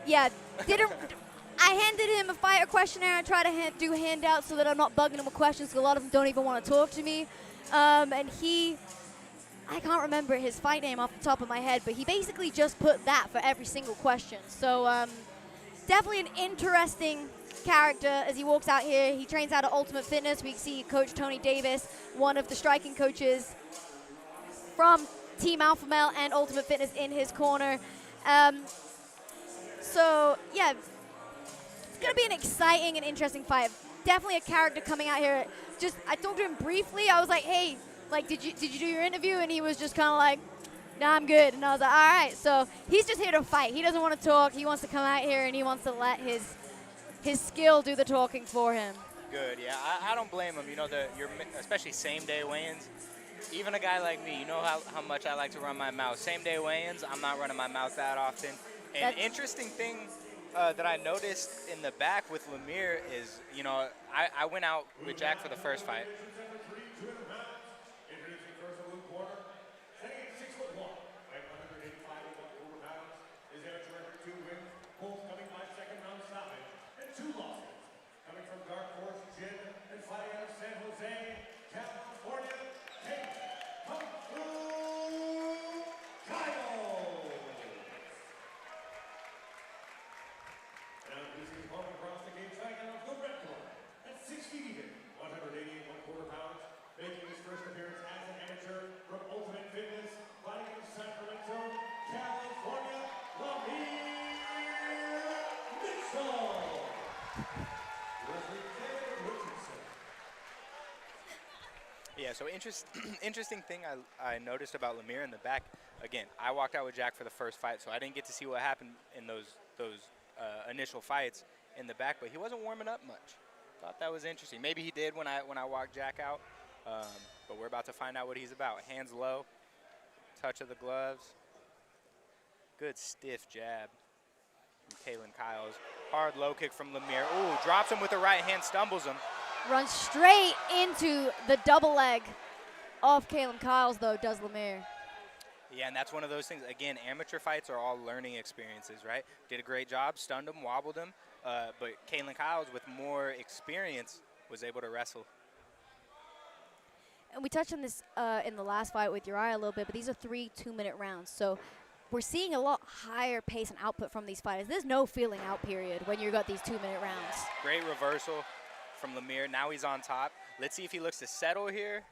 [SPEAKER 3] yeah, I handed him a fighter questionnaire and tried to do handouts so that I'm not bugging him with questions, because a lot of them don't even want to talk to me. And I can't remember his fight name off the top of my head, but he basically just put that for every single question. So definitely an interesting character as he walks out here. He trains out at Ultimate Fitness. We see Coach Tony Davis, one of the striking coaches from Team Alpha Male and Ultimate Fitness, in his corner. So, yeah, it's going to be an exciting and interesting fight. Definitely a character coming out here. I talked to him briefly. I was like, hey, did you do your interview? And he was just kind of like, nah, I'm good. And I was like, all right. So he's just here to fight. He doesn't want to talk. He wants to come out here and he wants to let his skill do the talking for him.
[SPEAKER 8] Good, yeah. I don't blame him. Especially same-day weigh-ins. Even a guy like me, how much I like to run my mouth. Same-day weigh-ins, I'm not running my mouth that often. An interesting thing that I noticed in the back with Lemire is, I went out with Jack for the first fight.
[SPEAKER 2] Making his first appearance as an amateur from Ultimate Fitness, fighting in Sacramento, California, Lemire Mitchell.
[SPEAKER 8] Yeah, so interesting thing I noticed about Lemire in the back. Again, I walked out with Jack for the first fight, so I didn't get to see what happened in those initial fights in the back, but he wasn't warming up much. Thought that was interesting. Maybe he did when I walked Jack out. But we're about to find out what he's about. Hands low, touch of the gloves. Good stiff jab from Kalen Kyles. Hard low kick from Lemire. Ooh, drops him with the right hand, stumbles him.
[SPEAKER 3] Runs straight into the double leg of Kalen Kyles, though, does Lemire.
[SPEAKER 8] Yeah, and that's one of those things. Again, amateur fights are all learning experiences, right? Did a great job, stunned him, wobbled him. But Kalen Kyles, with more experience, was able to wrestle.
[SPEAKER 3] And we touched on this in the last fight with Uriah a little bit, but these are 3 2-minute rounds. So we're seeing a lot higher pace and output from these fighters. There's no feeling out period when you've got these 2-minute rounds.
[SPEAKER 8] Great reversal from Lemire. Now he's on top. Let's see if he looks to settle here.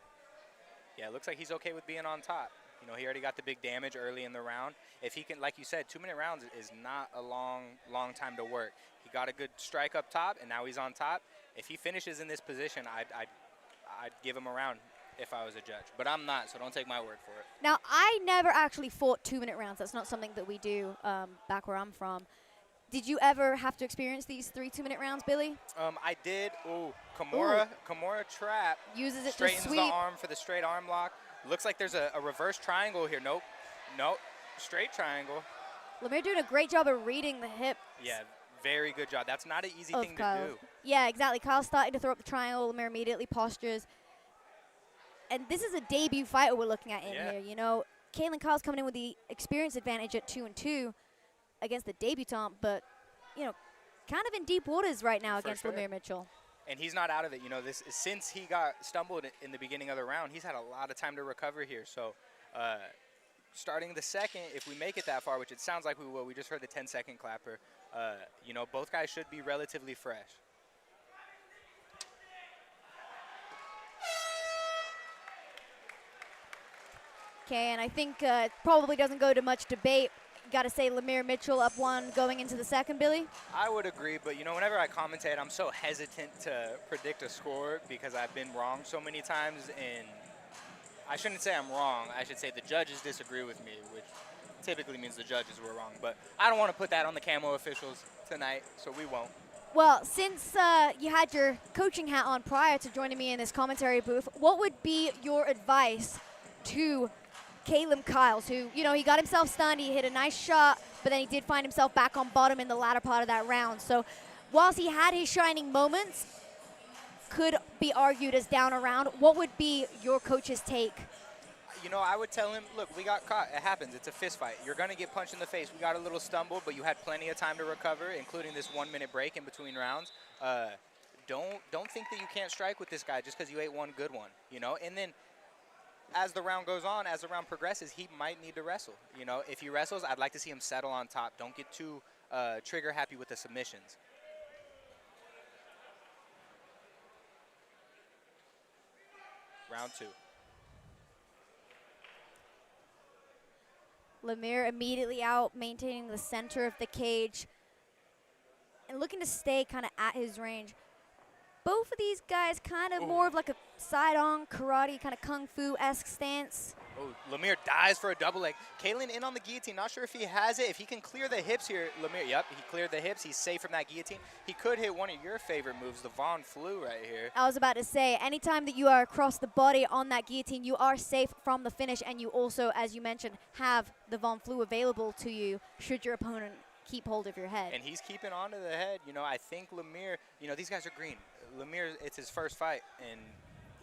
[SPEAKER 8] Yeah, it looks like he's okay with being on top. He already got the big damage early in the round. If he can, like you said, 2-minute rounds is not a long time to work. He got a good strike up top, and now he's on top. If he finishes in this position, I'd give him a round. if I was a judge. But I'm not, so don't take my word for it.
[SPEAKER 3] Now, I never actually fought 2-minute rounds. That's not something that we do back where I'm from. Did you ever have to experience these 3 2-minute rounds, Billy?
[SPEAKER 8] I did. Ooh, Kimura trap.
[SPEAKER 3] Uses it to
[SPEAKER 8] Straightens
[SPEAKER 3] sweep.
[SPEAKER 8] the arm for the straight arm lock. Looks like there's a reverse triangle here. Nope. Straight triangle.
[SPEAKER 3] Lemire doing a great job of reading the hip.
[SPEAKER 8] Yeah, very good job. That's not an easy thing
[SPEAKER 3] Kyle.
[SPEAKER 8] to do.
[SPEAKER 3] Yeah, exactly. Kyle's starting to throw up the triangle. Lemire immediately postures. And this is a debut fighter we're looking at in here. You know, Caitlin Kyle's coming in with the experience advantage at 2-2 against the debutant, but, you know, kind of in deep waters right now
[SPEAKER 8] For
[SPEAKER 3] against
[SPEAKER 8] sure.
[SPEAKER 3] Lemire Mitchell.
[SPEAKER 8] And he's not out of it. You know, since he got stumbled in the beginning of the round, he's had a lot of time to recover here. So starting the second, if we make it that far, which it sounds like we will, we just heard the 10-second clapper, you know, both guys should be relatively fresh.
[SPEAKER 3] Okay, and I think it probably doesn't go to much debate. Got to say Lemire Mitchell up 1 going into the second, Billy?
[SPEAKER 8] I would agree, but, you know, whenever I commentate, I'm so hesitant to predict a score because I've been wrong so many times, and I shouldn't say I'm wrong. I should say the judges disagree with me, which typically means the judges were wrong. But I don't want to put that on the camo officials tonight, so we won't.
[SPEAKER 3] Well, since you had your coaching hat on prior to joining me in this commentary booth, what would be your advice to Caleb Kyles, who, you know, he got himself stunned, he hit a nice shot, but then he did find himself back on bottom in the latter part of that round. So whilst he had his shining moments, could be argued as down a round, what would be your coach's take?
[SPEAKER 8] You know, I would tell him, look, we got caught. It happens. It's a fist fight. You're going to get punched in the face. We got a little stumble, but you had plenty of time to recover, including this 1-minute break in between rounds. Don't think that you can't strike with this guy just because you ate one good one, you know? And then as the round goes on, as the round progresses, he might need to wrestle. You know, if he wrestles, I'd like to see him settle on top. Don't get too trigger happy with the submissions. Round 2.
[SPEAKER 3] Lemire immediately out, maintaining the center of the cage and looking to stay kind of at his range. Both of these guys kind of more of like a side-on karate, kind of kung fu-esque stance.
[SPEAKER 8] Oh, Lemire dives for a double leg. Kalen in on the guillotine. Not sure if he has it. If he can clear the hips here, Lemire, yep, he cleared the hips. He's safe from that guillotine. He could hit one of your favorite moves, the Von Flu right here.
[SPEAKER 3] I was about to say, anytime that you are across the body on that guillotine, you are safe from the finish, and you also, as you mentioned, have the Von Flu available to you should your opponent keep hold of your head.
[SPEAKER 8] And he's keeping on to the head. You know, I think Lemire, you know, these guys are green. Lemire, it's his first fight, and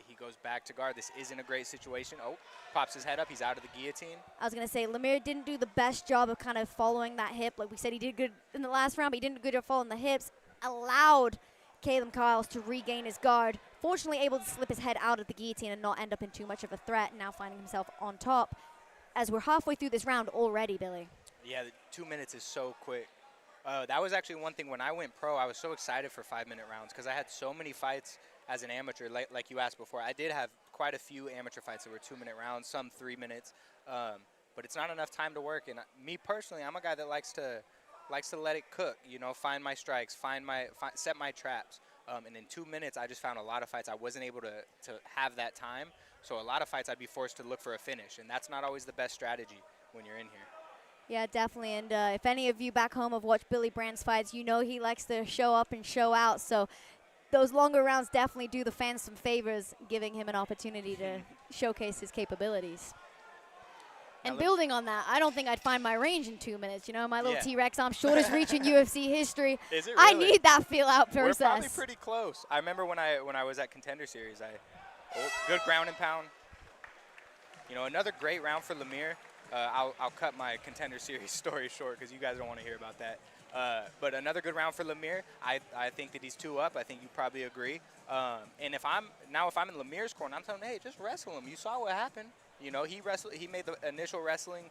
[SPEAKER 8] he goes back to guard. This isn't a great situation. Oh, pops his head up. He's out of the guillotine.
[SPEAKER 3] I was going to say, Lemire didn't do the best job of kind of following that hip. Like we said, he did good in the last round, but he didn't do good job following the hips. Allowed Caleb Kyles to regain his guard. Fortunately able to slip his head out of the guillotine and not end up in too much of a threat, now finding himself on top. As we're halfway through this round already, Billy.
[SPEAKER 8] Yeah, the 2 minutes is so quick. That was actually one thing when I went pro, I was so excited for 5-minute rounds because I had so many fights as an amateur, like you asked before. I did have quite a few amateur fights that were 2-minute rounds, some 3 minutes, but it's not enough time to work. And me personally, I'm a guy that likes to let it cook, you know, find my strikes, set my traps. And in 2 minutes, I just found a lot of fights I wasn't able to have that time. So a lot of fights I'd be forced to look for a finish, and that's not always the best strategy when you're in here.
[SPEAKER 3] Yeah, definitely. And if any of you back home have watched Billy Brandt's fights, you know he likes to show up and show out. So those longer rounds definitely do the fans some favors, giving him an opportunity to showcase his capabilities. And building on that, I don't think I'd find my range in 2 minutes. You know, my little T-Rex arm, shortest reach in UFC history.
[SPEAKER 8] Is it really?
[SPEAKER 3] I need that feel-out process.
[SPEAKER 8] We're probably pretty close. I remember when I was at Contender Series, good ground and pound. You know, another great round for Lemire. I'll cut my Contender Series story short because you guys don't want to hear about that. But another good round for Lemire. I think that he's 2 up. I think you probably agree. And if I'm in Lemire's corner, I'm telling him, hey, just wrestle him. You saw what happened. You know, he made the initial wrestling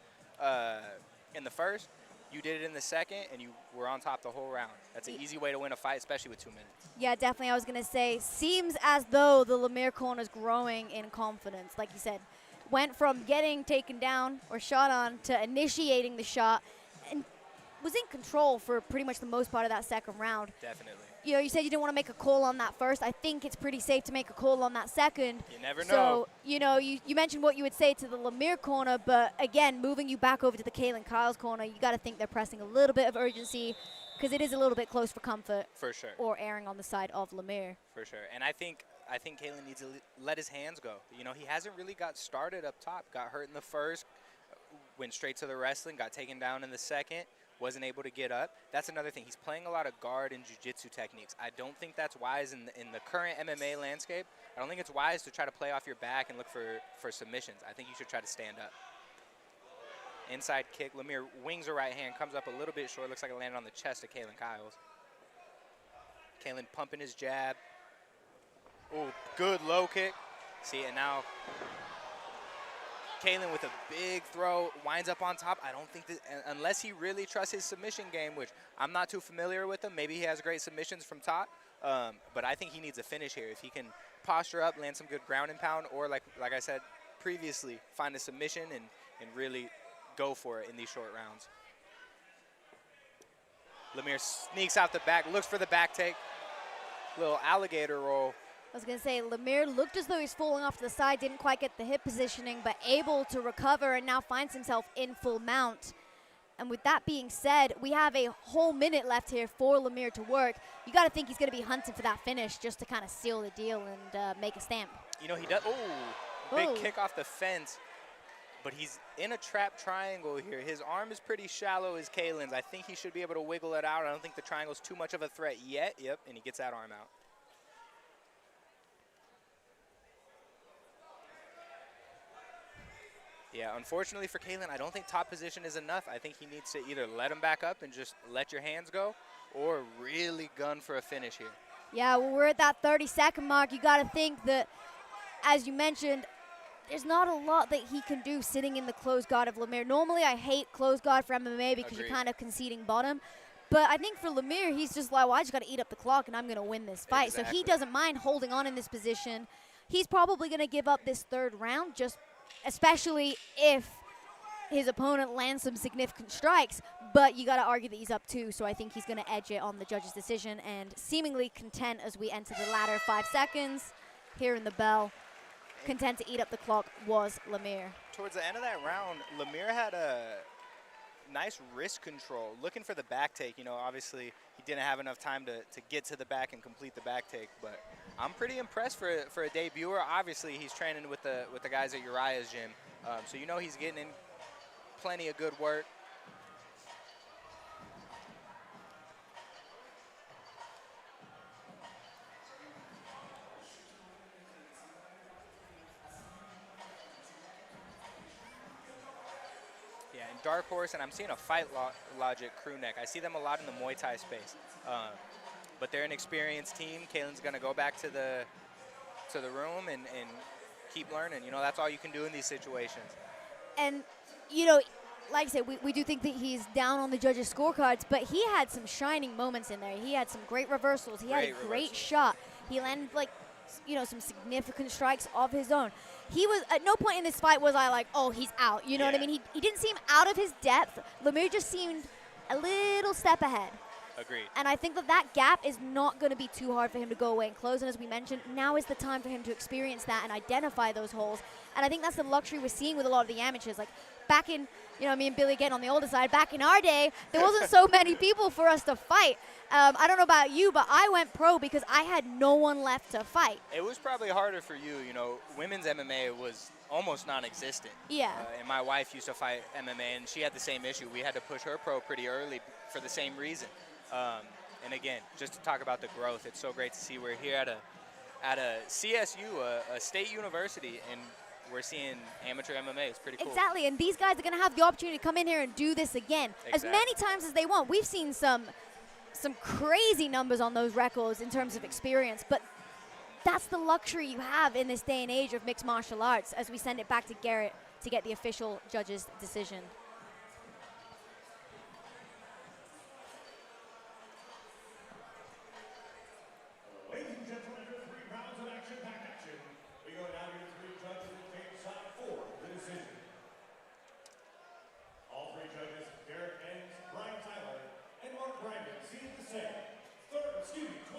[SPEAKER 8] in the first. You did it in the second, and you were on top the whole round. That's an easy way to win a fight, especially with 2 minutes.
[SPEAKER 3] Yeah, definitely. I was going to say, seems as though the Lemire corner is growing in confidence. Like you said, went from getting taken down or shot on to initiating the shot and was in control for pretty much the most part of that second round.
[SPEAKER 8] Definitely.
[SPEAKER 3] you know, you said you didn't want to make a call on that first. I think it's pretty safe to make a call on that second.
[SPEAKER 8] You never know.
[SPEAKER 3] So, you know, you mentioned what you would say to the Lemire corner, but again, moving you back over to the Kaylin Kyle's corner, you got to think they're pressing a little bit of urgency because it is a little bit close for comfort.
[SPEAKER 8] For sure.
[SPEAKER 3] Or erring on the side of Lemire.
[SPEAKER 8] For sure. And I think Kaylin needs to let his hands go. You know, he hasn't really got started up top. Got hurt in the first, went straight to the wrestling, got taken down in the second, wasn't able to get up. That's another thing. He's playing a lot of guard and jiu-jitsu techniques. I don't think that's wise in the current MMA landscape. I don't think it's wise to try to play off your back and look for submissions. I think you should try to stand up. Inside kick. Lemire wings her right hand, comes up a little bit short. Looks like it landed on the chest of Kaylin Kyles. Kaylin pumping his jab. Oh, good low kick. See, and now Kaylin with a big throw, winds up on top. I don't think that, unless he really trusts his submission game, which I'm not too familiar with him. Maybe he has great submissions from top, but I think he needs a finish here. If he can posture up, land some good ground and pound, or like I said previously, find a submission and really go for it in these short rounds. Lemire sneaks out the back, looks for the back take. Little alligator roll.
[SPEAKER 3] I was going to say, Lemire looked as though he's falling off to the side, didn't quite get the hip positioning, but able to recover and now finds himself in full mount. And with that being said, we have a whole minute left here for Lemire to work. You got to think he's going to be hunting for that finish just to kind of seal the deal and make a stamp.
[SPEAKER 8] You know, he does. Oh, big kick off the fence. But he's in a trap triangle here. His arm is pretty shallow as Kaylin's. I think he should be able to wiggle it out. I don't think the triangle's too much of a threat yet. Yep, and he gets that arm out. Yeah, unfortunately for Kaylin, I don't think top position is enough. I think he needs to either let him back up and just let your hands go or really gun for a finish here.
[SPEAKER 3] Yeah, well, we're at that 30-second mark. You got to think that, as you mentioned, there's not a lot that he can do sitting in the closed guard of Lemire. Normally, I hate closed guard for MMA because you're kind of conceding bottom. But I think for Lemire, he's just like, well, I just got to eat up the clock and I'm going to win this fight.
[SPEAKER 8] Exactly.
[SPEAKER 3] So he doesn't mind holding on in this position. He's probably going to give up this third round, especially if his opponent lands some significant strikes. But you got to argue that he's up 2, so I think he's going to edge it on the judge's decision and seemingly content as we enter the latter 5 seconds. Hearing the bell, content to eat up the clock was Lemire.
[SPEAKER 8] Towards the end of that round, Lemire had a nice wrist control, looking for the back take. You know, obviously he didn't have enough time to get to the back and complete the back take, but I'm pretty impressed for a debuter. Obviously, he's training with the guys at Uriah's gym, so you know he's getting in plenty of good work. Yeah, and Dark Horse, and I'm seeing a Fight Logic crew neck. I see them a lot in the Muay Thai space. But they're an experienced team. Kaylin's going to go back to the room and keep learning. You know, that's all you can do in these situations.
[SPEAKER 3] And, you know, like I said, we do think that he's down on the judges' scorecards, but he had some shining moments in there. He had some great reversals. He had a great shot. He landed, like, you know, some significant strikes of his own. He was, at no point in this fight was I like, oh, he's out. You know what I mean? He didn't seem out of his depth. Lemire just seemed a little step ahead.
[SPEAKER 8] Agreed.
[SPEAKER 3] And I think that gap is not going to be too hard for him to go away and close. And as we mentioned, now is the time for him to experience that and identify those holes. And I think that's the luxury we're seeing with a lot of the amateurs. Like back in, you know, me and Billy getting on the older side, back in our day, there wasn't so many people for us to fight. I don't know about you, but I went pro because I had no one left to fight.
[SPEAKER 8] It was probably harder for you. You know, women's MMA was almost non-existent.
[SPEAKER 3] Yeah.
[SPEAKER 8] And my wife used to fight MMA, and she had the same issue. We had to push her pro pretty early for the same reason. And again, just to talk about the growth, it's so great to see we're here at a CSU, a state university, and we're seeing amateur MMA. It's pretty cool.
[SPEAKER 3] Exactly, and these guys are going to have the opportunity to come in here and do this again as many times as they want. We've seen some crazy numbers on those records in terms of experience, but that's the luxury you have in this day and age of mixed martial arts as we send it back to Garrett to get the official judge's decision.
[SPEAKER 2] Ladies and gentlemen, after 3 rounds of action-packed action, we go now to 3 judges in cage side for the decision. All 3 judges, Garrett Enns, Brian Tyler, and Mark Brandon, seated the same. 20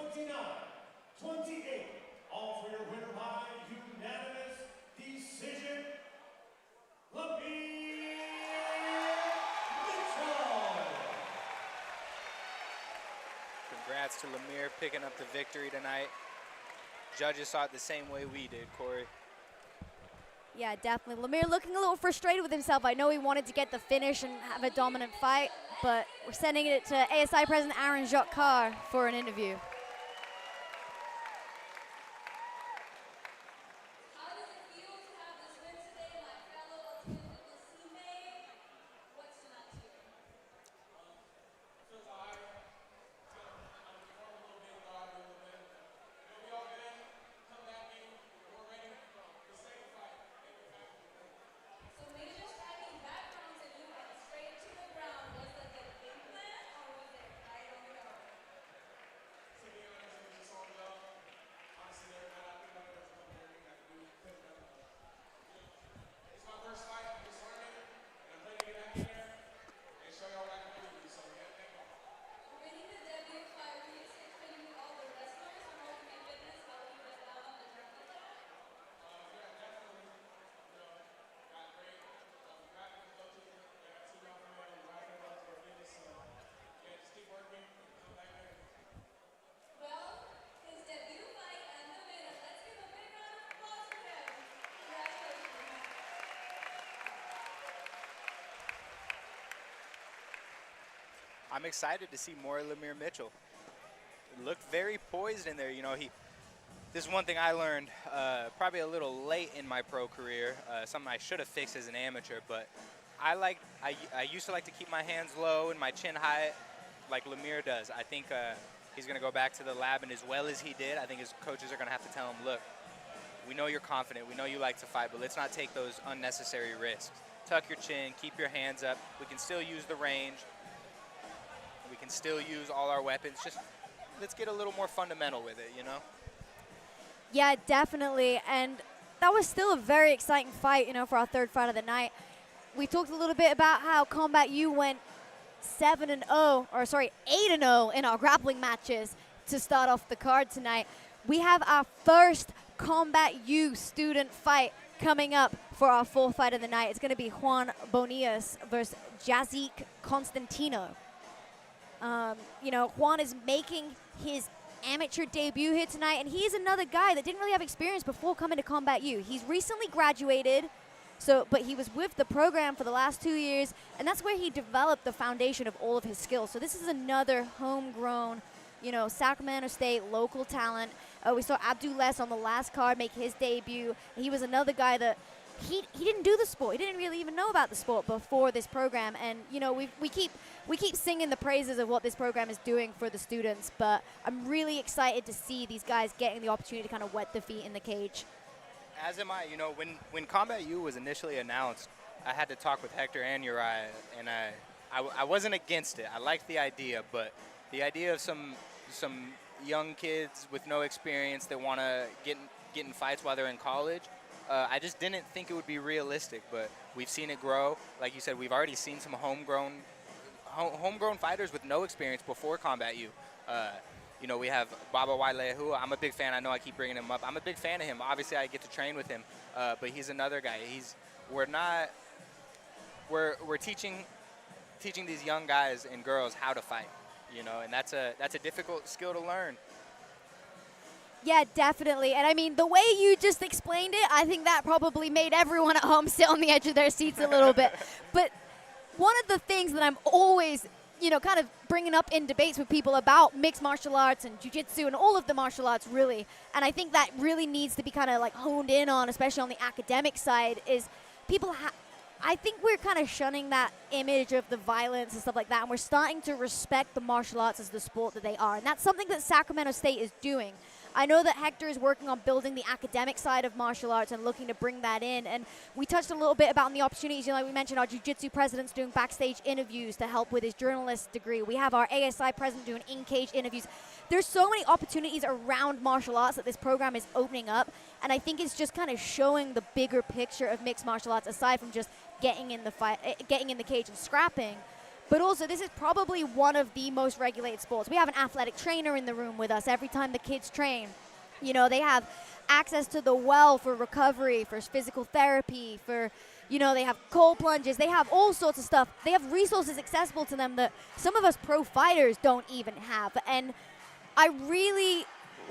[SPEAKER 8] to Lemire picking up the victory tonight. Judges saw it the same way we did, Corey.
[SPEAKER 3] Yeah, definitely. Lemire looking a little frustrated with himself. I know he wanted to get the finish and have a dominant fight, but we're sending it to ASI President Aaron Jacquard for an interview.
[SPEAKER 4] How does it feel to have this win today, my fellow Ultimate Fitness teammate? What's tonight to you? So major striking backgrounds and you went straight to the ground. Was that the game plan or was it right on the go? Winning the debut fight, were you explaining to all the wrestlers on Ultimate Fitness how he was down on the grappling floor? Well, his debut fight and the winner. Let's give a big round of applause for him. Congratulations.
[SPEAKER 8] I'm excited to see more Lemire Mitchell. Looked very poised in there. You know, this is one thing I learned probably a little late in my pro career, something I should have fixed as an amateur, but I used to like to keep my hands low and my chin high like Lemire does. I think he's going to go back to the lab, and as well as he did, I think his coaches are going to have to tell him, look, we know you're confident, we know you like to fight, but let's not take those unnecessary risks. Tuck your chin, keep your hands up. We can still use the range. We can still use all our weapons. Just let's get a little more fundamental with it, you know?
[SPEAKER 3] Yeah, definitely. And that was still a very exciting fight, you know, for our third fight of the night. We talked a little bit about how Combat U went 8-0 in our grappling matches to start off the card tonight. We have our first Combat U student fight coming up for our fourth fight of the night. It's going to be Juan Bonias versus Jazik Constantino. You know, Juan is making his amateur debut here tonight, and he's another guy that didn't really have experience before coming to Combat U. He's recently graduated, but he was with the program for the last 2 years, and that's where he developed the foundation of all of his skills. So this is another homegrown, you know, Sacramento State local talent. We saw Abdulles on the last card make his debut. He was another guy that he didn't do the sport. He didn't really even know about the sport before this program. And you know, we keep singing the praises of what this program is doing for the students. But I'm really excited to see these guys getting the opportunity to kind of wet their feet in the cage.
[SPEAKER 8] As am I. You know, when Combat U was initially announced, I had to talk with Hector and Uriah, and I wasn't against it. I liked the idea, but the idea of some young kids with no experience that want to get in fights while they're in college, I just didn't think it would be realistic. But we've seen it grow. Like you said, we've already seen some homegrown fighters with no experience before Combat U. You know, we have Baba Wale, who I'm a big fan. I know I keep bringing him up. I'm a big fan of him. Obviously, I get to train with him, but he's another guy. We're teaching these young guys and girls how to fight. You know, and that's a difficult skill to learn.
[SPEAKER 3] Yeah, definitely. And I mean, the way you just explained it, I think that probably made everyone at home sit on the edge of their seats a little bit. But one of the things that I'm always, you know, kind of bringing up in debates with people about mixed martial arts and jiu-jitsu and all of the martial arts really, and I think that really needs to be kind of like honed in on, especially on the academic side, is people I think we're kind of shunning that image of the violence and stuff like that, and we're starting to respect the martial arts as the sport that they are. And that's something that Sacramento State is doing. I know that Hector is working on building the academic side of martial arts and looking to bring that in. And we touched a little bit about the opportunities. You know, like we mentioned, our jiu-jitsu president's doing backstage interviews to help with his journalist degree. We have our ASI president doing in-cage interviews. There's so many opportunities around martial arts that this program is opening up. And I think it's just kind of showing the bigger picture of mixed martial arts, aside from just getting in the fight, getting in the cage and scrapping. But also, this is probably one of the most regulated sports. We have an athletic trainer in the room with us every time the kids train. You know, they have access to the well for recovery, for physical therapy, for, you know, they have cold plunges. They have all sorts of stuff. They have resources accessible to them that some of us pro fighters don't even have. And I really,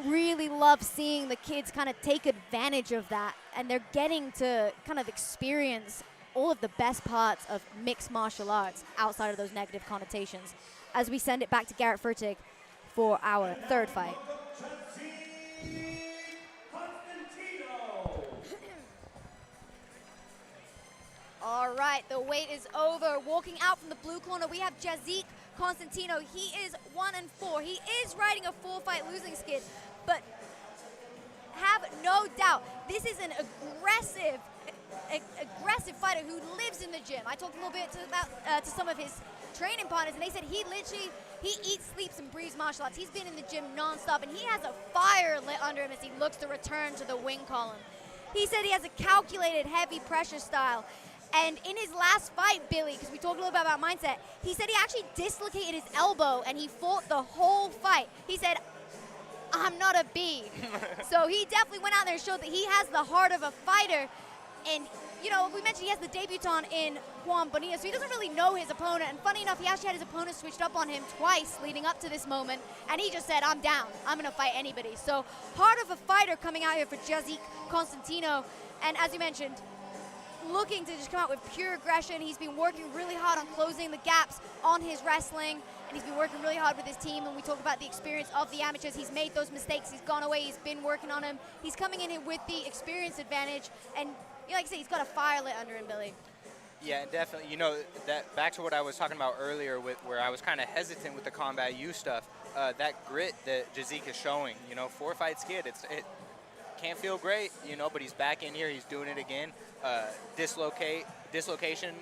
[SPEAKER 3] really love seeing the kids kind of take advantage of that, and they're getting to kind of experience all of the best parts of mixed martial arts outside of those negative connotations. As we send it back to Garrett Furtig for our third fight. All right, the wait is over. Walking out from the blue corner, we have Jazik Constantino. He is 1-4. He is riding a 4-fight losing skid, but have no doubt, this is an aggressive fighter who lives in the gym. I talked a little bit to some of his training partners, and they said he eats, sleeps, and breathes martial arts. He's been in the gym nonstop, and he has a fire lit under him as he looks to return to the wing column. He said he has a calculated, heavy pressure style. And in his last fight, Billy, because we talked a little bit about mindset, he said he actually dislocated his elbow, and he fought the whole fight. He said, I'm not a bee. So he definitely went out there and showed that he has the heart of a fighter. And, you know, we mentioned he has the debutant in Juan Bonilla, so he doesn't really know his opponent. And funny enough, he actually had his opponent switched up on him twice leading up to this moment. And he just said, I'm down. I'm going to fight anybody. So heart of a fighter coming out here for Jazik Constantino. And as you mentioned, looking to just come out with pure aggression. He's been working really hard on closing the gaps on his wrestling, and he's been working really hard with his team. And we talk about the experience of the amateurs. He's made those mistakes. He's gone away. He's been working on them. He's coming in here with the experience advantage. And like I said, he's got a fire lit under him, Billy.
[SPEAKER 8] Yeah, definitely. You know, that back to what I was talking about earlier, with where I was kind of hesitant with the Combat U stuff. That grit that Jazik is showing, you know, 4-fight skid. It can't feel great, you know, but he's back in here. He's doing it again. Dislocation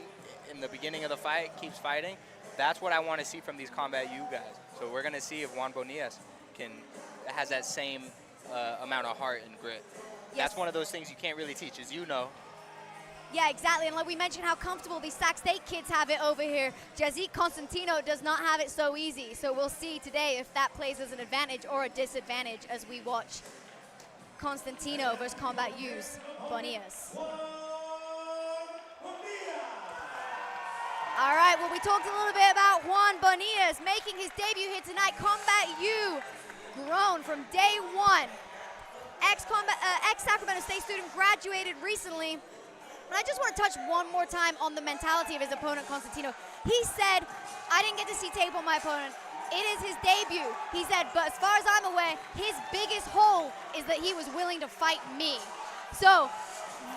[SPEAKER 8] in the beginning of the fight, keeps fighting. That's what I want to see from these Combat U guys. So we're going to see if Juan Bonilla has that same amount of heart and grit.
[SPEAKER 3] Yes.
[SPEAKER 8] That's one of those things you can't really teach, as you know.
[SPEAKER 3] Yeah, exactly. And like we mentioned how comfortable these Sac State kids have it over here, Jazik Constantino does not have it so easy. So we'll see today if that plays as an advantage or a disadvantage as we watch Constantino versus Combat U's Bonillas. All right, well, we talked a little bit about Juan Bonillas making his debut here tonight. Combat U, grown from day one. Ex-Sacramento State student, graduated recently. And I just want to touch one more time on the mentality of his opponent, Constantino. He said, I didn't get to see tape on my opponent. It is his debut. He said, but as far as I'm aware, his biggest hole is that he was willing to fight me. So,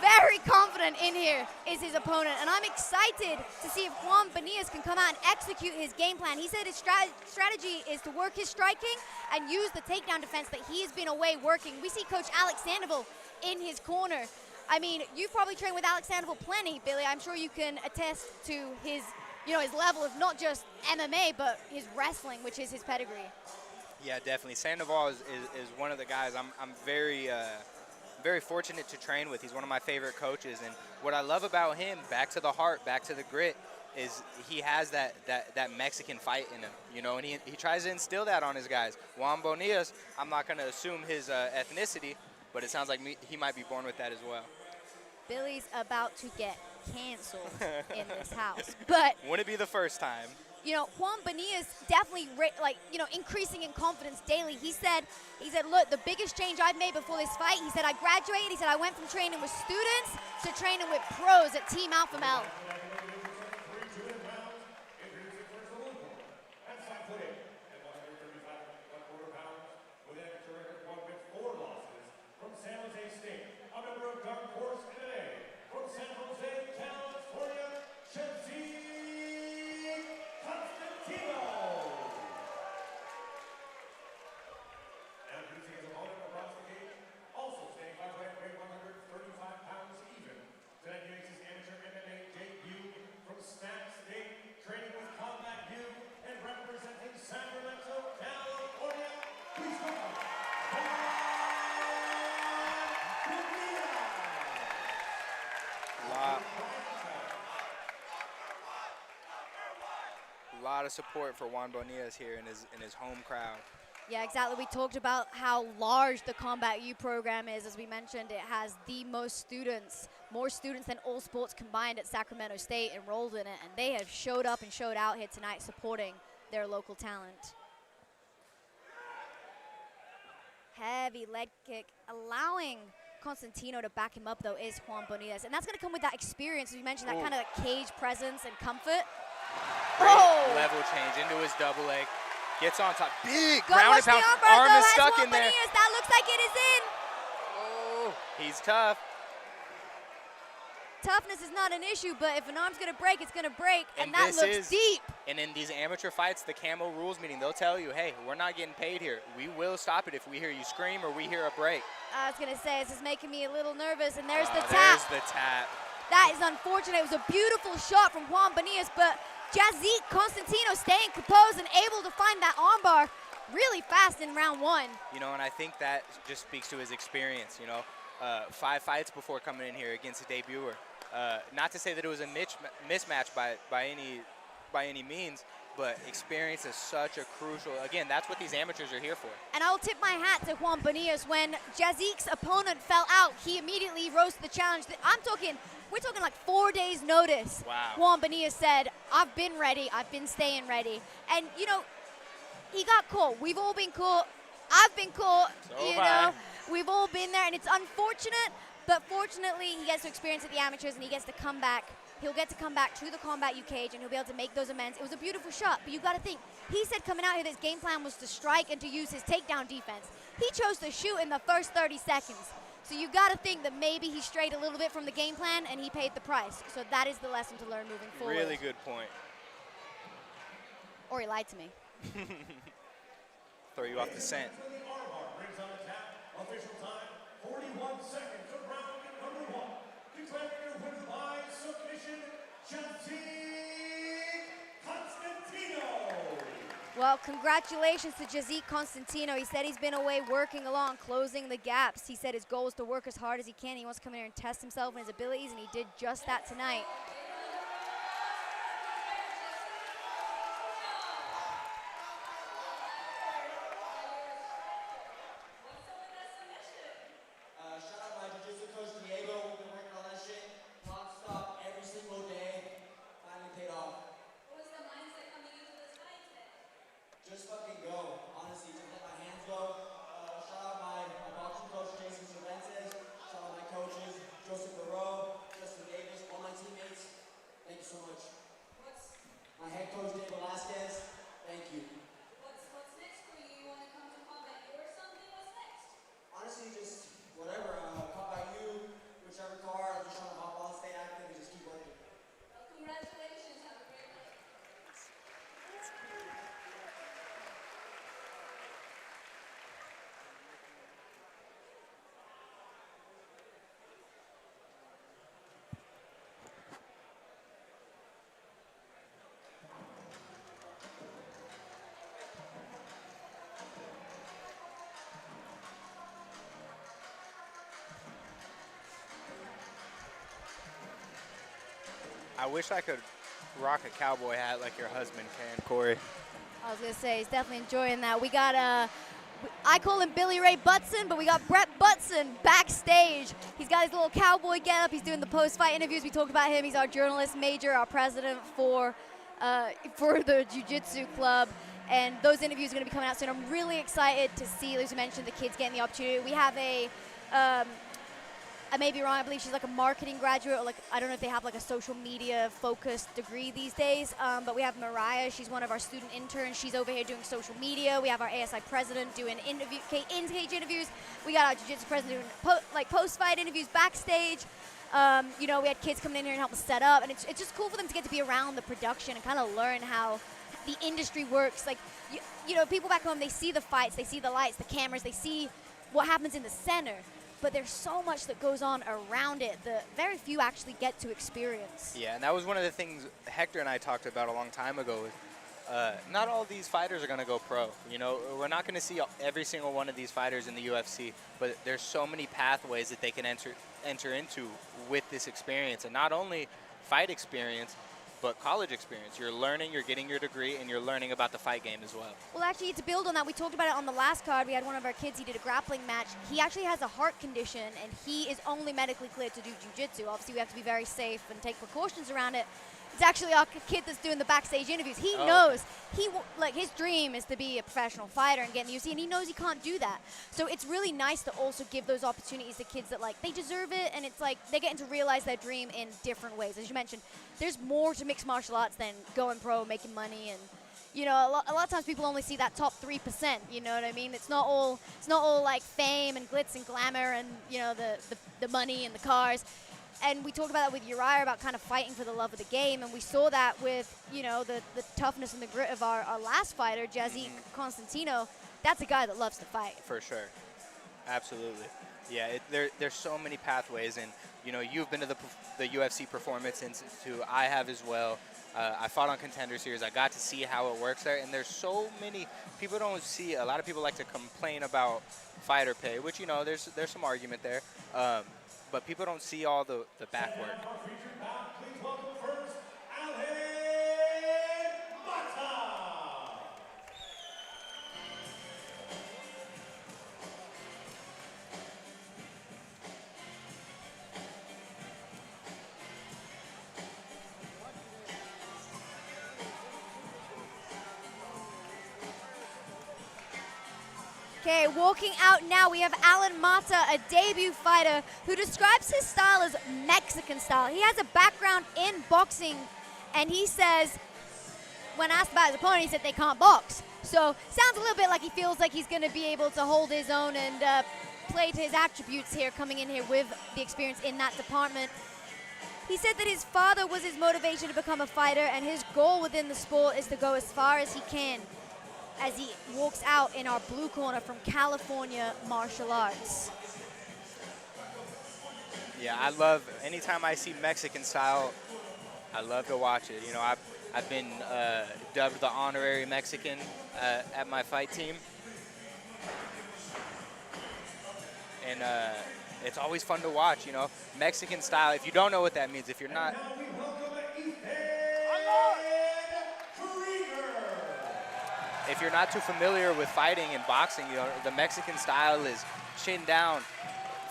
[SPEAKER 3] very confident in here is his opponent. And I'm excited to see if Juan Bonillas can come out and execute his game plan. He said his strategy is to work his striking and use the takedown defense that he has been away working. We see Coach Alex Sandoval in his corner. I mean, you've probably trained with Alex Sandoval plenty, Billy. I'm sure you can attest to his level of not just MMA, but his wrestling, which is his pedigree.
[SPEAKER 8] Yeah, definitely. Sandoval is one of the guys I'm very fortunate to train with. He's one of my favorite coaches, and what I love about him, back to the heart, back to the grit, is he has that Mexican fight in him, you know, and he tries to instill that on his guys. Juan Bonillas, I'm not going to assume his ethnicity, but it sounds like he might be born with that as well.
[SPEAKER 3] Billy's about to get canceled in this house, but
[SPEAKER 8] wouldn't it be the first time?
[SPEAKER 3] You know, Juan Bonillas definitely, increasing in confidence daily. He said, look, the biggest change I've made before this fight, he said, I graduated. He said, I went from training with students to training with pros at Team Alpha Male.
[SPEAKER 8] A lot of support for Juan Bonillas here in his home crowd.
[SPEAKER 3] Yeah, exactly. We talked about how large the Combat U program is. As we mentioned, it has the most students, more students than all sports combined at Sacramento State enrolled in it, and they have showed up and showed out here tonight supporting their local talent. heavy leg kick, allowing Constantino to back him up, though, is Juan Bonillas. And that's going to come with that experience, as you mentioned, that
[SPEAKER 8] Ooh.
[SPEAKER 3] kind of cage presence and comfort.
[SPEAKER 8] Great level change into his double leg. Gets on top. Big
[SPEAKER 3] Go
[SPEAKER 8] ground
[SPEAKER 3] watch
[SPEAKER 8] and
[SPEAKER 3] the
[SPEAKER 8] pound.
[SPEAKER 3] armbar,
[SPEAKER 8] Arm
[SPEAKER 3] though,
[SPEAKER 8] is
[SPEAKER 3] has
[SPEAKER 8] stuck
[SPEAKER 3] Juan
[SPEAKER 8] in there.
[SPEAKER 3] Bonillas. That looks like it is in.
[SPEAKER 8] Oh, he's tough.
[SPEAKER 3] Toughness is not an issue, but if an arm's going to break, it's going to break, and that
[SPEAKER 8] this
[SPEAKER 3] looks
[SPEAKER 8] is
[SPEAKER 3] deep.
[SPEAKER 8] And in these amateur fights, the camo rules meeting, they'll tell you, hey, we're not getting paid here. We will stop it if we hear you scream or we hear a break.
[SPEAKER 3] I was going to say, this is making me a little nervous, and there's the tap.
[SPEAKER 8] There's the tap.
[SPEAKER 3] That is unfortunate. It was a beautiful shot from Juan Bonillas, but Jazik Constantino staying composed and able to find that armbar really fast in round one.
[SPEAKER 8] You know, and I think that just speaks to his experience, you know. 5 fights before coming in here against a debuter. Not to say that it was a mismatch by any means, but experience is such a crucial, again, that's what these amateurs are here for.
[SPEAKER 3] And I'll tip my hat to Juan Bonillas. When Jazik's opponent fell out, he immediately rose to the challenge. We're talking like 4 days notice.
[SPEAKER 8] Wow.
[SPEAKER 3] Juan Bonillas said, I've been ready, I've been staying ready. And you know, he got caught. We've all been caught. I've been caught,
[SPEAKER 8] So
[SPEAKER 3] you
[SPEAKER 8] have
[SPEAKER 3] know.
[SPEAKER 8] I.
[SPEAKER 3] We've all been there, and it's unfortunate, but fortunately he gets to experience at the amateurs, and he gets to come back. He'll get to come back to the Combat U cage, and he'll be able to make those amends. It was a beautiful shot, but you got to think, he said coming out here his game plan was to strike and to use his takedown defense. He chose to shoot in the first 30 seconds. So you got to think that maybe he strayed a little bit from the game plan, and he paid the price. So that is the lesson to learn moving forward.
[SPEAKER 8] Really good point.
[SPEAKER 3] Or he lied to me.
[SPEAKER 8] Throw you off the scent.
[SPEAKER 2] The armbar brings on the tap. Official time, 41 seconds of round number 1. Declaring your winner by submission, Jazik Constantino.
[SPEAKER 3] Well, congratulations to Jazik Constantino. He said he's been away working along, closing the gaps. He said his goal is to work as hard as he can. He wants to come in here and test himself and his abilities, and he did just that tonight.
[SPEAKER 9] Shout out my jiu-jitsu coach Diego. We've been working on that shit non-stop every single day. Finally paid off.
[SPEAKER 4] What was the mindset coming into this fight today?
[SPEAKER 9] Just fucking go. Honestly, just let my hands go. Shout out my boxing coach Jason Cervantes. Shout out my coaches Joseph Barreau, Justin Davis, all my teammates. Thank you so much. My head coach Dave Velasquez. Thank you.
[SPEAKER 4] What's next for you? You want to come to Combat U or something? What's next?
[SPEAKER 9] Honestly, just whatever. Combat U, whichever car. I'm just trying to hop on, stay active, and just keep working.
[SPEAKER 4] Well, congratulations. Have a great night.
[SPEAKER 8] I wish I could rock a cowboy hat like your husband can, Corey.
[SPEAKER 3] I was going to say, he's definitely enjoying that. We got, I call him Billy Ray Butson, but we got Brett Butson backstage. He's got his little cowboy getup. He's doing the post-fight interviews. We talked about him. He's our journalist major, our president for the Jiu-Jitsu Club. And those interviews are going to be coming out soon. I'm really excited to see, as you mentioned, the kids getting the opportunity. We have I may be wrong, I believe she's like a marketing graduate, or like, I don't know if they have like a social media focused degree these days, but we have Mariah, she's one of our student interns. She's over here doing social media. We have our ASI president doing in-cage interviews. We got our jiu-jitsu president doing post-fight interviews backstage. You know, we had kids coming in here and help us set up, and it's just cool for them to get to be around the production and kind of learn how the industry works. Like, you know, people back home, they see the fights, they see the lights, the cameras, they see what happens in the center. But there's so much that goes on around it that very few actually get to experience.
[SPEAKER 8] Yeah, and that was one of the things Hector and I talked about a long time ago. Not all these fighters are going to go pro. You know, we're not going to see every single one of these fighters in the UFC, but there's so many pathways that they can enter into with this experience. And not only fight experience, but college experience. You're learning, you're getting your degree, and you're learning about the fight game as well.
[SPEAKER 3] Well, actually, to build on that, we talked about it on the last card. We had one of our kids, he did a grappling match. He actually has a heart condition, and he is only medically cleared to do jiu-jitsu. Obviously, we have to be very safe and take precautions around it. It's actually our kid that's doing the backstage interviews. He knows like his dream is to be a professional fighter and get in the UFC, and he knows he can't do that. So it's really nice to also give those opportunities to kids that like they deserve it, and it's like they're getting to realize their dream in different ways. As you mentioned, there's more to mixed martial arts than going pro, making money, and you know, a lot of times people only see that top 3%. You know what I mean? It's not all like fame and glitz and glamour and you know the money and the cars. And we talked about that with Uriah about kind of fighting for the love of the game, and we saw that with, you know, the toughness and the grit of our last fighter, Jazik Constantino. That's a guy that loves to fight.
[SPEAKER 8] For sure. Absolutely. Yeah, there's so many pathways, and, you know, you've been to the UFC Performance Institute. I have as well. I fought on Contender Series. I got to see how it works there, and there's so many people don't see. A lot of people like to complain about fighter pay, which, you know, there's some argument there. But people don't see all the back work.
[SPEAKER 2] Please welcome first, Alan Mata.
[SPEAKER 3] Okay, walking out now, we have Alan Mata, a debut fighter who describes his style as Mexican style. He has a background in boxing, and he says, when asked about his opponent, he said they can't box. So sounds a little bit like he feels like he's going to be able to hold his own and play to his attributes here, coming in here with the experience in that department. He said that his father was his motivation to become a fighter, and his goal within the sport is to go as far as he can, as he walks out in our blue corner from California Martial Arts.
[SPEAKER 8] Yeah, I love, anytime I see Mexican style, I love to watch it. You know, I've been dubbed the honorary Mexican at my fight team. And it's always fun to watch, you know. Mexican style, if you don't know what that means, if you're not... If you're not too familiar with fighting and boxing, you know, the Mexican style is chin down,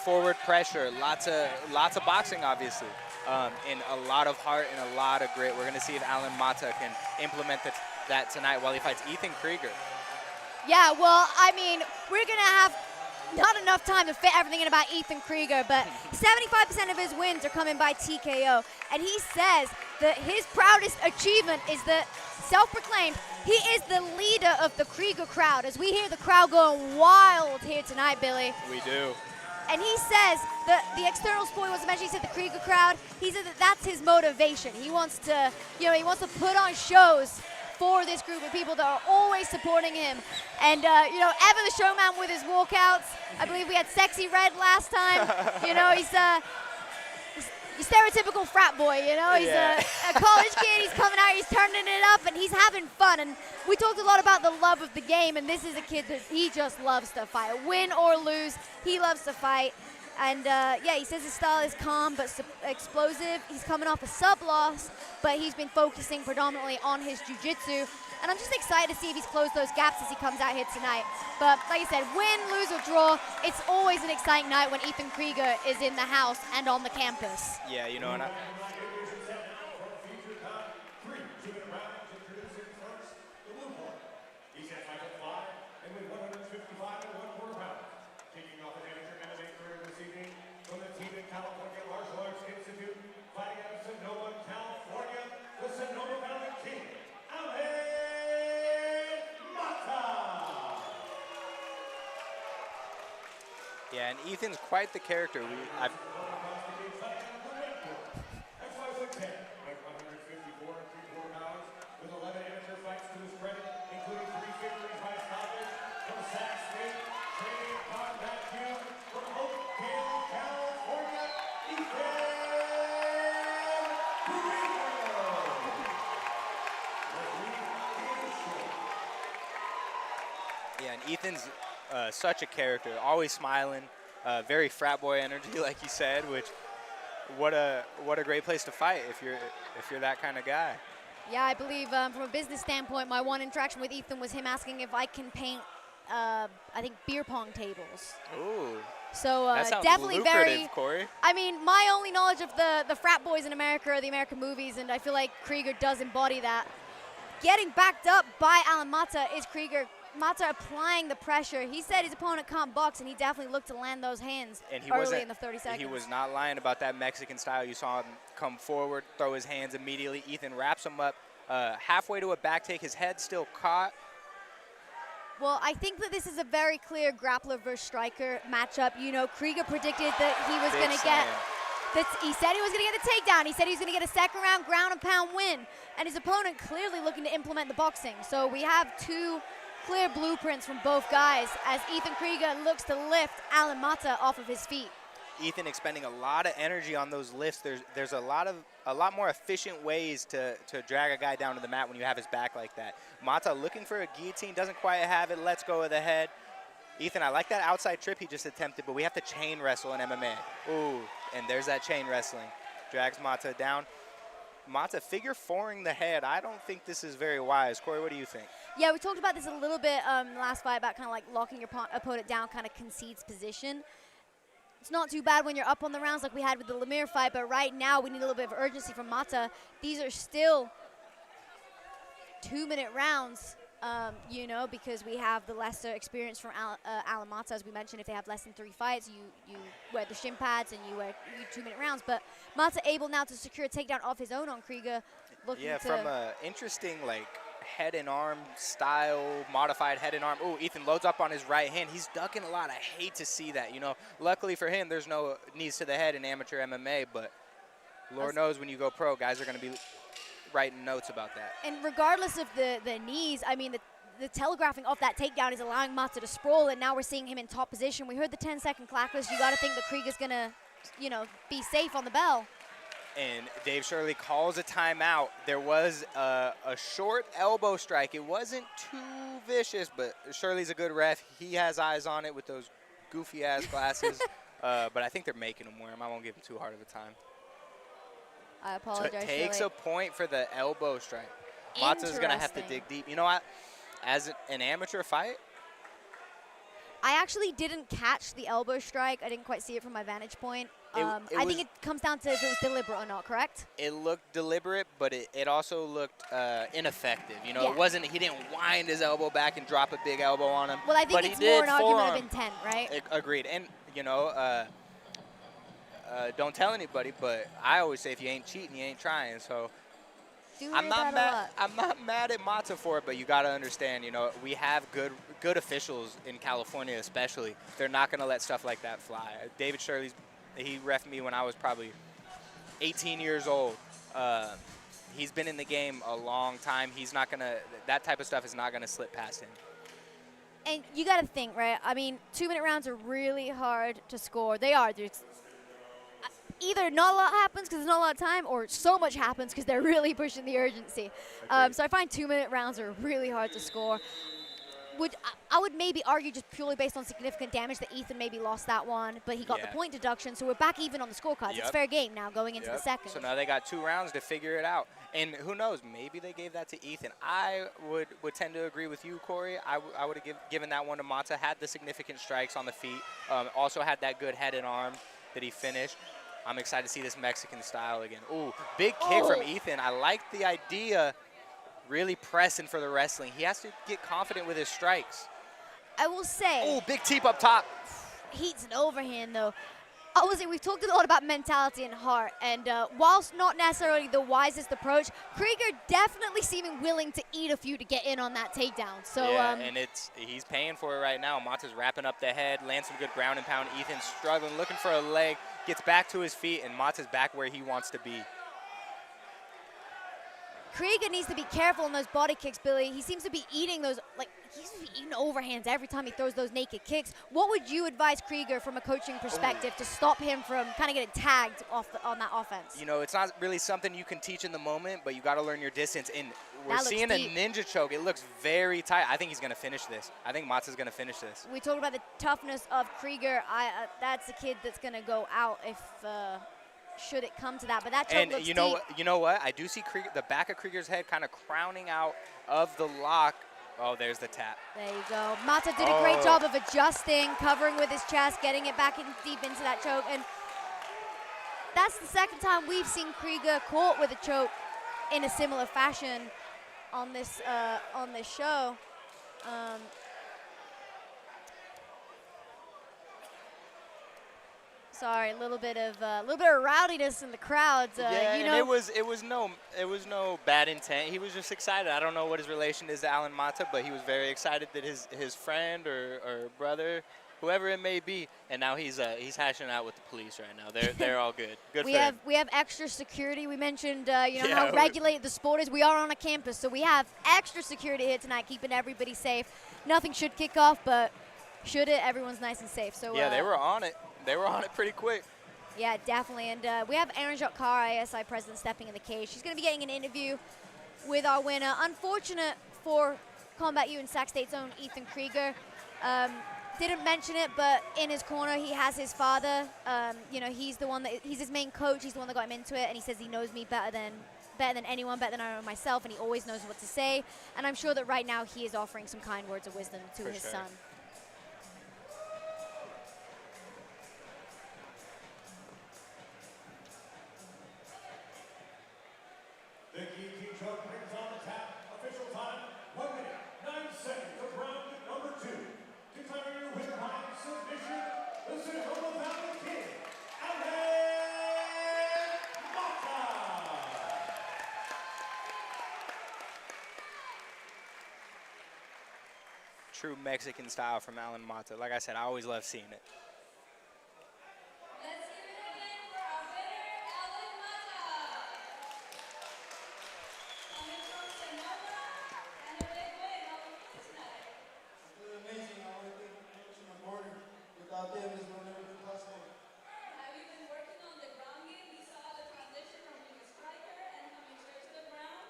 [SPEAKER 8] forward pressure, lots of boxing, obviously, and a lot of heart and a lot of grit. We're going to see if Alan Mata can implement that tonight while he fights Ethan Krieger.
[SPEAKER 3] Yeah, well, I mean, we're going to have not enough time to fit everything in about Ethan Krieger, but 75% of his wins are coming by TKO, and he says that his proudest achievement is the self-proclaimed, he is the leader of the Krieger crowd, as we hear the crowd going wild here tonight, Billy.
[SPEAKER 8] We do.
[SPEAKER 3] And he says that the external support he wants to mention, he said the Krieger crowd, he said that that's his motivation. He wants to, you know, he wants to put on shows for this group of people that are always supporting him. And, you know, Evan the showman with his walkouts. I believe we had Sexy Red last time. You know, he's stereotypical frat boy, you know. He's a college kid. He's coming out, he's turning it up, and he's having fun. And we talked a lot about the love of the game, and this is a kid that he just loves to fight. Win or lose, he loves to fight. And, yeah, he says his style is calm but explosive. He's coming off a sub-loss, but he's been focusing predominantly on his jiu-jitsu. And I'm just excited to see if he's closed those gaps as he comes out here tonight. But like I said, win, lose, or draw, it's always an exciting night when Ethan Krieger is in the house and on the campus.
[SPEAKER 8] Yeah, you know, and yeah, and Ethan's quite the character. Yeah, and Ethan's such a character, always smiling, very frat boy energy, like you said. Which, what a great place to fight if you're that kind of guy.
[SPEAKER 3] Yeah, I believe from a business standpoint, my one interaction with Ethan was him asking if I can paint, I think, beer pong tables.
[SPEAKER 8] Ooh.
[SPEAKER 3] So
[SPEAKER 8] That sounds
[SPEAKER 3] definitely
[SPEAKER 8] lucrative,
[SPEAKER 3] very.
[SPEAKER 8] Corey.
[SPEAKER 3] I mean, my only knowledge of the frat boys in America are the American movies, and I feel like Krieger does embody that. Getting backed up by Alan Mata is Krieger. Mata applying the pressure. He said his opponent can't box, and he definitely looked to land those hands
[SPEAKER 8] And he
[SPEAKER 3] early
[SPEAKER 8] wasn't,
[SPEAKER 3] in the 30 seconds.
[SPEAKER 8] He was not lying about that Mexican style. You saw him come forward, throw his hands immediately. Ethan wraps him up halfway to a back take. His head still caught.
[SPEAKER 3] Well, I think that this is a very clear grappler versus striker matchup. You know, Krieger predicted that he was going to get. He said he was going to get the takedown. He said he was going to get a second round ground and pound win. And his opponent clearly looking to implement the boxing. So we have two clear blueprints from both guys as Ethan Krieger looks to lift Alan Mata off of his feet.
[SPEAKER 8] Ethan expending a lot of energy on those lifts. There's a lot more efficient ways to drag a guy down to the mat when you have his back like that. Mata looking for a guillotine, doesn't quite have it, lets go of the head. Ethan, I like that outside trip he just attempted, but we have to chain wrestle in MMA. Ooh, and there's that chain wrestling. Drags Mata down. Mata figure fouring the head. I don't think this is very wise. Corey, what do you think?
[SPEAKER 3] Yeah, we talked about this a little bit in the last fight about kind of like locking your opponent down, kind of concedes position. It's not too bad when you're up on the rounds like we had with the Lemire fight, but right now we need a little bit of urgency from Mata. These are still 2-minute rounds, you know, because we have the lesser experience from Alan Mata. As we mentioned, if they have less than 3 fights, you wear the shin pads and you wear 2-minute rounds. But Mata able now to secure a takedown off his own on Krieger.
[SPEAKER 8] Yeah, from an interesting, like, head and arm style, modified head and arm. Ooh, Ethan loads up on his right hand. He's ducking a lot. I hate to see that, you know. Luckily for him, there's no knees to the head in amateur MMA, but Lord knows when you go pro, guys are going to be writing notes about that.
[SPEAKER 3] And regardless of the knees, I mean, the telegraphing of that takedown is allowing Mata to sprawl, and now we're seeing him in top position. We heard the 10-second clock list. You got to think that Krieger's going to, you know, be safe on the bell.
[SPEAKER 8] And Dave Shirley calls a timeout. There was a short elbow strike. It wasn't too vicious, but Shirley's a good ref. He has eyes on it with those goofy-ass glasses. But I think they're making him wear them. I won't give him too hard of a time.
[SPEAKER 3] I apologize,
[SPEAKER 8] Takes
[SPEAKER 3] Shirley.
[SPEAKER 8] a point for the elbow strike. Mata's going to have to dig deep. You know what? As an amateur fight,
[SPEAKER 3] I actually didn't catch the elbow strike. I didn't quite see it from my vantage point. I think it comes down to if it was deliberate or not, correct?
[SPEAKER 8] it looked deliberate, but it also looked ineffective. You know,
[SPEAKER 3] Yeah.
[SPEAKER 8] it wasn't. He didn't wind his elbow back and drop a big elbow on him.
[SPEAKER 3] Well, I think
[SPEAKER 8] but
[SPEAKER 3] it's
[SPEAKER 8] he did
[SPEAKER 3] more an argument
[SPEAKER 8] forearm.
[SPEAKER 3] of intent, right?
[SPEAKER 8] Agreed. And, you know, don't tell anybody, but I always say if you ain't cheating, you ain't trying. So
[SPEAKER 3] Do
[SPEAKER 8] I'm
[SPEAKER 3] hear
[SPEAKER 8] not
[SPEAKER 3] that a
[SPEAKER 8] mad.
[SPEAKER 3] lot.
[SPEAKER 8] I'm not mad at Mata for it, but you got to understand, you know, we have good officials in California, especially. They're not going to let stuff like that fly. David Shirley's, he reffed me when I was probably 18 years old. He's been in the game a long time. He's not going to, that type of stuff is not going to slip past him.
[SPEAKER 3] And you got to think, right? I mean, 2-minute rounds are really hard to score. They are. There's either not a lot happens because there's not a lot of time, or so much happens because they're really pushing the urgency. So I find 2-minute rounds are really hard to score. I would maybe argue just purely based on significant damage that Ethan maybe lost that one, but he got the point deduction, so we're back even on the scorecards. It's fair game now going into the second.
[SPEAKER 8] So now they got 2 rounds to figure it out. And who knows, maybe they gave that to Ethan. I would tend to agree with you, Corey. I would have given that one to Mata, had the significant strikes on the feet, also had that good head and arm that he finished. I'm excited to see this Mexican style again. Ooh, big kick from Ethan. I like the idea, really pressing for the wrestling. He has to get confident with his strikes.
[SPEAKER 3] I will say.
[SPEAKER 8] Ooh, big teep up top.
[SPEAKER 3] Heats an overhand, though. I will say we've talked a lot about mentality and heart, and whilst not necessarily the wisest approach, Krieger definitely seeming willing to eat a few to get in on that takedown. So
[SPEAKER 8] yeah, and he's paying for it right now. Mata's wrapping up the head, lands some good ground and pound. Ethan's struggling, looking for a leg, gets back to his feet, and Mata's back where he wants to be.
[SPEAKER 3] Krieger needs to be careful in those body kicks, Billy. He seems to be eating those, he seems to be eating overhands every time he throws those naked kicks. What would you advise Krieger from a coaching perspective to stop him from kind of getting tagged on that offense?
[SPEAKER 8] You know, it's not really something you can teach in the moment, but you got to learn your distance. And we're seeing
[SPEAKER 3] deep.
[SPEAKER 8] a ninja choke. It looks very tight. I think he's going to finish this. I think Mata's going to finish this.
[SPEAKER 3] We talked about the toughness of Krieger. That's a kid that's going to go out if should it come to that. But that choke
[SPEAKER 8] And
[SPEAKER 3] looks
[SPEAKER 8] you know what? I do see the back of Krieger's head kind of crowning out of the lock. Oh, there's the tap.
[SPEAKER 3] There you go. Mata did a great job of adjusting, covering with his chest, getting it back in deep into that choke. And that's the second time we've seen Krieger caught with a choke in a similar fashion on this show. Sorry, a little bit of rowdiness in the crowds.
[SPEAKER 8] Yeah,
[SPEAKER 3] you
[SPEAKER 8] and
[SPEAKER 3] know,
[SPEAKER 8] it was no bad intent. He was just excited. I don't know what his relation is to Alan Mata, but he was very excited that his friend or brother, whoever it may be, and now he's hashing out with the police right now. They're all good. Good for him.
[SPEAKER 3] We have extra security. We mentioned how
[SPEAKER 8] Yeah,
[SPEAKER 3] regulated the sport is. We are on a campus, so we have extra security here tonight, keeping everybody safe. Nothing should kick off, but should it, everyone's nice and safe. So
[SPEAKER 8] yeah, they were on it. They were on it pretty quick.
[SPEAKER 3] Yeah, definitely. And we have Aaron Jokar, ISI president, stepping in the cage. She's going to be getting an interview with our winner. Unfortunate for Combat U and Sac State's own Ethan Krieger. Didn't mention it, but in his corner he has his father. He's the one he's his main coach. He's the one that got him into it, and he says he knows me better than anyone, better than I know myself, and he always knows what to say. And I'm sure that right now he is offering some kind words of wisdom to his son.
[SPEAKER 2] The key choke brings on the tap. Official time, 1 minute, 9 seconds of round number 2. Declaring your winner by submission, the Sacramento Valley Kid, Alan Mata.
[SPEAKER 8] True Mexican style from Alan Mata. Like I said, I always love seeing it.
[SPEAKER 4] Let's hear it again for our winner, Alan Mata. Coming from Sonoma, and a big win. How are you feeling tonight?
[SPEAKER 10] I feel amazing. I want to thank the coach and my border. Without them, this would never been possible.
[SPEAKER 4] Have you been working on the ground game? We saw the transition from being a striker and coming straight to the ground.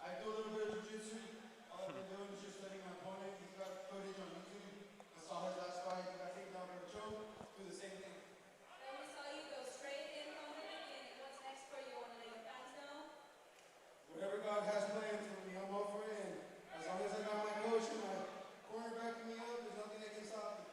[SPEAKER 10] I do a little bit of jiu-jitsu. All I've been doing is just studying my opponent. He's got footage on YouTube. I saw his last fight. He got taken down for a choke. Do the same thing.
[SPEAKER 4] Then we saw you go straight in from the beginning. What's next for you? Want to let your fans know?
[SPEAKER 10] Whatever God has planned for me, I'm all for it. And as long as I got my coach and my corner backing me up, there's nothing that can stop me.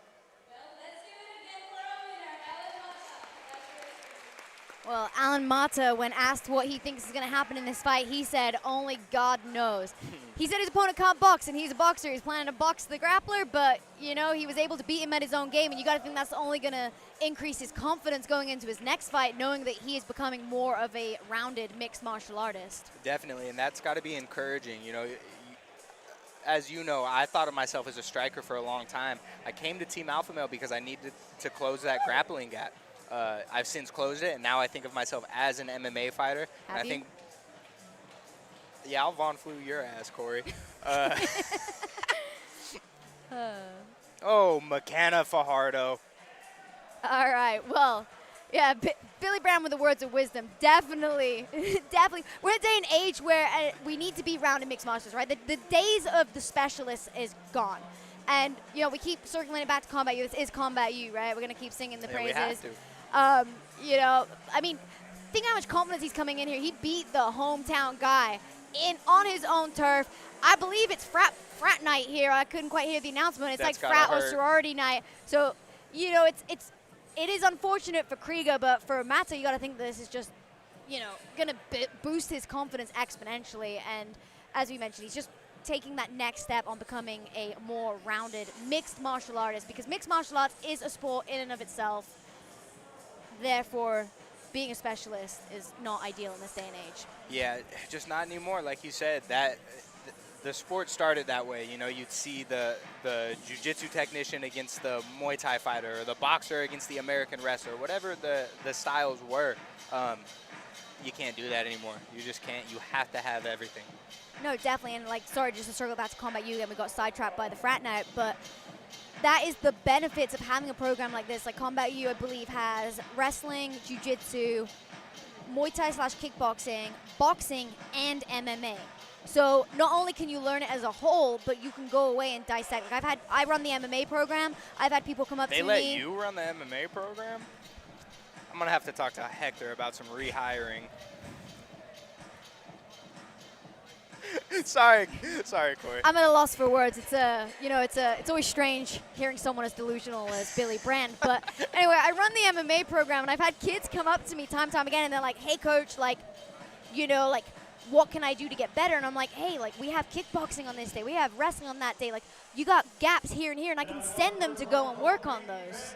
[SPEAKER 4] Well, let's hear it again for our winner, Alan Mata. Congratulations.
[SPEAKER 3] Well, Alan Mata, when asked what he thinks is going to happen in this fight, he said, only God knows. He said his opponent can't box, and he's a boxer. He's planning to box the grappler, but, he was able to beat him at his own game, and you got to think that's only going to increase his confidence going into his next fight, knowing that he is becoming more of a rounded mixed martial artist.
[SPEAKER 8] Definitely, and that's got to be encouraging. As you know, I thought of myself as a striker for a long time. I came to Team Alpha Male because I needed to close that grappling gap. I've since closed it, and now I think of myself as an MMA fighter.
[SPEAKER 3] Have you?
[SPEAKER 8] Yeah, I'll Von Flew your ass, Corey. Oh, McKenna Fajardo.
[SPEAKER 3] All right, well, yeah, Billy Brown with the words of wisdom. Definitely. We're in a day and age where we need to be rounded mixed martial arts, right? The days of the specialists is gone. And, we keep circling it back to Combat U. This is Combat U, right? We're going to keep singing the praises.
[SPEAKER 8] We have to.
[SPEAKER 3] Think how much confidence he's coming in here. He beat the hometown guy on his own turf. I believe it's frat night here. I couldn't quite hear the announcement. It's
[SPEAKER 8] That's
[SPEAKER 3] like frat
[SPEAKER 8] gotta
[SPEAKER 3] or
[SPEAKER 8] hurt.
[SPEAKER 3] sorority night. So, it is unfortunate for Krieger, but for Mata, you got to think this is just, going to boost his confidence exponentially. And as we mentioned, he's just taking that next step on becoming a more rounded mixed martial artist, because mixed martial arts is a sport in and of itself. Therefore, being a specialist is not ideal in this day and age.
[SPEAKER 8] Yeah, just not anymore. Like you said, that the sport started that way. You'd see the jiu-jitsu technician against the Muay Thai fighter, or the boxer against the American wrestler, whatever the styles were. You can't do that anymore. You just can't. You have to have everything.
[SPEAKER 3] No, definitely. And sorry, just to circle back to Combat U, then we got sidetracked by the frat night, but that is the benefits of having a program like this. Like Combat U, I believe, has wrestling, jiu-jitsu, Muay Thai / kickboxing, boxing, and MMA. So not only can you learn it as a whole, but you can go away and dissect. Like I run the MMA program. I've had people come up to me.
[SPEAKER 8] They let you run the MMA program? I'm gonna have to talk to Hector about some rehiring. sorry, Corey.
[SPEAKER 3] I'm at a loss for words. It's always strange hearing someone as delusional as Billy Brand. But anyway, I run the MMA program, and I've had kids come up to me time and time again, and they're like, "Hey, coach, like, what can I do to get better?" And I'm like, "Hey, like, we have kickboxing on this day, we have wrestling on that day. Like, you got gaps here and here, and I can send them to go and work on those."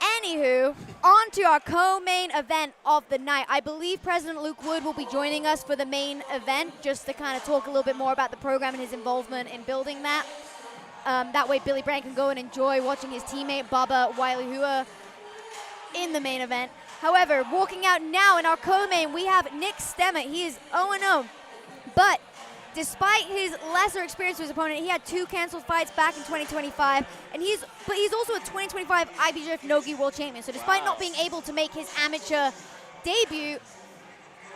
[SPEAKER 3] Anywho, on to our co-main event of the night. I believe President Luke Wood will be joining us for the main event, just to kind of talk a little bit more about the program and his involvement in building that. That way Billy Brand can go and enjoy watching his teammate Baba Wailihua in the main event. However, walking out now in our co-main, we have Nick Stemmet. He is 0-0, but despite his lesser experience with his opponent, he had 2 canceled fights back in 2025, and he's also a 2025 IBJJF Nogi World Champion. So despite not being able to make his amateur debut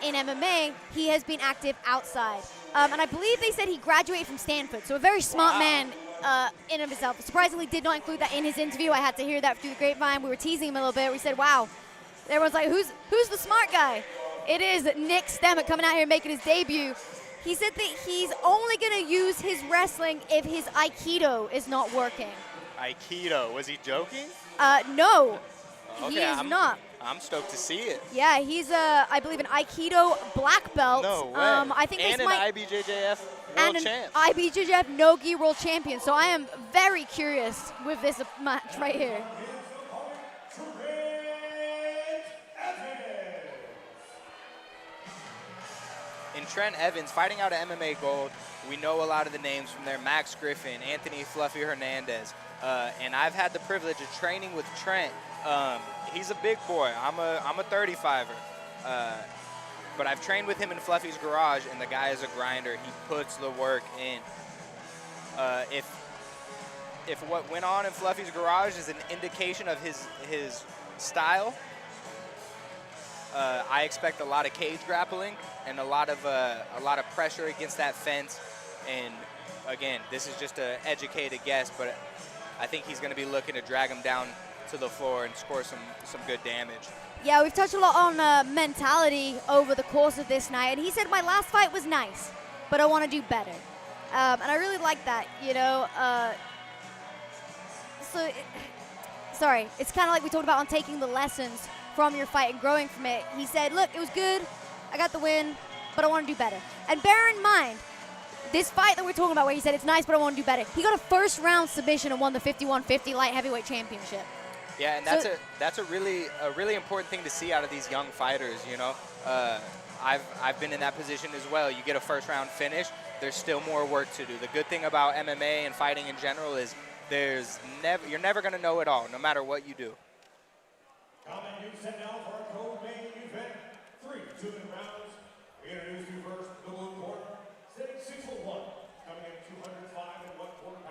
[SPEAKER 3] in MMA, he has been active outside. And I believe they said he graduated from Stanford, so a very smart man in and of himself. Surprisingly, did not include that in his interview. I had to hear that through the grapevine. We were teasing him a little bit. We said, "Wow." Everyone's like, who's the smart guy? It is Nick Stemmet coming out here making his debut. He said that he's only going to use his wrestling if his Aikido is not working.
[SPEAKER 8] Aikido, was he joking?
[SPEAKER 3] No,
[SPEAKER 8] Okay,
[SPEAKER 3] he is not.
[SPEAKER 8] I'm stoked to see it.
[SPEAKER 3] Yeah, he's, I believe, an Aikido black belt.
[SPEAKER 8] No way.
[SPEAKER 3] I think
[SPEAKER 8] and
[SPEAKER 3] this
[SPEAKER 8] an
[SPEAKER 3] might
[SPEAKER 8] IBJJF
[SPEAKER 3] and
[SPEAKER 8] world
[SPEAKER 3] an
[SPEAKER 8] champ.
[SPEAKER 3] IBJJF Nogi World Champion. So I am very curious with this match right here.
[SPEAKER 8] In Trent Evans, fighting out of MMA Gold, we know a lot of the names from there. Max Griffin, Anthony Fluffy Hernandez. And I've had the privilege of training with Trent. He's a big boy. I'm a 35er. But I've trained with him in Fluffy's garage, and the guy is a grinder. He puts the work in. If what went on in Fluffy's garage is an indication of his style, I expect a lot of cage grappling and a lot of pressure against that fence. And again, this is just an educated guess, but I think he's going to be looking to drag him down to the floor and score some good damage.
[SPEAKER 3] Yeah, we've touched a lot on mentality over the course of this night, and he said, "My last fight was nice, but I want to do better." And I really like that, you know. Sorry, it's kind of like we talked about on taking the lessons from your fight and growing from it. He said, "Look, it was good, I got the win, but I want to do better." And bear in mind, this fight that we're talking about where he said it's nice, but I want to do better, he got a first-round submission and won the 51-50 light heavyweight championship.
[SPEAKER 8] Yeah, and that's a really important thing to see out of these young fighters. You know, I've been in that position as well. You get a first-round finish, there's still more work to do. The good thing about MMA and fighting in general is you're never going to know it all, no matter what you do.
[SPEAKER 2] Comment you set now for our co-main event. 3 2-minute rounds. We introduce you first, the blue corner, sitting 6'1", coming in 205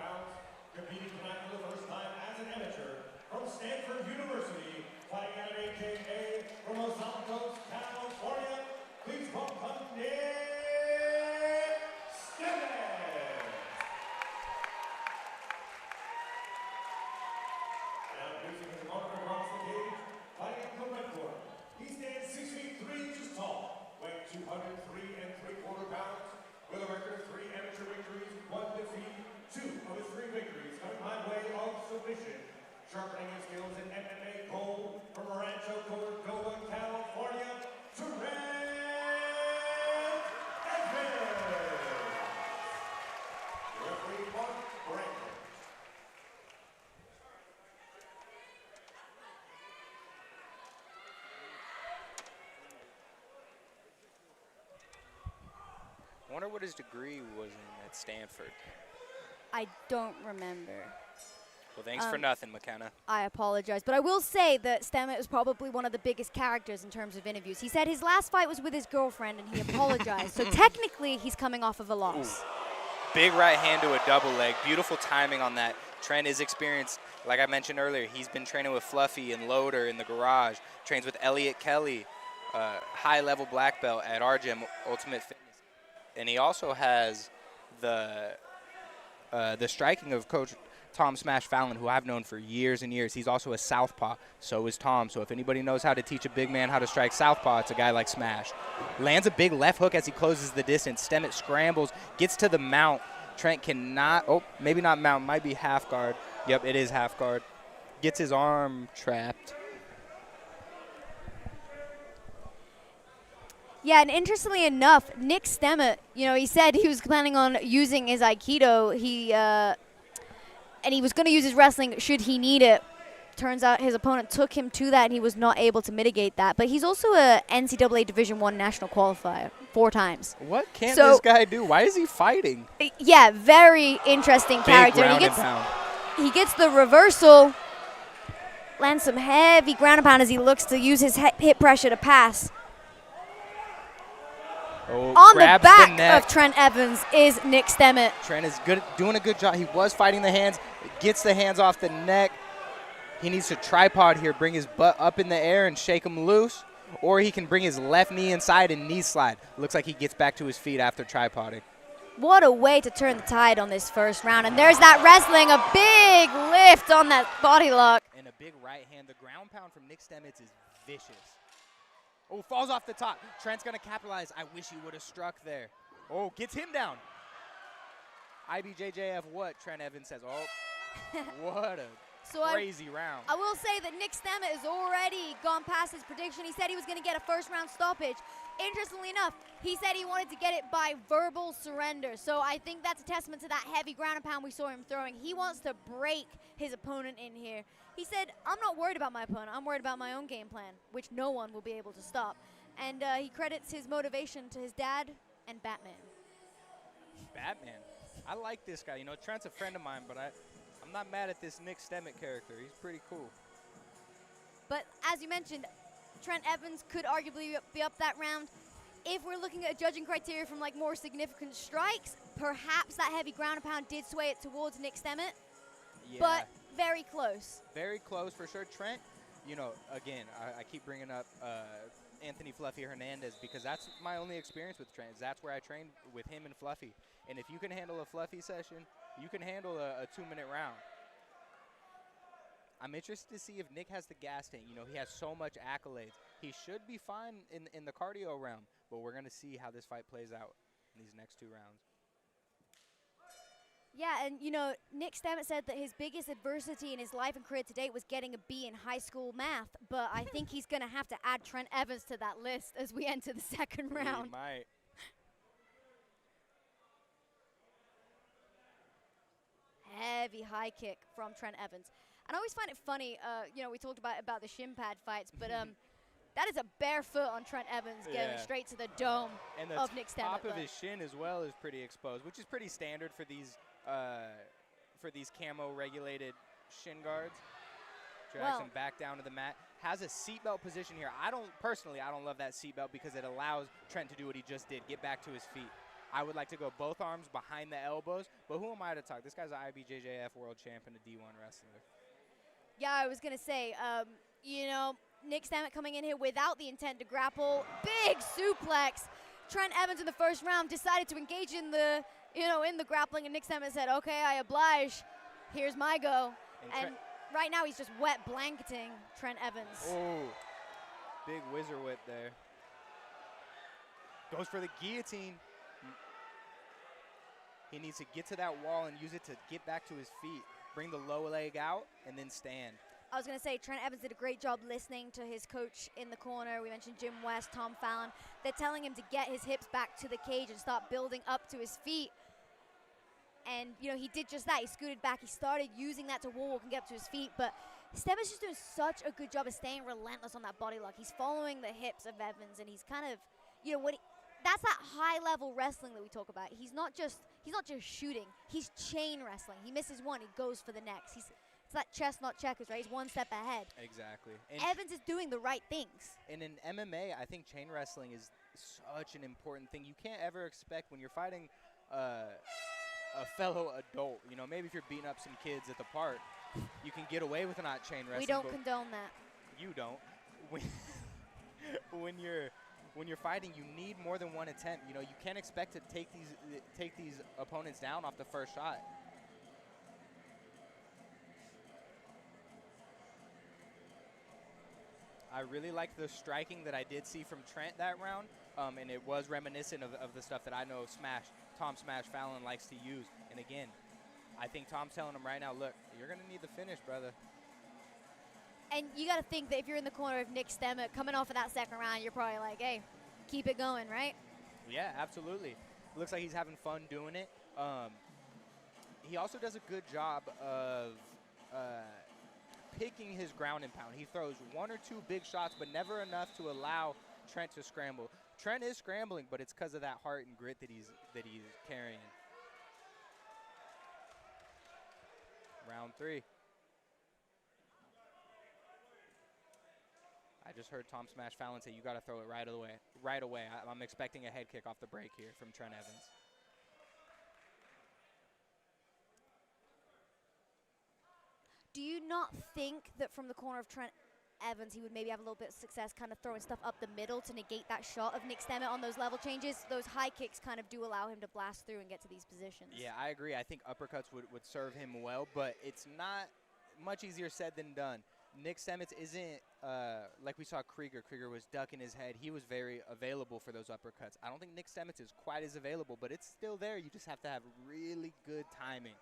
[SPEAKER 2] pounds, competing tonight for the first time as an amateur from Stanford University, fighting out of AKA from Los Altos, California. Please welcome Nick Stemmet. Now introducing his opponent across the cage, fighting in the red corner. He stands 6 feet 3 inches tall, weighing 203 pounds, with a record of 3 amateur victories, 1 defeat, 2 of his 3 victories coming by way of submission. Sharpening his skills in MMA Gold from Rancho Cordova, California, Trent Evans. Referee Mark Grappling.
[SPEAKER 8] I wonder what his degree was in at Stanford.
[SPEAKER 3] I don't remember.
[SPEAKER 8] Well, thanks for nothing, McKenna.
[SPEAKER 3] I apologize, but I will say that Stemmet was probably one of the biggest characters in terms of interviews. He said his last fight was with his girlfriend, and he apologized. So technically, he's coming off of a loss.
[SPEAKER 8] Ooh. Big right hand to a double leg. Beautiful timing on that. Trent is experienced. Like I mentioned earlier, he's been training with Fluffy and Loader in the garage. Trains with Elliot Kelly, high-level black belt at our gym, Ultimate Fitness. And he also has the striking of Coach Tom Smash Fallon, who I've known for years and years. He's also a southpaw. So is Tom. So if anybody knows how to teach a big man how to strike southpaw, it's a guy like Smash. Lands a big left hook as he closes the distance. Stemmet scrambles, gets to the mount. Trent cannot, oh, maybe not mount, might be half guard. Yep, it is half guard. Gets his arm trapped.
[SPEAKER 3] Yeah, and interestingly enough, Nick Stemmet, he said he was planning on using his Aikido. And he was going to use his wrestling should he need it. Turns out his opponent took him to that, and he was not able to mitigate that. But he's also a NCAA Division I national qualifier 4 times.
[SPEAKER 8] What can this guy do? Why is he fighting?
[SPEAKER 3] Yeah, very interesting character.
[SPEAKER 8] Ground and pound.
[SPEAKER 3] He gets the reversal, lands some heavy ground and pound as he looks to use his hip pressure to pass.
[SPEAKER 8] Oh,
[SPEAKER 3] on the back of Trent Evans is Nick Stemmet.
[SPEAKER 8] Trent is doing a good job. He was fighting the hands, gets the hands off the neck. He needs to tripod here, bring his butt up in the air and shake him loose, or he can bring his left knee inside and knee slide. Looks like he gets back to his feet after tripoding.
[SPEAKER 3] What a way to turn the tide on this first round. And there's that wrestling, a big lift on that body lock.
[SPEAKER 8] And a big right hand. The ground pound from Nick Stemmet is vicious. Oh, falls off the top. Trent's going to capitalize. I wish he would have struck there. Oh, gets him down. IBJJF what? Trent Evans says. Oh, what a crazy round.
[SPEAKER 3] I will say that Nick Stemmet has already gone past his prediction. He said he was going to get a first-round stoppage. Interestingly enough, he said he wanted to get it by verbal surrender. So I think that's a testament to that heavy ground and pound we saw him throwing. He wants to break his opponent in here. He said, I'm not worried about my opponent. I'm worried about my own game plan, which no one will be able to stop. And he credits his motivation to his dad and Batman.
[SPEAKER 8] Batman? I like this guy. Trent's a friend of mine, but I'm not mad at this Nick Stemmet character. He's pretty cool.
[SPEAKER 3] But as you mentioned, Trent Evans could arguably be up that round. If we're looking at a judging criteria from more significant strikes, perhaps that heavy ground and pound did sway it towards Nick Stemmet. Yeah. But very close.
[SPEAKER 8] Very close for sure. Trent, again, I keep bringing up Anthony Fluffy Hernandez because that's my only experience with Trent. That's where I trained with him and Fluffy. And if you can handle a Fluffy session, you can handle a 2-minute round. I'm interested to see if Nick has the gas tank. He has so much accolades. He should be fine in the cardio round, but we're going to see how this fight plays out in these next 2 rounds.
[SPEAKER 3] Yeah, and Nick Stemmet said that his biggest adversity in his life and career to date was getting a B in high school math, but I think he's going to have to add Trent Evans to that list as we enter the second round.
[SPEAKER 8] He might.
[SPEAKER 3] Heavy high kick from Trent Evans. And I always find it funny, we talked about the shin pad fights, but that is a bare foot on Trent Evans going straight to the dome of Nick Stemmet.
[SPEAKER 8] And the top of his shin as well is pretty exposed, which is pretty standard for these camo-regulated shin guards. Drags him back down to the mat. Has a seatbelt position here. I don't love that seatbelt because it allows Trent to do what he just did, get back to his feet. I would like to go both arms behind the elbows, but who am I to talk? This guy's an IBJJF world champ and a D1 wrestler.
[SPEAKER 3] Yeah, I was going to say, Nick Stemmet coming in here without the intent to grapple. Big suplex. Trent Evans in the first round decided to engage in the grappling, and Nick Stemmet said, okay, I oblige. Here's my go. And right now he's just wet blanketing Trent Evans.
[SPEAKER 8] Oh, big whizzer whip there. Goes for the guillotine. He needs to get to that wall and use it to get back to his feet. Bring the lower leg out and then stand.
[SPEAKER 3] I was going to say, Trent Evans did a great job listening to his coach in the corner. We mentioned Jim West, Tom Fallon. They're telling him to get his hips back to the cage and start building up to his feet. And, he did just that. He scooted back. He started using that to wall walk and get up to his feet. But Stemmet's just doing such a good job of staying relentless on that body lock. He's following the hips of Evans, and he's kind of, that's that high-level wrestling that we talk about. He's not just shooting. He's chain wrestling. He misses one, he goes for the next. It's that chess, not checkers, right? He's one step ahead.
[SPEAKER 8] Exactly.
[SPEAKER 3] And Evans is doing the right things.
[SPEAKER 8] And in MMA, I think chain wrestling is such an important thing. You can't ever expect when you're fighting a fellow adult, maybe if you're beating up some kids at the park, you can get away with not chain wrestling.
[SPEAKER 3] We don't condone that.
[SPEAKER 8] You don't. When you're fighting, you need more than one attempt. You can't expect to take these opponents down off the first shot. I really liked the striking that I did see from Trent that round, and it was reminiscent of the stuff that I know Tom Smash Fallon likes to use. And again, I think Tom's telling him right now, look, you're going to need the finish, brother.
[SPEAKER 3] And you got to think that if you're in the corner of Nick Stemmet coming off of that second round, you're probably like, hey, keep it going, right?
[SPEAKER 8] Yeah, absolutely. Looks like he's having fun doing it. He also does a good job of picking his ground and pound. He throws one or two big shots, but never enough to allow Trent to scramble. Trent is scrambling, but it's because of that heart and grit that he's carrying. Round 3. I just heard Tom Smash Fallon say, you got to throw it right away. Right away. I'm expecting a head kick off the break here from Trent Evans.
[SPEAKER 3] Do you not think that from the corner of Trent Evans, he would maybe have a little bit of success kind of throwing stuff up the middle to negate that shot of Nick Stemmet on those level changes? Those high kicks kind of do allow him to blast through and get to these positions.
[SPEAKER 8] Yeah, I agree. I think uppercuts would serve him well, but it's not much easier said than done. Nick Stemmet isn't like we saw Krieger. Krieger was ducking his head. He was very available for those uppercuts. I don't think Nick Stemmet is quite as available, but it's still there. You just have to have really good timing.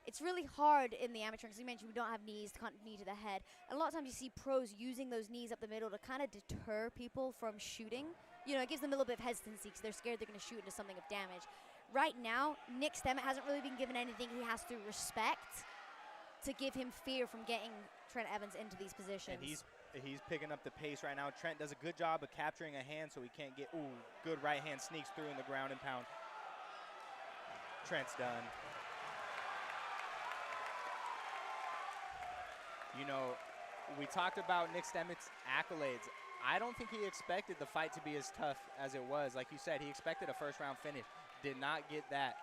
[SPEAKER 3] It's really hard in the amateur, because you mentioned we don't have knees, can't knee to the head. And a lot of times you see pros using those knees up the middle to kind of deter people from shooting. You know, it gives them a little bit of hesitancy because they're scared they're going to shoot into something of damage. Right now, Nick Stemmet hasn't really been given anything he has to respect to give him fear from getting Trent Evans into these positions.
[SPEAKER 8] And he's picking up the pace right now. Trent does a good job of capturing a hand so he can't get, good right hand sneaks through in the ground and pound. Trent's done. You know, we talked about Nick Stemmet's accolades. I don't think he expected the fight to be as tough as it was. Like you said, he expected a first-round finish. Did not get that.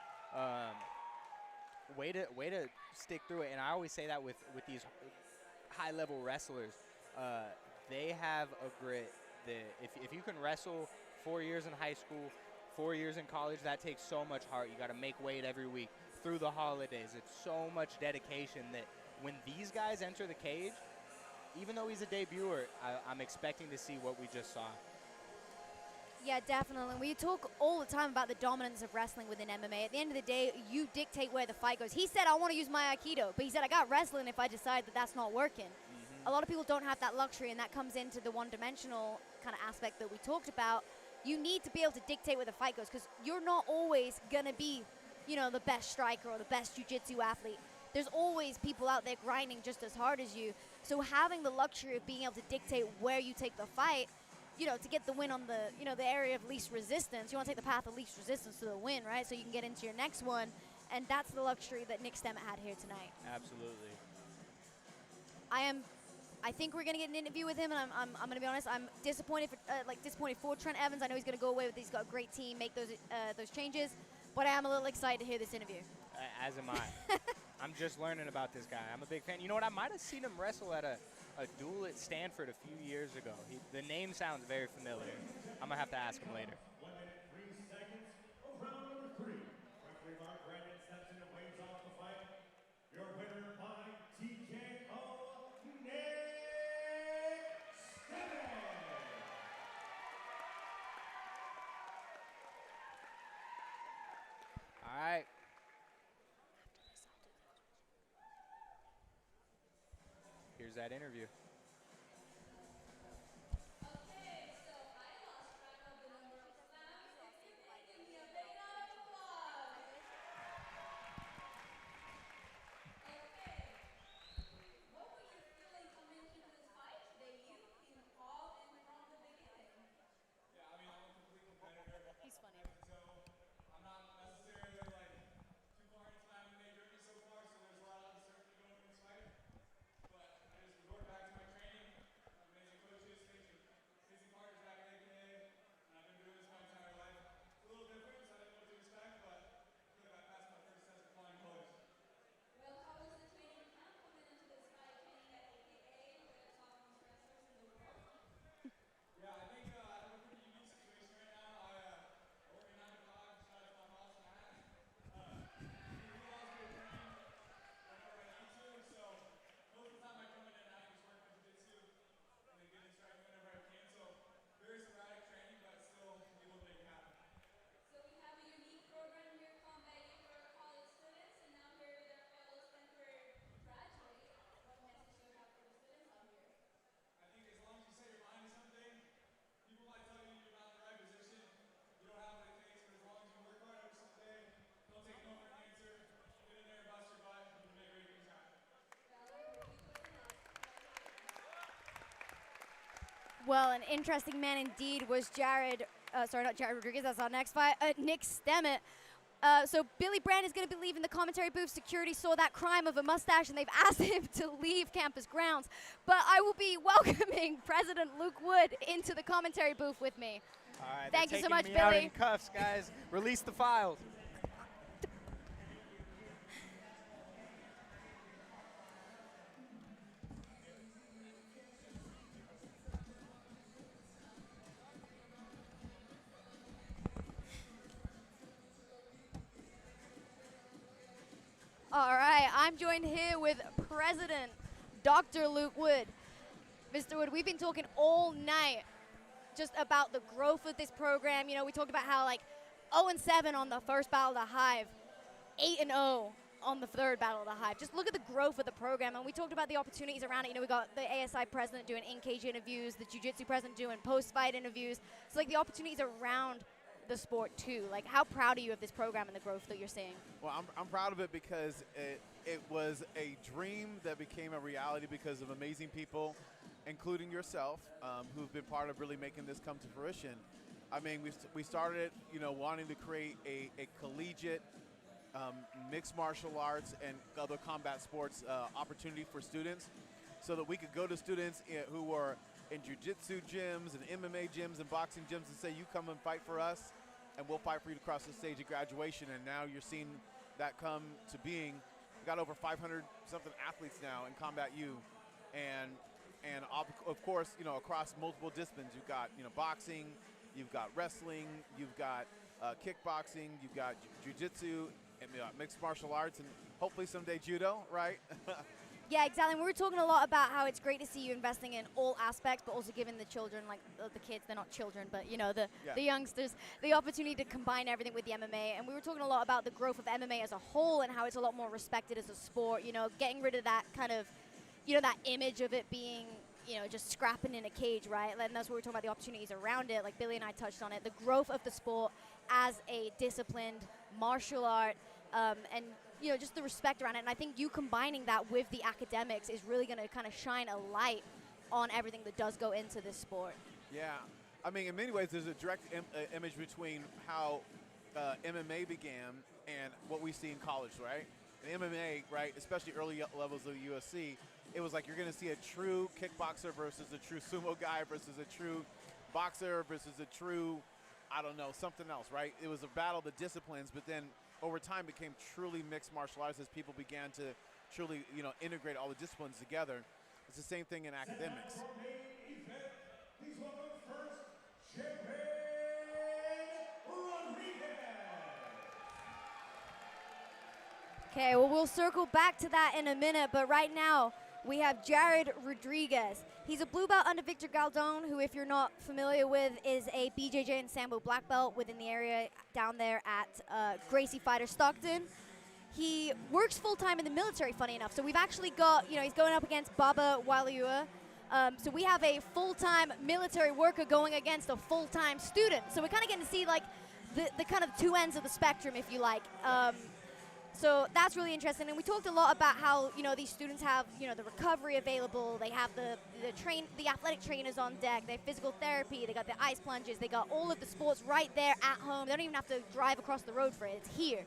[SPEAKER 8] Way to stick through it. And I always say that with these high-level wrestlers. They have a grit that if you can wrestle 4 years in high school, 4 years in college, that takes so much heart. You got to make weight every week through the holidays. It's so much dedication that when these guys enter the cage, even though he's a debuter, I'm expecting to see what we just saw.
[SPEAKER 3] Yeah, definitely. We talk all the time about the dominance of wrestling within MMA. At the end of the day, you dictate where the fight goes. He said, I want to use my Aikido, but he said, I got wrestling if I decide that that's not working. A lot of people don't have that luxury, and that comes into the one-dimensional kind of aspect that we talked about. You need to be able to dictate where the fight goes, because you're not always going to be, you know, the best striker or the best jiu-jitsu athlete. There's always people out there grinding just as hard as you. So having the luxury of being able to dictate where you take the fight, you know, to get the win on the, you know, the area of least resistance. You want to take the path of least resistance to the win, right? So you can get into your next one. And that's the luxury that Nick Stemmet had here tonight.
[SPEAKER 8] Absolutely.
[SPEAKER 3] I think we're going to get an interview with him, and I'm going to be honest, I'm disappointed for Trent Evans. I know he's going to go away with, he's got a great team, make those changes. But I am a little excited to hear this interview.
[SPEAKER 8] As am I. I'm just learning about this guy. I'm a big fan. You know what? I might have seen him wrestle at a duel at Stanford a few years ago. The name sounds very familiar. I'm going to have to ask him later.
[SPEAKER 2] 1 minute, 3 seconds of round number 3. Referee Mark Brandon steps in and waves off the fight. Your winner by TKO, Nick Stemmet.
[SPEAKER 8] All right. Here's that interview.
[SPEAKER 4] Okay, so I lost track of the number of slams. If you can give me a big round of applause. Okay. What were you feeling coming into this fight today? You seemed all in from the beginning.
[SPEAKER 10] Yeah, I mean, I'm a complete competitor.
[SPEAKER 3] He's funny.
[SPEAKER 10] So I'm not necessarily like too far into my MMA journey so far, so there's a lot of uncertainty going into this fight. But I just resort back to my
[SPEAKER 3] Well, an interesting man indeed was not Jared Rodriguez, that's our next fight, Nick Stemmet. So Billy Brand is going to be leaving the commentary booth. Security saw that crime of a mustache and they've asked him to leave campus grounds. But I will be welcoming President Luke Wood into the commentary booth with me.
[SPEAKER 11] All right,
[SPEAKER 3] Thank you so much,
[SPEAKER 11] taking me out
[SPEAKER 3] Billy.
[SPEAKER 11] in cuffs, guys. Release the files.
[SPEAKER 3] All right, I'm joined here with President Dr. Luke Wood. Mr. Wood, we've been talking all night just about the growth of this program. You know, we talked about how like 0-7 on the first battle of the Hive, 8-0 on the third battle of the Hive. Just look at the growth of the program, and we talked about the opportunities around it. You know, we got the ASI president doing in-cage interviews, the jiu-jitsu president doing post-fight interviews. So like the opportunities around the sport too. Like, how proud are you of this program and the growth that you're seeing?
[SPEAKER 12] Well, I'm proud of it because it was a dream that became a reality because of amazing people, including yourself, who've been part of really making this come to fruition. I mean, we started, you know, wanting to create a collegiate mixed martial arts and other combat sports opportunity for students, so that we could go to students who were in jiu-jitsu gyms and MMA gyms and boxing gyms and say, you come and fight for us, and we'll fight for you to cross the stage of graduation. And now you're seeing that come to being. We've got over 500 something athletes now in Combat U, and of course, you know, across multiple disciplines. You've got, you know, boxing, you've got wrestling, you've got kickboxing, you've got jiu-jitsu, and mixed martial arts, and hopefully someday judo, right?
[SPEAKER 3] Yeah, exactly. And we were talking a lot about how it's great to see you investing in all aspects, but also giving the children, like the kids, they're not children, but you know, the youngsters, the opportunity to combine everything with the MMA. And we were talking a lot about the growth of MMA as a whole and how it's a lot more respected as a sport, you know, getting rid of that kind of, you know, that image of it being, you know, just scrapping in a cage, right? And that's what we're talking about, the opportunities around it. Like Billy and I touched on it, the growth of the sport as a disciplined martial art, and you know, just the respect around it. And I think you combining that with the academics is really going to kind of shine a light on everything that does go into this sport.
[SPEAKER 12] Yeah. I mean, in many ways, there's a direct image between how MMA began and what we see in college, right? In MMA, right, especially early levels of USC, it was like you're going to see a true kickboxer versus a true sumo guy versus a true boxer versus a true, I don't know, something else, right? It was a battle of the disciplines, but then over time became truly mixed martial arts as people began to truly, you know, integrate all the disciplines together. It's the same thing in academics.
[SPEAKER 2] Please welcome first, Champagne Rodriguez.
[SPEAKER 3] Okay, well, we'll circle back to that in a minute, but right now we have Jared Rodriguez. He's a blue belt under Victor Galdon, who, if you're not familiar with, is a BJJ and Sambo black belt within the area down there at Gracie Fighter Stockton. He works full-time in the military, funny enough. So we've actually got, you know, he's going up against Baba Waliua. So we have a full-time military worker going against a full-time student. So we're kind of getting to see, like, the kind of two ends of the spectrum, if you like. So that's really interesting. And we talked a lot about how, you know, these students have, you know, the recovery available. They have the athletic trainers on deck. They have physical therapy. They got the ice plunges. They got all of the sports right there at home. They don't even have to drive across the road for it. It's here.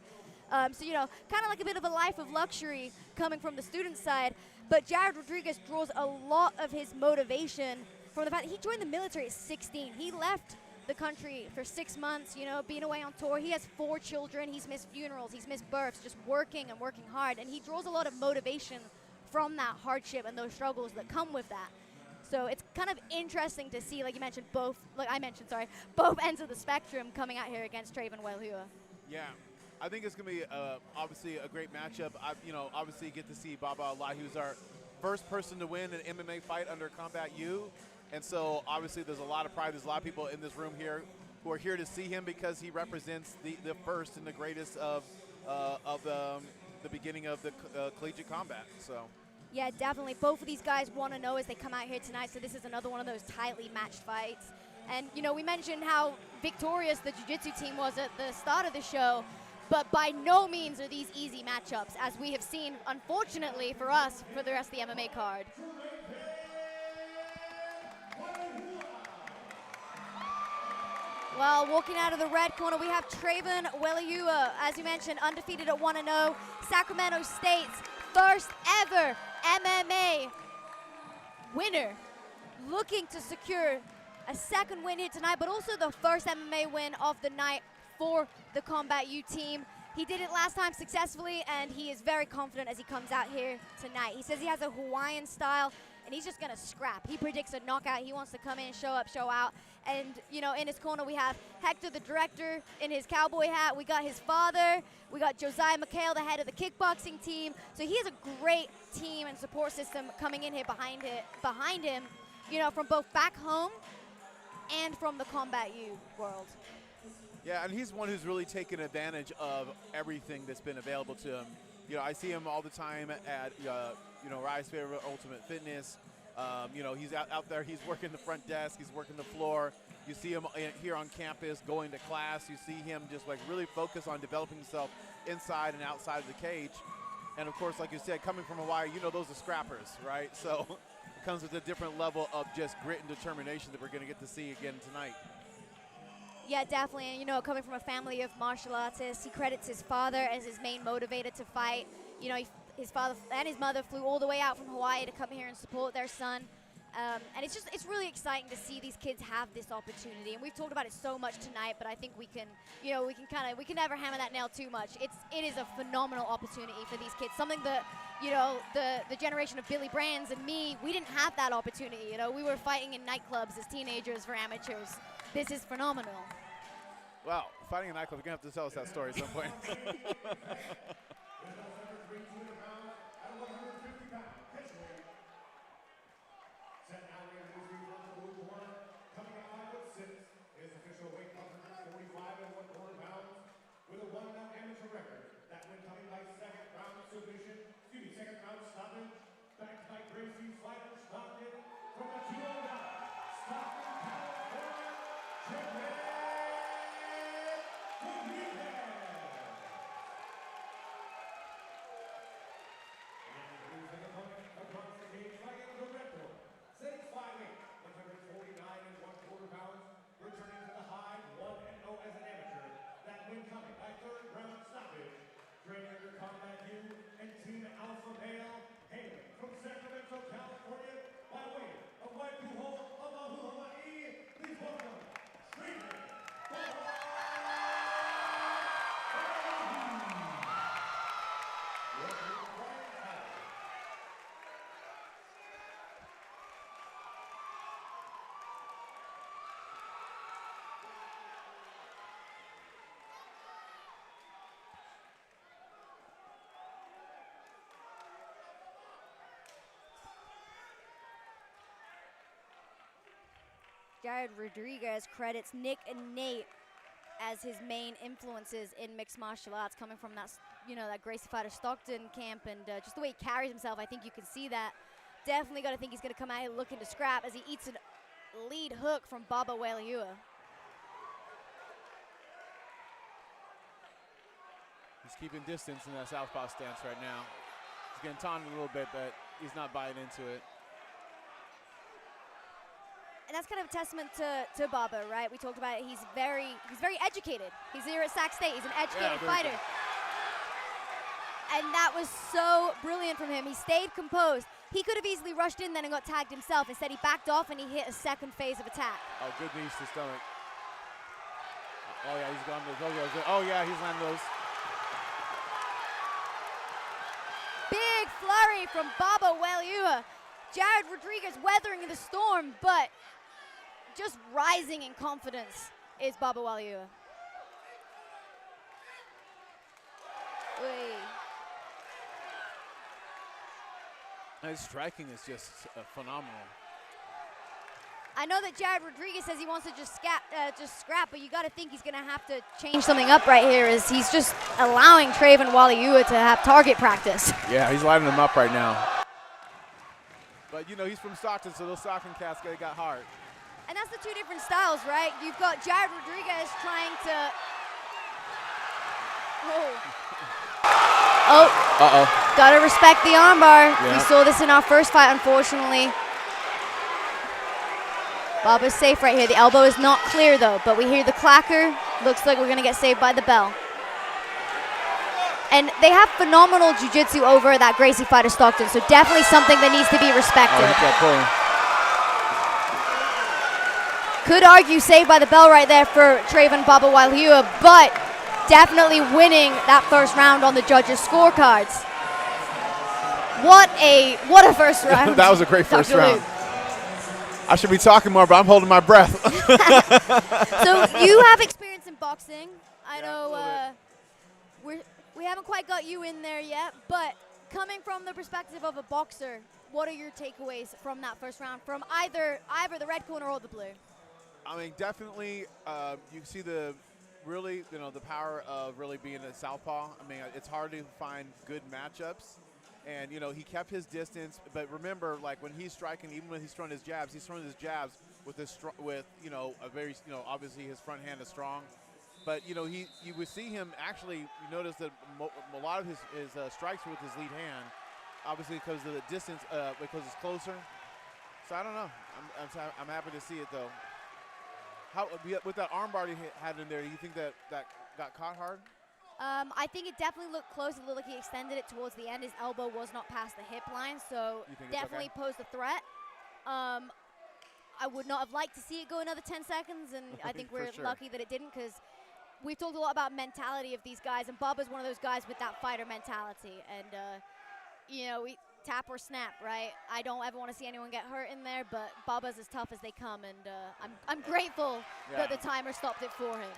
[SPEAKER 3] So, you know, kind of like a bit of a life of luxury coming from the student side. But Jared Rodriguez draws a lot of his motivation from the fact that he joined the military at 16. He left the country for 6 months, you know, being away on tour. He has 4 children. He's missed funerals. He's missed births, just working and working hard. And he draws a lot of motivation from that hardship and those struggles that come with that. So it's kind of interesting to see, like you mentioned, both ends of the spectrum coming out here against Trayvon Wailua.
[SPEAKER 12] Yeah. I think it's going to be obviously a great matchup. You know, obviously get to see Baba Allah, who's our first person to win an MMA fight under Combat U. And so, obviously, there's a lot of pride. There's a lot of people in this room here who are here to see him because he represents the first and the greatest of the beginning of the collegiate combat. So.
[SPEAKER 3] Yeah, definitely. Both of these guys want to know as they come out here tonight, so this is another one of those tightly matched fights. And, you know, we mentioned how victorious the jiu-jitsu team was at the start of the show, but by no means are these easy matchups, as we have seen, unfortunately for us, for the rest of the MMA card. Well, walking out of the red corner, we have Traven Weliua, as you mentioned, undefeated at 1-0. Sacramento State's first ever MMA winner, looking to secure a second win here tonight, but also the first MMA win of the night for the Combat U team. He did it last time successfully, and he is very confident as he comes out here tonight. He says he has a Hawaiian style, and he's just gonna scrap. He predicts a knockout. He wants to come in, show up, show out. And, you know, in his corner, we have Hector, the director, in his cowboy hat. We got his father. We got Josiah McHale, the head of the kickboxing team. So he has a great team and support system coming in here behind him, you know, from both back home and from the Combat U world.
[SPEAKER 12] Yeah, and he's one who's really taken advantage of everything that's been available to him. You know, I see him all the time at, you know, Rise Favorite Ultimate Fitness. You know, he's out there, he's working the front desk, he's working the floor. You see him here on campus going to class. You see him just like really focus on developing himself inside and outside of the cage. And of course, like you said, coming from Hawaii, you know those are scrappers, right? So it comes with a different level of just grit and determination that we're going to get to see again tonight.
[SPEAKER 3] Yeah, definitely. And, you know, coming from a family of martial artists, he credits his father as his main motivator to fight. You know, his father and his mother flew all the way out from Hawaii to come here and support their son. And it's really exciting to see these kids have this opportunity. And we've talked about it so much tonight, but I think we can never hammer that nail too much. It is a phenomenal opportunity for these kids. Something that, you know, the generation of Billy Brands and me, we didn't have that opportunity. You know, we were fighting in nightclubs as teenagers for amateurs. This is phenomenal.
[SPEAKER 12] Wow, fighting in nightclubs, you're going to have to tell us that story at some point.
[SPEAKER 2] Training under Combat U and Team Alpha Male, hailing from Sacramento, California, by way of Waipuho, Oahu, Hawaii, please welcome Traven
[SPEAKER 3] Jared Rodriguez credits Nick and Nate as his main influences in mixed martial arts, coming from that, you know, that Gracie Fighter Stockton camp, and just the way he carries himself, I think you can see that. Definitely got to think he's going to come out here looking to scrap as he eats a lead hook from Baba Weliua.
[SPEAKER 12] He's keeping distance in that southpaw stance right now. He's getting taunted a little bit, but he's not buying into it.
[SPEAKER 3] And that's kind of a testament to Baba, right? We talked about it. He's very educated. He's here at Sac State. He's an educated fighter. And that was so brilliant from him. He stayed composed. He could have easily rushed in then and got tagged himself. Instead, he backed off and he hit a second phase of attack.
[SPEAKER 12] Oh, good knees to stomach. Oh, yeah, he's gone those. Oh, yeah, he's landed those.
[SPEAKER 3] Big flurry from Baba Weliua. Jared Rodriguez weathering the storm, but just rising in confidence is Baba Weliua.
[SPEAKER 12] His striking is just phenomenal.
[SPEAKER 3] I know that Jared Rodriguez says he wants to just scrap, but you got to think he's going to have to change something up right here, as he's just allowing Traven Weliua to have target practice.
[SPEAKER 12] Yeah, he's lining them up right now. But, you know, he's from Stockton, so those Stockton cats got hard.
[SPEAKER 3] And that's the two different styles, right? You've got Jared Rodriguez trying to... Oh. Uh-oh. Got to respect the armbar. Yeah. We saw this in our first fight, unfortunately. Baba's safe right here. The elbow is not clear though, but we hear the clacker. Looks like we're gonna get saved by the bell. And they have phenomenal jiu-jitsu over that Gracie fighter Stockton, so definitely something that needs to be respected. Could argue saved by the bell right there for Trayvon Baba Wailua, but definitely winning that first round on the judges' scorecards. What a first round.
[SPEAKER 12] That was a great first
[SPEAKER 3] Dr.
[SPEAKER 12] round.
[SPEAKER 3] Luke.
[SPEAKER 12] I should be talking more, but I'm holding my breath.
[SPEAKER 3] So you have experience in boxing. I
[SPEAKER 12] Yeah,
[SPEAKER 3] know we haven't quite got you in there yet, but coming from the perspective of a boxer, what are your takeaways from that first round from either the red corner or the blue?
[SPEAKER 12] I mean, definitely, you can see the power of really being a southpaw. I mean, it's hard to find good matchups, and he kept his distance. But remember, like when he's striking, even when he's throwing his jabs with a very obviously his front hand is strong. But you would see him actually. You notice that a lot of his strikes were with his lead hand, obviously because of the distance, because it's closer. So I don't know. I'm happy to see it though. How with that armbar he had in there, do you think that got caught hard?
[SPEAKER 3] I think it definitely looked close. It looked like he extended it towards the end. His elbow was not past the hip line, so definitely posed a threat. I would not have liked to see it go another 10 seconds, and I think we're lucky that it didn't, because we've talked a lot about mentality of these guys, and Baba's one of those guys with that fighter mentality. And, we tap or snap, right? I don't ever want to see anyone get hurt in there, but Baba's as tough as they come, and I'm grateful that the timer stopped it for him.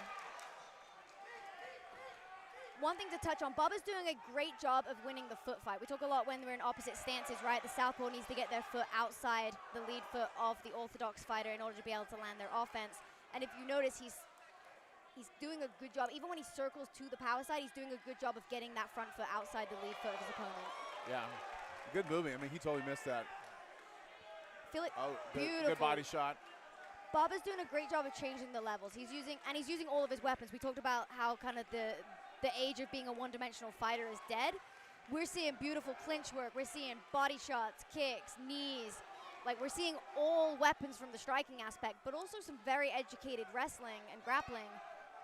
[SPEAKER 3] One thing to touch on, Baba's doing a great job of winning the foot fight. We talk a lot when we're in opposite stances, right? The southpaw needs to get their foot outside the lead foot of the orthodox fighter in order to be able to land their offense. And if you notice, he's doing a good job. Even when he circles to the power side, he's doing a good job of getting that front foot outside the lead foot of his opponent.
[SPEAKER 12] Yeah, good moving. I mean, he totally missed that.
[SPEAKER 3] Feel it
[SPEAKER 12] Beautiful. Good body shot.
[SPEAKER 3] Baba's doing a great job of changing the levels. He's using all of his weapons. We talked about how kind of the age of being a one-dimensional fighter is dead. We're seeing beautiful clinch work. We're seeing body shots, kicks, knees. Like, we're seeing all weapons from the striking aspect, but also some very educated wrestling and grappling,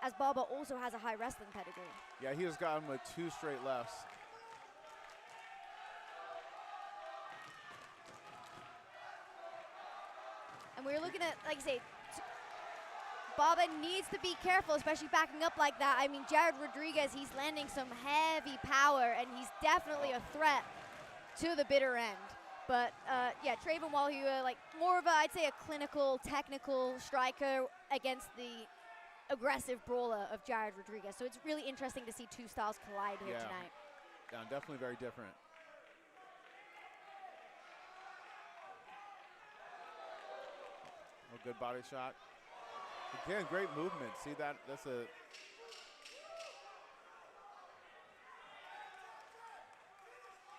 [SPEAKER 3] as Baba also has a high wrestling pedigree.
[SPEAKER 12] Yeah, he has got him with 2 straight lefts.
[SPEAKER 3] And we're looking at, like I say, Baba needs to be careful, especially backing up like that. I mean, Jared Rodriguez, he's landing some heavy power, and he's definitely a threat to the bitter end. But, yeah, Trayvon Wailua, like, more of a, I'd say, a clinical, technical striker against the aggressive brawler of Jared Rodriguez. So it's really interesting to see two styles collide here tonight.
[SPEAKER 12] Yeah, definitely very different. A good body shot. Again, great movement. See that? That's a...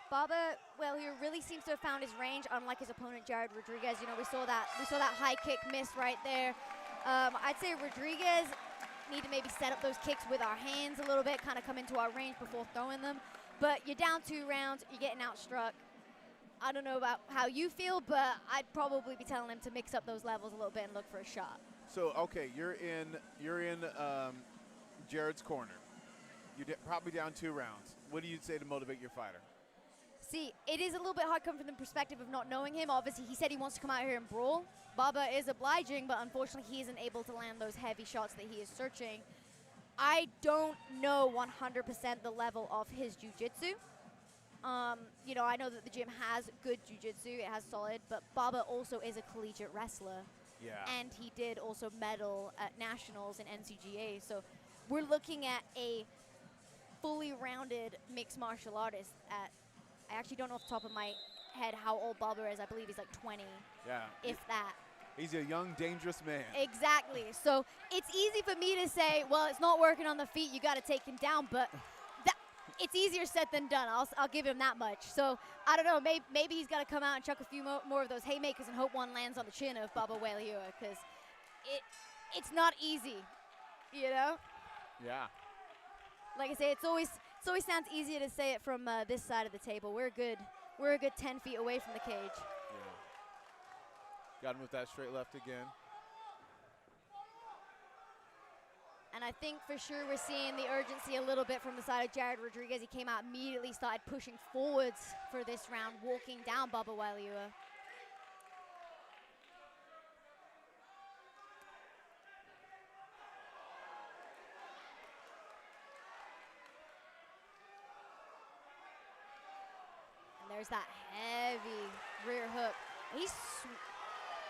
[SPEAKER 3] Baba, well, he really seems to have found his range, unlike his opponent, Jared Rodriguez. You know, we saw that high kick miss right there. I'd say Rodriguez need to maybe set up those kicks with our hands a little bit, kind of come into our range before throwing them. But you're down 2 rounds, you're getting outstruck. I don't know about how you feel, but I'd probably be telling him to mix up those levels a little bit and look for a shot.
[SPEAKER 12] So, okay, you're in Jared's corner. You're probably down 2 rounds. What do you say to motivate your fighter?
[SPEAKER 3] See, it is a little bit hard coming from the perspective of not knowing him. Obviously, he said he wants to come out here and brawl. Baba is obliging, but unfortunately, he isn't able to land those heavy shots that he is searching. I don't know 100% the level of his jiu-jitsu. You know, I know that the gym has good jiu-jitsu. It has solid, but Baba also is a collegiate wrestler.
[SPEAKER 12] Yeah.
[SPEAKER 3] And he did also medal at nationals in NCGA. So we're looking at a fully rounded mixed martial artist at, I actually don't know off the top of my head how old Baba is. I believe he's like 20, if that.
[SPEAKER 12] He's a young, dangerous man.
[SPEAKER 3] Exactly. So it's easy for me to say, well, it's not working on the feet. You got to take him down. But it's easier said than done. I'll give him that much. So I don't know. Maybe he's got to come out and chuck a few more of those haymakers and hope one lands on the chin of Baba Wailua, because it's not easy, you know?
[SPEAKER 12] Yeah.
[SPEAKER 3] Like I say, it always sounds easier to say it from this side of the table. We're a good 10 feet away from the cage.
[SPEAKER 12] Yeah. Got him with that straight left again.
[SPEAKER 3] And I think for sure we're seeing the urgency a little bit from the side of Jared Rodriguez. He came out immediately, started pushing forwards for this round, walking down Baba Wailiua. And there's that heavy rear hook.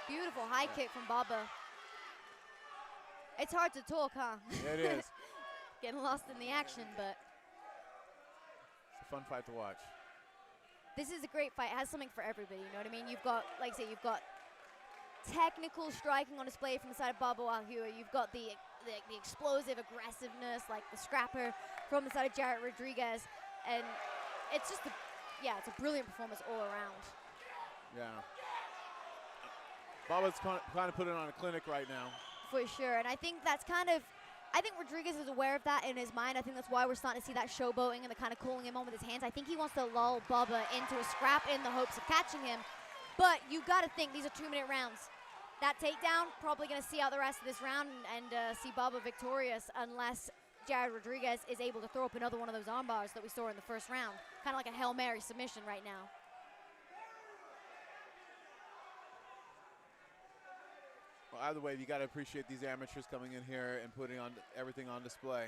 [SPEAKER 3] Beautiful high kick from Baba. It's hard to talk, huh?
[SPEAKER 12] Yeah, it is.
[SPEAKER 3] Getting lost in the action, but
[SPEAKER 12] It's a fun fight to watch.
[SPEAKER 3] this is a great fight. It has something for everybody, you know what I mean? You've got, like I say, you've got technical striking on display from the side of Baba Wailiua. You've got the explosive aggressiveness, like the scrapper from the side of Jarrett Rodriguez. And it's just it's a brilliant performance all around.
[SPEAKER 12] Yeah. Baba's kind of putting on a clinic right now.
[SPEAKER 3] For sure, and I think that's I think Rodriguez is aware of that in his mind. I think that's why we're starting to see that showboating and the kind of calling him on with his hands. I think he wants to lull Baba into a scrap in the hopes of catching him. But you got to think these are 2-minute rounds. That takedown, probably going to see out the rest of this round and see Baba victorious unless Jared Rodriguez is able to throw up another one of those arm bars that we saw in the first round. Kind of like a Hail Mary submission right now.
[SPEAKER 12] Well, either way, you got to appreciate these amateurs coming in here and putting on everything on display.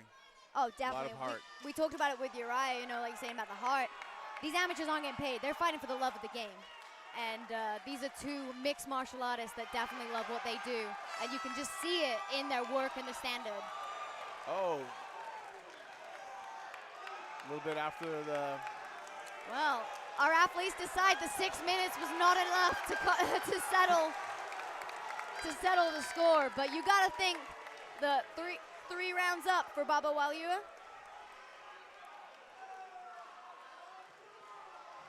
[SPEAKER 3] Oh, definitely.
[SPEAKER 12] A lot of heart.
[SPEAKER 3] We talked about it with Uriah, you know, like you're saying about the heart. These amateurs aren't getting paid. They're fighting for the love of the game. And these are two mixed martial artists that definitely love what they do. And you can just see it in their work and their standard.
[SPEAKER 12] Oh. A little bit after the...
[SPEAKER 3] Well, our athletes decide the 6 minutes was not enough to settle the score. But you got to think the three rounds up for Baba Wailiua.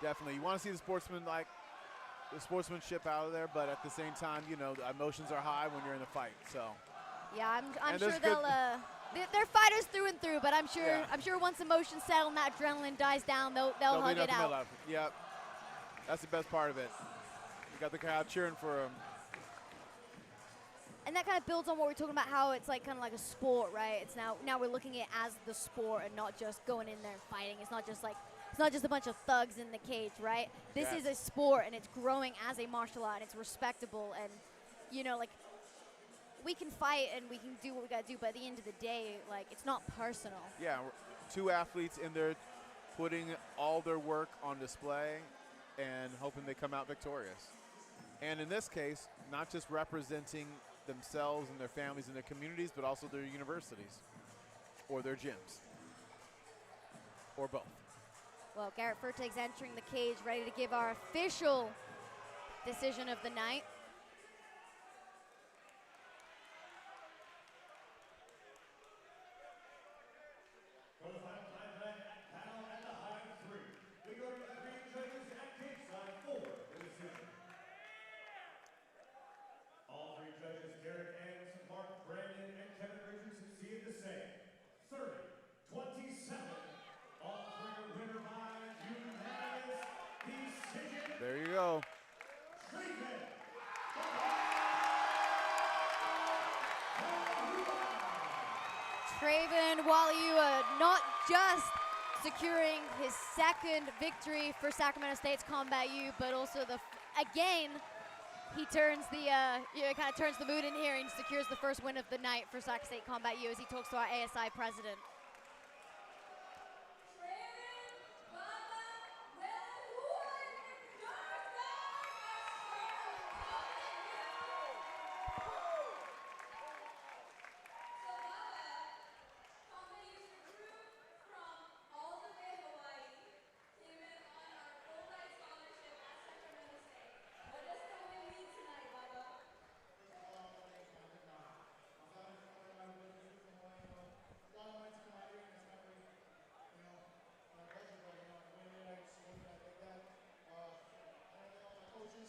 [SPEAKER 12] Definitely. You want to see the sportsmanship out of there, but at the same time, you know, the emotions are high when you're in a fight. So.
[SPEAKER 3] Yeah, I'm sure they're fighters through and through, but I'm sure once emotions settle and that adrenaline dies down, they'll hug it out.
[SPEAKER 12] Yep. That's the best part of it. You got the crowd cheering for them.
[SPEAKER 3] And that kind of builds on what we're talking about, how it's like kind of like a sport, right? It's now we're looking at it as the sport and not just going in there and fighting. It's not just a bunch of thugs in the cage, right? This is a sport, and it's growing as a martial art, and it's respectable. And, you know, like, we can fight and we can do what we got to do, but at the end of the day, like, it's not personal.
[SPEAKER 12] Yeah, two athletes in there putting all their work on display and hoping they come out victorious. And in this case, not just representing themselves and their families and their communities, but also their universities or their gyms, or both.
[SPEAKER 3] Well, Garrett Fertig's entering the cage, ready to give our official decision of the night.
[SPEAKER 2] For the final time tonight, panel at the Hive 3. We go to the 3 judges at cage side for the decision. All 3 judges, Derek Ames, Mark Brandon, and Kevin Richardson, see it the same. 30-27. All 3 are winner by unanimous decision.
[SPEAKER 12] There you go.
[SPEAKER 3] Traven Wailiua not just securing his second victory for Sacramento State's Combat U, but also again he turns kind of turns the mood in here and secures the first win of the night for Sac State Combat U as he talks to our ASI president.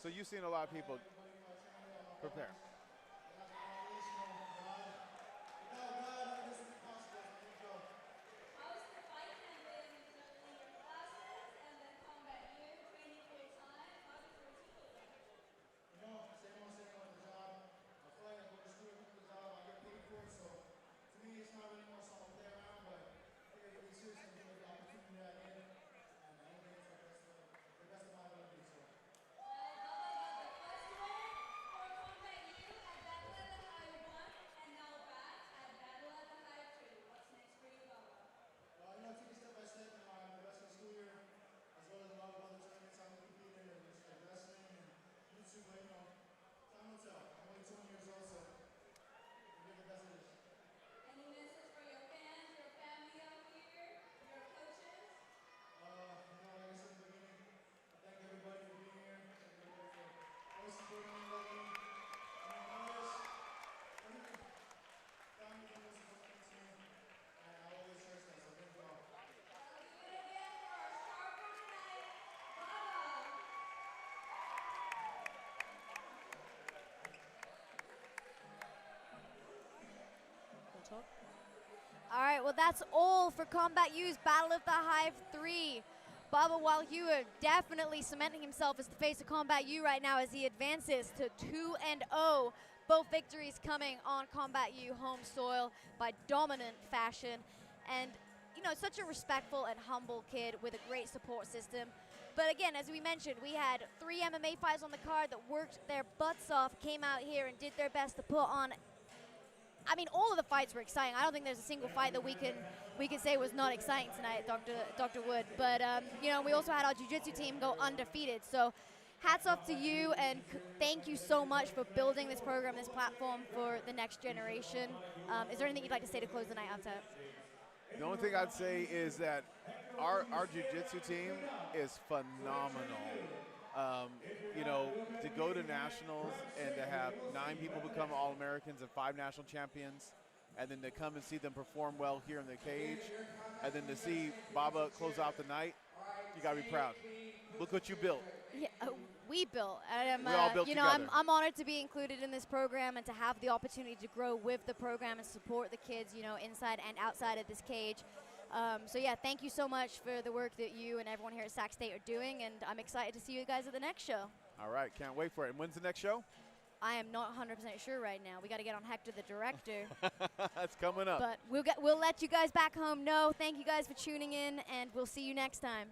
[SPEAKER 12] So you've seen a lot of people prepare.
[SPEAKER 10] Same on the job. I feel like I go to school, I do the job, I get paid for it, so to me it's not
[SPEAKER 13] top.
[SPEAKER 3] All right, well, that's all for Combat U's Battle of the Hive 3. Baba, while you are definitely cementing himself as the face of Combat U right now as he advances to 2-0. Both victories coming on Combat U home soil by dominant fashion. And, you know, such a respectful and humble kid with a great support system. But again, as we mentioned, we had 3 MMA fights on the card that worked their butts off, came out here and did their best to put on. I mean, all of the fights were exciting. I don't think there's a single fight that we can say was not exciting tonight, Dr. Wood. But you know, we also had our jiu-jitsu team go undefeated. So, hats off to you, and thank you so much for building this program, this platform for the next generation. Is there anything you'd like to say to close the night out, Ted?
[SPEAKER 12] The only thing I'd say is that our jiu-jitsu team is phenomenal. You know, to go to nationals and to have 9 people become All-Americans and 5 national champions, and then to come and see them perform well here in the cage, and then to see Baba close out the night, you gotta be proud. Look what you built.
[SPEAKER 3] Yeah, we built.
[SPEAKER 12] We all built
[SPEAKER 3] you know,
[SPEAKER 12] together.
[SPEAKER 3] I'm honored to be included in this program and to have the opportunity to grow with the program and support the kids, you know, inside and outside of this cage. So yeah, thank you so much for the work that you and everyone here at Sac State are doing, and I'm excited to see you guys at the next show.
[SPEAKER 12] All right, can't wait for it. And when's the next show?
[SPEAKER 3] I am not 100% sure right now. We got to get on Hector, the director.
[SPEAKER 12] That's coming up.
[SPEAKER 3] But we'll let you guys back home know. Thank you guys for tuning in, and we'll see you next time.